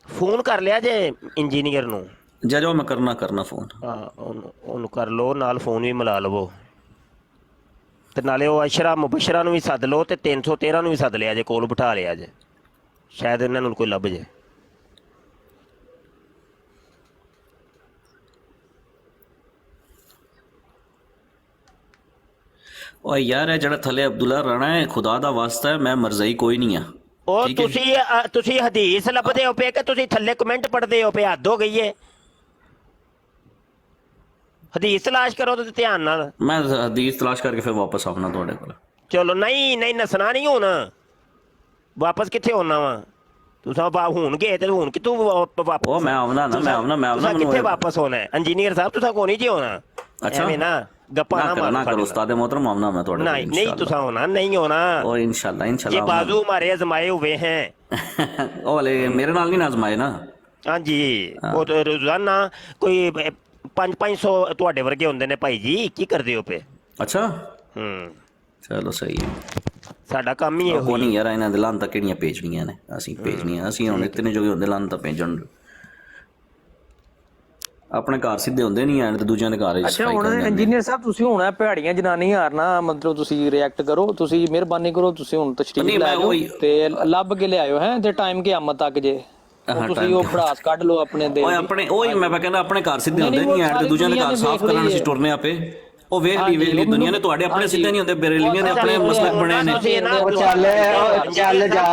[SPEAKER 3] फोन कर लिया जे इंजीनियर नू।
[SPEAKER 13] जा जाओ मैं करना फोन।
[SPEAKER 3] हाँ ਉਹਨੂੰ ਕਰ ਲਓ, ਨਾਲ ਫੋਨ ਵੀ ਮਿਲਾ ਲਵੋ ਤੇ ਨਾਲੇ ਉਹ ਅਸ਼ਰਾ ਮੁਬਸ਼ਰਾ ਨੂੰ ਵੀ ਸੱਦ ਲਓ ਤੇ 313 ਨੂੰ ਵੀ ਸੱਦ ਲਿਆ ਜੇ, ਕੋਲ ਬਿਠਾ ਲਿਆ ਜੇ, ਸ਼ਾਇਦ ਇਹਨਾਂ ਨੂੰ ਕੋਈ ਲੱਭ ਜੇ।
[SPEAKER 13] ਉਹ ਯਾਰ ਇਹ ਜਿਹੜਾ ਥੱਲੇ ਅਬਦੁੱਲਾ ਰਾਣਾ ਹੈ, ਖੁਦਾ ਦਾ ਵਾਸਤਾ ਹੈ ਮੈਂ ਮਰਜ਼ਈ ਕੋਈ ਨਹੀਂ ਆ।
[SPEAKER 3] ਉਹ ਤੁਸੀਂ ਹਦੀਸ ਲੱਭਦੇ ਹੋ ਪਏ ਕਿ ਤੁਸੀਂ ਥੱਲੇ ਕਮੈਂਟ ਪੜ੍ਹਦੇ ਹੋ ਪਏ? ਹੱਦ ਹੋ ਗਈ ਹੈ। ਹਦੀਸ ਤਲਾਸ਼ ਕਰੋ ਤੇ ਧਿਆਨ ਨਾਲ।
[SPEAKER 13] ਮੈਂ ਹਦੀਸ ਤਲਾਸ਼ ਕਰਕੇ ਫਿਰ ਵਾਪਸ ਆਉਣਾ ਤੁਹਾਡੇ ਕੋਲ।
[SPEAKER 3] ਚਲੋ ਨਹੀਂ ਨਸਣਾ ਨਹੀਂ ਹੋਣਾ, ਵਾਪਸ ਕਿੱਥੇ ਹੋਣਾ ਵਾ ਤੁਸੀਂ? ਹੁਣ ਗਏ ਤੇ ਹੁਣ ਕਿੱਥੋਂ ਵਾਪਸ?
[SPEAKER 13] ਉਹ ਮੈਂ ਆਉਣਾ ਨਾ
[SPEAKER 3] ਕਿੱਥੇ ਵਾਪਸ ਹੋਣਾ ਹੈ ਇੰਜੀਨੀਅਰ ਸਾਹਿਬ? ਤੁਸੀਂ ਕੋਣੀ ਜੀ ਹੋਣਾ।
[SPEAKER 13] ਅੱਛਾ
[SPEAKER 3] ਐਵੇਂ ਨਾ ਗੱਪਾਂ ਨਾ
[SPEAKER 13] ਕਰੋ ਉਸਤਾਦ मोहतरम, ਆਉਣਾ ਮੈਂ ਤੁਹਾਡੇ ਕੋਲ।
[SPEAKER 3] ਨਹੀਂ ਤੁਸੀਂ ਹੋਣਾ ਨਹੀਂ ਹੋਣਾ।
[SPEAKER 13] ਉਹ ਇਨਸ਼ਾਅੱਲਾ
[SPEAKER 3] ये बाजू हमारे आजमाए हुए हैं।
[SPEAKER 13] ਉਹ ਵਾਲੇ ਮੇਰੇ ਨਾਲ ਨਹੀਂ ਨਾ ਆਜ਼ਮਾਏ ਨਾ।
[SPEAKER 3] हाँ जी, वो तो रोजाना कोई 500 ਤੁਹਾਡੇ ਵਰਗੇ ਹੁੰਦੇ ਨੇ ਭਾਈ ਜੀ, ਕੀ ਕਰਦੇ ਹੋ ਪਏ?
[SPEAKER 13] ਅੱਛਾ ਚਲੋ ਸਹੀ ਹੈ,
[SPEAKER 3] ਸਾਡਾ ਕੰਮ ਹੀ ਇਹੋ
[SPEAKER 13] ਹੀ ਨਹੀਂ ਯਾਰ। ਇਹਨਾਂ ਦੇ ਲਾਂਤਾਂ ਕਿਹੜੀਆਂ ਭੇਜਣੀਆਂ ਨੇ, ਅਸੀਂ ਭੇਜਣੀਆਂ। ਅਸੀਂ ਹੁਣ ਇਤਨੇ ਜੋਗੇ ਹੁੰਦੇ ਲਾਂਤਾਂ ਭੇਜਣ। ਆਪਣੇ ਘਰ ਸਿੱਧੇ ਹੁੰਦੇ ਨਹੀਂ ਆਣ ਤੇ ਦੂਜਿਆਂ ਦੇ ਘਰ।
[SPEAKER 6] ਅੱਛਾ ਹੁਣ ਇੰਜੀਨੀਅਰ ਸਾਹਿਬ ਤੁਸੀਂ ਹੁਣ ਭੈੜੀਆਂ ਜਨਾਨੀਆਂ ਹਾਰਨਾ ਮਤਲਬ ਤੁਸੀਂ ਰਿਐਕਟ ਕਰੋ, ਤੁਸੀਂ ਮਿਹਰਬਾਨੀ ਕਰੋ, ਤੁਸੀਂ ਹੁਣ ਤਸ਼ਰੀਫ ਲੈ ਆਓ ਤੇ ਲੱਭ ਕੇ ਲਿਆਇਓ ਹੈ ਤੇ ਟਾਈਮ ਕਿਆਮਤ ਤੱਕ ਜੇ ਤੁਸੀਂ ਉਹ ਭੜਾਸ ਕੱਢ ਲਓ ਆਪਣੇ ਦੇ।
[SPEAKER 13] ਓਏ ਆਪਣੇ ਉਹੀ ਮੈਂ ਕਹਿੰਦਾ ਆਪਣੇ ਘਰ ਸਿੱਧੇ ਹੁੰਦੇ ਨਹੀਂ ਆਣ ਤੇ ਦੂਜਿਆਂ ਦੇ ਘਰ ਸਾਫ਼ ਕਰਨ ਅਸੀਂ ਟੁਰਨੇ ਆਪੇ। ਉਹ ਵੇਖ ਲਈ ਦੁਨੀਆ ਨੇ, ਤੁਹਾਡੇ ਆਪਣੇ ਸਿੱਧੇ ਨਹੀਂ ਹੁੰਦੇ, ਬਰੇਲੀਆਂ ਦੇ ਆਪਣੇ ਮਸਲਕ ਬਣੇ ਨੇ।
[SPEAKER 2] ਚੱਲ ਜਾ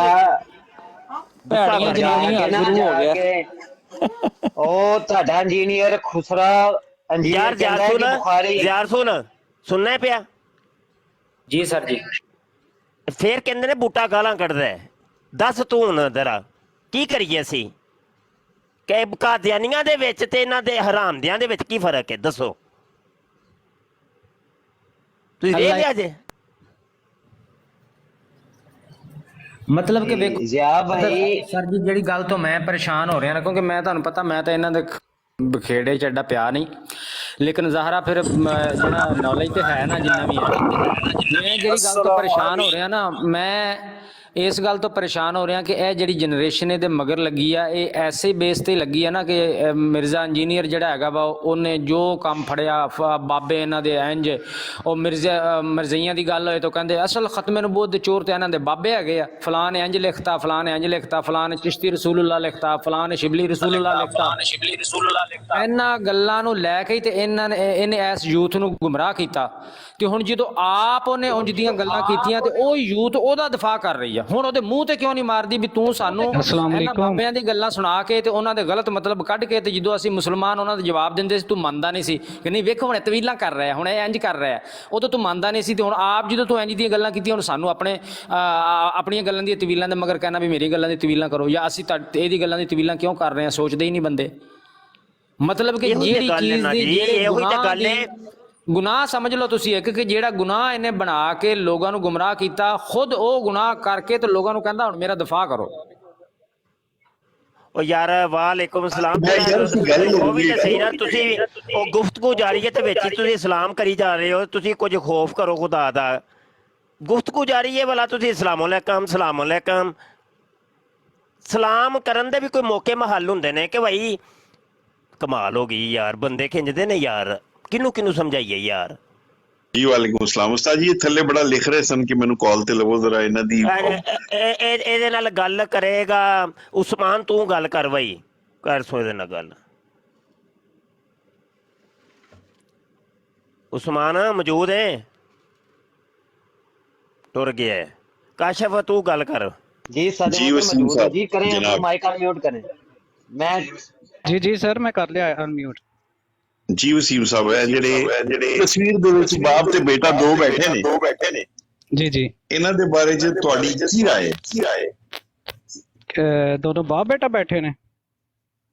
[SPEAKER 6] ਭੈੜੀਆਂ ਜਨਾਨੀਆਂ ਸ਼ੁਰੂ ਹੋ ਗਿਆ।
[SPEAKER 2] ਉਹ ਤੁਹਾਡਾ ਇੰਜੀਨੀਅਰ ਖੁਸਰਾ ਇੰਜੀਨੀਅਰ ਕਹਿੰਦਾ ਕਿ ਬੁਖਾਰੀ
[SPEAKER 3] ਯਾਰ ਸੁਣਨਾ ਪਿਆ
[SPEAKER 6] ਜੀ ਸਰ ਜੀ।
[SPEAKER 3] ਫੇਰ ਕਹਿੰਦੇ ਨੇ ਬੂਟਾ ਗਾਲਾਂ ਕੱਢਦਾ। ਦੱਸ ਤੂੰ ਹੁਣ ਜ਼ਰਾ ਕੀ ਕਰੀਏ ਅਸੀਂ ਕਿ ਕਾਦੀਆਨੀਆਂ ਦੇ ਵਿੱਚ ਤੇ ਇਹਨਾਂ ਦੇ ਹਰਾਮਦਿਆਂ ਦੇ ਵਿੱਚ ਕੀ ਫਰਕ ਹੈ ਦੱਸੋ? ਤੁਸੀਂ ਦੇਖ ਲਿਆ ਜੇ
[SPEAKER 4] ਮਤਲਬ ਕਿ ਵੇਖੋ
[SPEAKER 2] ਭਾਈ
[SPEAKER 4] ਸਰ ਜੀ ਜਿਹੜੀ ਗੱਲ ਤੋਂ ਮੈਂ ਪਰੇਸ਼ਾਨ ਹੋ ਰਿਹਾ ਨਾ, ਕਿਉਂਕਿ ਮੈਂ ਤੁਹਾਨੂੰ ਪਤਾ ਮੈਂ ਤਾਂ ਇਹਨਾਂ ਦੇ ਬਖੇੜੇ ਚ ਐਡਾ ਪਿਆ ਨਹੀਂ, ਲੇਕਿਨ ਜ਼ਾਹਰਾ ਫਿਰ ਜਿਹੜਾ ਨੌਲੇਜ ਤੇ ਹੈ ਨਾ ਜਿੰਨਾ ਵੀ ਹੈ, ਮੈਂ ਜਿਹੜੀ ਗੱਲ ਤੋਂ ਪਰੇਸ਼ਾਨ ਹੋ ਰਿਹਾ ਨਾ, ਮੈਂ ਇਸ ਗੱਲ ਤੋਂ ਪਰੇਸ਼ਾਨ ਹੋ ਰਿਹਾ ਕਿ ਇਹ ਜਿਹੜੀ ਜਨਰੇਸ਼ਨ ਇਹਦੇ ਮਗਰ ਲੱਗੀ ਆ, ਇਹ ਐਸੇ ਬੇਸ ਤੇ ਲੱਗੀ ਆ ਨਾ ਕਿ ਮਿਰਜ਼ਾ ਇੰਜੀਨੀਅਰ ਜਿਹੜਾ ਹੈਗਾ ਵਾ ਉਹਨੇ ਜੋ ਕੰਮ ਫੜਿਆ ਬਾਬੇ ਇਹਨਾਂ ਦੇ ਇੰਜ, ਉਹ ਮਿਰਜ਼ਈਆਂ ਦੀ ਗੱਲ ਹੋਏ ਤਾਂ ਕਹਿੰਦੇ ਅਸਲ ਖਤਮੇ ਨਬੂਵਤ ਦੇ ਚੋਰ ਤੇ ਇਹਨਾਂ ਦੇ ਬਾਬੇ ਹੈਗੇ ਆ, ਫਲਾਨ ਇੰਜ ਲਿਖਤਾ, ਫਲਾਨ ਇੰਜ ਲਿਖਤਾ, ਫਲਾਨ ਚਿਸ਼ਤੀ ਰਸੂਲੁੱਲਾ ਲਿਖਤਾ, ਫਲਾਨ ਸ਼ਿਬਲੀ ਰਸੂਲੁੱਲਾ ਲਿਖਤਾ। ਇਹਨਾਂ ਗੱਲਾਂ ਨੂੰ ਲੈ ਕੇ ਤੇ ਇਹਨੇ ਇਸ ਯੂਥ ਨੂੰ ਗੁੰਮਰਾਹ ਕੀਤਾ ਤੇ ਹੁਣ ਜਦੋਂ ਆਪ ਉਹਨੇ ਉਂਝ ਦੀਆਂ ਗੱਲਾਂ ਕੀਤੀਆਂ ਤੇ ਉਹ ਯੂਥ ਉਹਦਾ ਦਿਫਾਅ ਕਰ ਰਹੀ ਆ। ਹੁਣ ਉਹਦੇ ਮੂੰਹ ਤੇ ਕਿਉਂ ਨਹੀਂ ਮਾਰਦੀ ਵੀ ਤੂੰ ਸਾਨੂੰ ਇਹਨਾਂ ਬਾਬਿਆਂ ਦੀ ਗੱਲਾਂ ਸੁਣਾ ਕੇ ਤੇ ਉਹਨਾਂ ਦੇ ਗਲਤ ਮਤਲਬ ਕੱਢ ਕੇ ਤੇ ਜਦੋਂ ਅਸੀਂ ਮੁਸਲਮਾਨ ਉਹਨਾਂ ਦੇ ਜਵਾਬ ਦਿੰਦੇ ਸੀ ਤੂੰ ਮੰਨਦਾ ਨਹੀਂ ਸੀ ਕਿ ਨਹੀਂ ਵੇਖੋ ਹੁਣ ਤਵੀਲਾਂ ਕਰ ਰਿਹਾ, ਹੁਣ ਇਹ ਇੰਜ ਕਰ ਰਿਹਾ, ਉਦੋਂ ਤੂੰ ਮੰਨਦਾ ਨਹੀਂ ਸੀ ਤੇ ਹੁਣ ਆਪ ਜਦੋਂ ਤੂੰ ਇੰਜ ਦੀਆਂ ਗੱਲਾਂ ਕੀਤੀਆਂ ਹੁਣ ਸਾਨੂੰ ਆਪਣੀਆਂ ਗੱਲਾਂ ਦੀਆਂ ਤਵੀਲਾਂ ਦੇ ਮਗਰ ਕਹਿਣਾ ਵੀ ਮੇਰੀ ਗੱਲਾਂ ਦੀ ਤਵੀਲਾਂ ਕਰੋ ਜਾਂ ਅਸੀਂ ਇਹਦੀ ਗੱਲਾਂ ਦੀ ਤਵੀਲਾਂ ਕਿਉਂ ਕਰ ਰਹੇ ਹਾਂ, ਸੋਚਦੇ ਹੀ ਨਹੀਂ ਬੰਦੇ। ਮਤਲਬ ਕਿ ਜਿਹੜੀ ਚੀਜ਼ ਦੀ ਗੁਨਾਹ ਸਮਝ ਲਓ ਤੁਸੀਂ ਇੱਕ ਕਿ ਜਿਹੜਾ ਗੁਨਾਹ ਇਹਨੇ ਬਣਾ ਕੇ ਲੋਕਾਂ ਨੂੰ ਗੁੰਮਰਾਹ ਕੀਤਾ, ਖੁਦ ਉਹ ਗੁਨਾਹ ਕਰਕੇ ਤੇ ਲੋਕਾਂ ਨੂੰ ਕਹਿੰਦਾ ਹੁਣ ਮੇਰਾ ਦਿਫਾਅ ਕਰੋ।
[SPEAKER 3] ਉਹ ਯਾਰ ਵਾਲੇਕੁਮ ਸਲਾਮ। ਉਹ ਵੀ ਤਾਂ ਸਹੀ ਨਾ, ਤੁਸੀਂ ਉਹ ਗੁਫ਼ਤਗੂ ਜਾਰੀ ਹੈ ਤੇ ਵਿੱਚ ਹੀ ਤੁਸੀਂ ਇਸਲਾਮ ਕਰੀ ਜਾ ਰਹੇ ਹੋ। ਤੁਸੀਂ ਕੁਝ ਖੌਫ ਕਰੋ ਖੁਦਾ ਦਾ। ਗੁਫ਼ਤਗੂ ਜਾਰੀ ਹੈ ਭਲਾ ਤੁਸੀਂ ਅਸਲਾਮ ਅਲੈਕਮ ਸਲਾਮ ਅਲੈਕਮ ਸਲਾਮ ਕਰਨ ਦੇ ਵੀ ਕੋਈ ਮੌਕੇ ਮਹੱਲ ਹੁੰਦੇ ਨੇ ਕਿ ਭਾਈ ਕਮਾਲ ਹੋ ਗਈ ਯਾਰ, ਬੰਦੇ ਖਿੰਜਦੇ ਨੇ ਯਾਰ, ਕਿਹਨੂੰ ਕਿਹਨੂੰ ਸਮਝਾਈਏ ਯਾਰ।
[SPEAKER 10] ਜੀ ਵਾਲੇਕੁਮ ਅਸਲਾਮ ਉਸਤਾਦ ਜੀ, ਇਹ ਥੱਲੇ ਬੜਾ ਲਿਖ ਰਹੇ ਸਨ ਕਿ ਮੈਨੂੰ ਕਾਲ ਤੇ ਲਵੋ ਜ਼ਰਾ ਇਹਨਾਂ ਦੀ।
[SPEAKER 3] ਇਹਦੇ ਨਾਲ ਗੱਲ ਕਰੇਗਾ ਉਸਮਾਨ, ਤੂੰ ਗੱਲ ਕਰ ਬਈ, ਕਰ ਸੋ ਇਹਦੇ ਨਾਲ ਗੱਲ। ਉਸਮਾਨ ਮੌਜੂਦ ਹੈ? टुर गया है। काशिफ तू गल कर।
[SPEAKER 2] जी सर
[SPEAKER 10] जी वसीम साहब
[SPEAKER 2] जी करें,
[SPEAKER 10] जनाब।
[SPEAKER 2] माइक अनम्यूट करें। मैं
[SPEAKER 6] जी सर मैं कर लिया अनम्यूट।
[SPEAKER 10] ਜੀ ਵਸੀਮ ਸਾਹਿਬ ਹੈ ਜਿਹੜੇ ਤਸਵੀਰ ਦੇ ਵਿੱਚ ਬਾਪ ਤੇ ਬੇਟਾ ਦੋ ਬੈਠੇ ਨੇ
[SPEAKER 6] जी जी
[SPEAKER 10] ਇਹਨਾਂ ਦੇ ਬਾਰੇ ਚ ਤੁਹਾਡੀ ਕੀ ਰਾਏ ਹੈ?
[SPEAKER 6] दोनों बाप बेटा बैठे ने।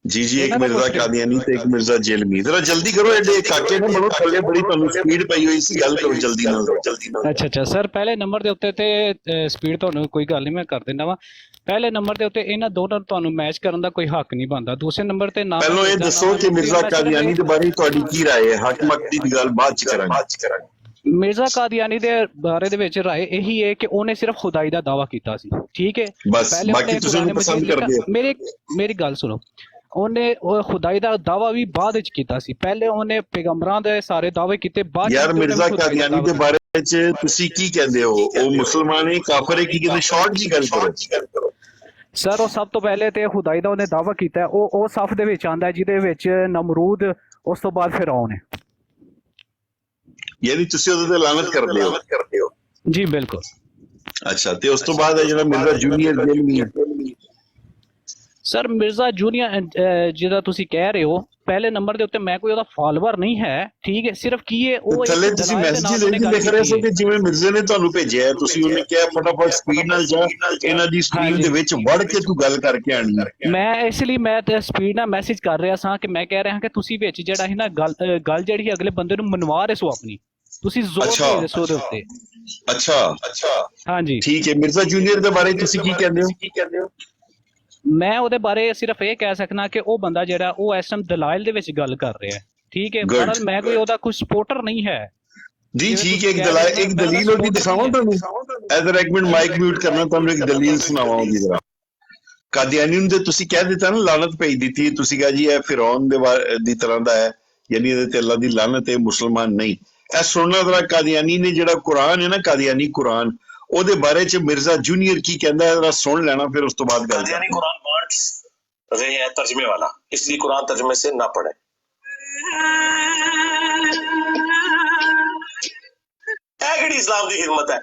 [SPEAKER 10] ਜੀ ਜੀ, ਇੱਕ ਮਿਰਜ਼ਾ ਕਾਦੀਆਨੀ ਤੇ ਇੱਕ ਮਿਰਜ਼ਾ ਜੇਲਮੀ। ਜ਼ਰਾ ਜਲਦੀ ਕਰੋ, ਐਡੇ ਕਾਕੇ ਨੇ ਬੜੋ ਥੱਲੇ ਬੜੀ ਤੁਹਾਨੂੰ ਸਪੀਡ ਪਈ ਹੋਈ ਸੀ, ਗੱਲ ਕਰੋ ਜਲਦੀ ਨਾਲ।
[SPEAKER 6] ਅੱਛਾ ਸਰ, ਪਹਿਲੇ ਨੰਬਰ ਦੇ ਉੱਤੇ ਤੇ ਸਪੀਡ ਤੁਹਾਨੂੰ ਕੋਈ ਗੱਲ ਨਹੀਂ, ਮੈਂ ਕਰ ਦਿੰਦਾ ਵਾ। ਪਹਿਲੇ ਨੰਬਰ ਦੇ ਉੱਤੇ ਇਹਨਾਂ ਦੋਨਾਂ ਨੂੰ ਤੁਹਾਨੂੰ ਮੈਚ ਕਰਨ ਦਾ ਕੋਈ ਹੱਕ ਨਹੀਂ ਬਣਦਾ। ਦੂਸਰੇ ਨੰਬਰ ਤੇ ਨਾਮ
[SPEAKER 10] ਪਹਿਲਾਂ ਇਹ ਦੱਸੋ ਕਿ ਮਿਰਜ਼ਾ ਕਾਦੀਆਨੀ ਦੇ ਬਾਰੇ ਤੁਹਾਡੀ ਕੀ ਰਾਏ ਹੈ? ਹੱਕ ਮੱਕ ਦੀ ਗੱਲ ਬਾਅਦ ਚ ਕਰਾਂਗੇ।
[SPEAKER 6] ਮਿਰਜ਼ਾ ਕਾਦੀਆਨੀ ਦੇ ਬਾਰੇ ਦੇ ਵਿੱਚ ਰਾਏ ਇਹੀ ਹੈ ਕਿ ਉਹਨੇ ਸਿਰਫ ਖੁਦਾਈ ਦਾ ਦਾਵਾ ਕੀਤਾ ਸੀ, ਠੀਕ ਹੈ।
[SPEAKER 10] ਬਸ ਬਾਕੀ ਤੁਸੀਂ ਉਹਨੂੰ ਪਸੰਦ ਕਰਦੇ ਹੋ।
[SPEAKER 6] ਮੇਰੀ ਗੱਲ ਸੁਣੋ, ਉਹਨੇ ਉਹ ਖੁਦਾਈ ਦਾ ਦਾਵਾ ਵੀ ਬਾਅਦ ਵਿੱਚ ਕੀਤਾ ਸੀ। ਪਹਿਲੇ ਉਹਨੇ ਪੈਗੰਬਰਾਂ ਦੇ ਸਾਰੇ ਦਾਅਵੇ ਕੀਤੇ, ਬਾਅਦ
[SPEAKER 10] ਯਾਰ ਮਿਰਜ਼ਾ ਕਾਦੀਆਨੀ ਦੇ ਬਾਰੇ ਚ ਤੁਸੀਂ ਕੀ ਕਹਿੰਦੇ ਹੋ? ਉਹ ਮੁਸਲਮਾਨ ਹੈ, ਕਾਫਰ ਹੈ, ਕੀ ਕਹਿੰਦੇ? ਸ਼ਾਰਟ ਜੀ ਗੱਲ ਕਰੋ।
[SPEAKER 6] ਸਰ ਉਹ ਸਭ ਤੋਂ ਪਹਿਲੇ ਤੇ ਖੁਦਾਈ ਦਾ ਉਹਨੇ ਦਾਵਾ ਕੀਤਾ ਹੈ, ਉਹ ਸਫ ਦੇ ਵਿੱਚ ਆਂਦਾ ਜਿਹਦੇ ਵਿੱਚ ਨਮਰੂਦ, ਉਸ ਤੋਂ ਬਾਅਦ ਫਿਰੌਨ ਹੈ।
[SPEAKER 10] ਯਾਨੀ ਤੁਸੀਂ ਉਹਦੇ ਤੇ ਲਾਨਤ ਕਰਦੇ ਹੋ?
[SPEAKER 6] ਜੀ ਬਿਲਕੁਲ।
[SPEAKER 10] ਅੱਛਾ, ਤੇ ਉਸ ਤੋਂ ਬਾਅਦ ਹੈ ਜਿਹੜਾ ਮਿਰਜ਼ਾ ਜੂਨੀਅਰ ਜੇਲਮੀ ਹੈ।
[SPEAKER 6] ਸਰ ਮਿਰਜ਼ਾ ਜੂਨੀਅਰ ਜਿਹਦਾ ਤੁਸੀਂ ਕਹਿ ਰਹੇ ਹੋ, ਪਹਿਲੇ ਨੰਬਰ ਦੇ ਉੱਤੇ ਮੈਂ ਕੋਈ ਉਹਦਾ ਫਾਲੋਅਰ ਨਹੀਂ ਹੈ, ਠੀਕ ਹੈ। ਸਿਰਫ ਕੀ ਹੈ ਉਹ
[SPEAKER 10] ਥੱਲੇ ਤੁਸੀਂ ਮੈਸੇਜ ਲਿਖ ਰਹੇ ਹੋ ਕਿ ਜਿਵੇਂ ਮਿਰਜ਼ੇ ਨੇ ਤੁਹਾਨੂੰ ਭੇਜਿਆ, ਤੁਸੀਂ ਉਹਨੇ ਕਿਹਾ ਫਟਾਫਟ ਸਪੀਡ ਨਾਲ ਜਾ, ਇਹਨਾਂ ਦੀ ਸਪੀਡ ਦੇ ਵਿੱਚ ਵੜ ਕੇ ਤੂੰ ਗੱਲ ਕਰਕੇ ਆਣੀ ਹੈ।
[SPEAKER 6] ਮੈਂ ਇਸ ਲਈ ਮੈਂ ਤੇ ਸਪੀਡ ਨਾਲ ਮੈਸੇਜ ਕਰ ਰਿਹਾ ਸਾਂ ਕਿ ਮੈਂ ਕਹਿ ਰਿਹਾ ਕਿ ਤੁਸੀਂ ਵਿੱਚ ਜਿਹੜਾ ਹੈ ਨਾ ਗੱਲ ਜਿਹੜੀ ਅਗਲੇ ਬੰਦੇ ਨੂੰ ਮਨਵਾ ਰਹੇ ਸੋ ਆਪਣੀ, ਤੁਸੀਂ ਜ਼ੋਰ ਦੇ ਦੱਸੋ ਉਹਦੇ ਉੱਤੇ।
[SPEAKER 10] ਅੱਛਾ
[SPEAKER 6] ਹਾਂਜੀ
[SPEAKER 10] ਠੀਕ ਹੈ। ਮਿਰਜ਼ਾ ਜੂਨੀਅਰ ਦੇ ਬਾਰੇ ਤੁਸੀਂ ਕੀ ਕਹਿੰਦੇ ਹੋ?
[SPEAKER 6] ਮੈਂ ਉਹਦੇ ਬਾਰੇ ਸਿਰਫ ਇਹ ਕਹਿ ਸਕਣਾ ਕਿ ਉਹ ਬੰਦਾ ਜਿਹੜਾ ਉਹ ਇਸ ਟਾਈਮ ਦਲਾਇਲ ਦੇ ਵਿੱਚ ਗੱਲ ਕਰ ਰਿਹਾ ਹੈ, ਠੀਕ ਹੈ। ਪਰ ਮੈਂ ਕੋਈ ਉਹਦਾ ਕੋਈ ਸਪੋਰਟਰ ਨਹੀਂ ਹੈ।
[SPEAKER 10] ਜੀ ਠੀਕ ਹੈ, ਇੱਕ ਦਲੀਲ ਉਹਦੀ ਦਿਖਾਵਾਂ ਤੁਹਾਨੂੰ। ਇਧਰ ਇੱਕ ਮਿੰਟ ਮਾਈਕ ਮਿਊਟ ਕਰਨਾ, ਤੁਹਾਨੂੰ ਇੱਕ ਦਲੀਲ ਸੁਣਾਵਾਂ ਉਹਦੀ। ਜ਼ਰਾ ਕਾਦੀਆਨੀ ਨੂੰ ਤੇ ਤੁਸੀਂ ਕਹਿ ਦਿੱਤਾ ਨਾ, ਲਾਨਤ ਭੇਜ ਦਿੱਤੀ, ਤੁਸੀਂ ਕਹਾ ਜੀ ਇਹ ਫਿਰੌਨ ਦੀ ਤਰ੍ਹਾਂ ਦਾ ਹੈ, ਯਾਨੀ ਇਹਦੇ ਤੇ ਅੱਲਾ ਦੀ ਲਾਨਤ ਹੈ, ਮੁਸਲਮਾਨ ਨਹੀਂ। ਇਹ ਸੁਣਨਾ ਜ਼ਰਾ, ਕਾਦੀਆਨੀ ਨੇ ਜਿਹੜਾ ਕੁਰਾਨ ਹੈ ਨਾ, ਕਾਦੀਆਨੀ ਕੁਰਾਨ, ਉਹਦੇ ਬਾਰੇ ਚ ਮਿਰਜ਼ਾ ਜੂਨੀਅਰ ਕੀ ਕਹਿੰਦਾ ਹੈ, ਜ਼ਰਾ ਸੁਣ ਲੈਣਾ, ਫਿਰ ਉਸ ਤੋਂ ਬਾਅਦ ਗੱਲ ਕਰਾਂਗੇ।
[SPEAKER 14] कुरान बांट रहे हैं तर्जमे वाला, इसलिए कुरान तर्जमे से ना पढ़े। ਕਿਹੜੀ ਇਸਲਾਮ ਦੀ ਖਿਦਮਤ ਹੈ?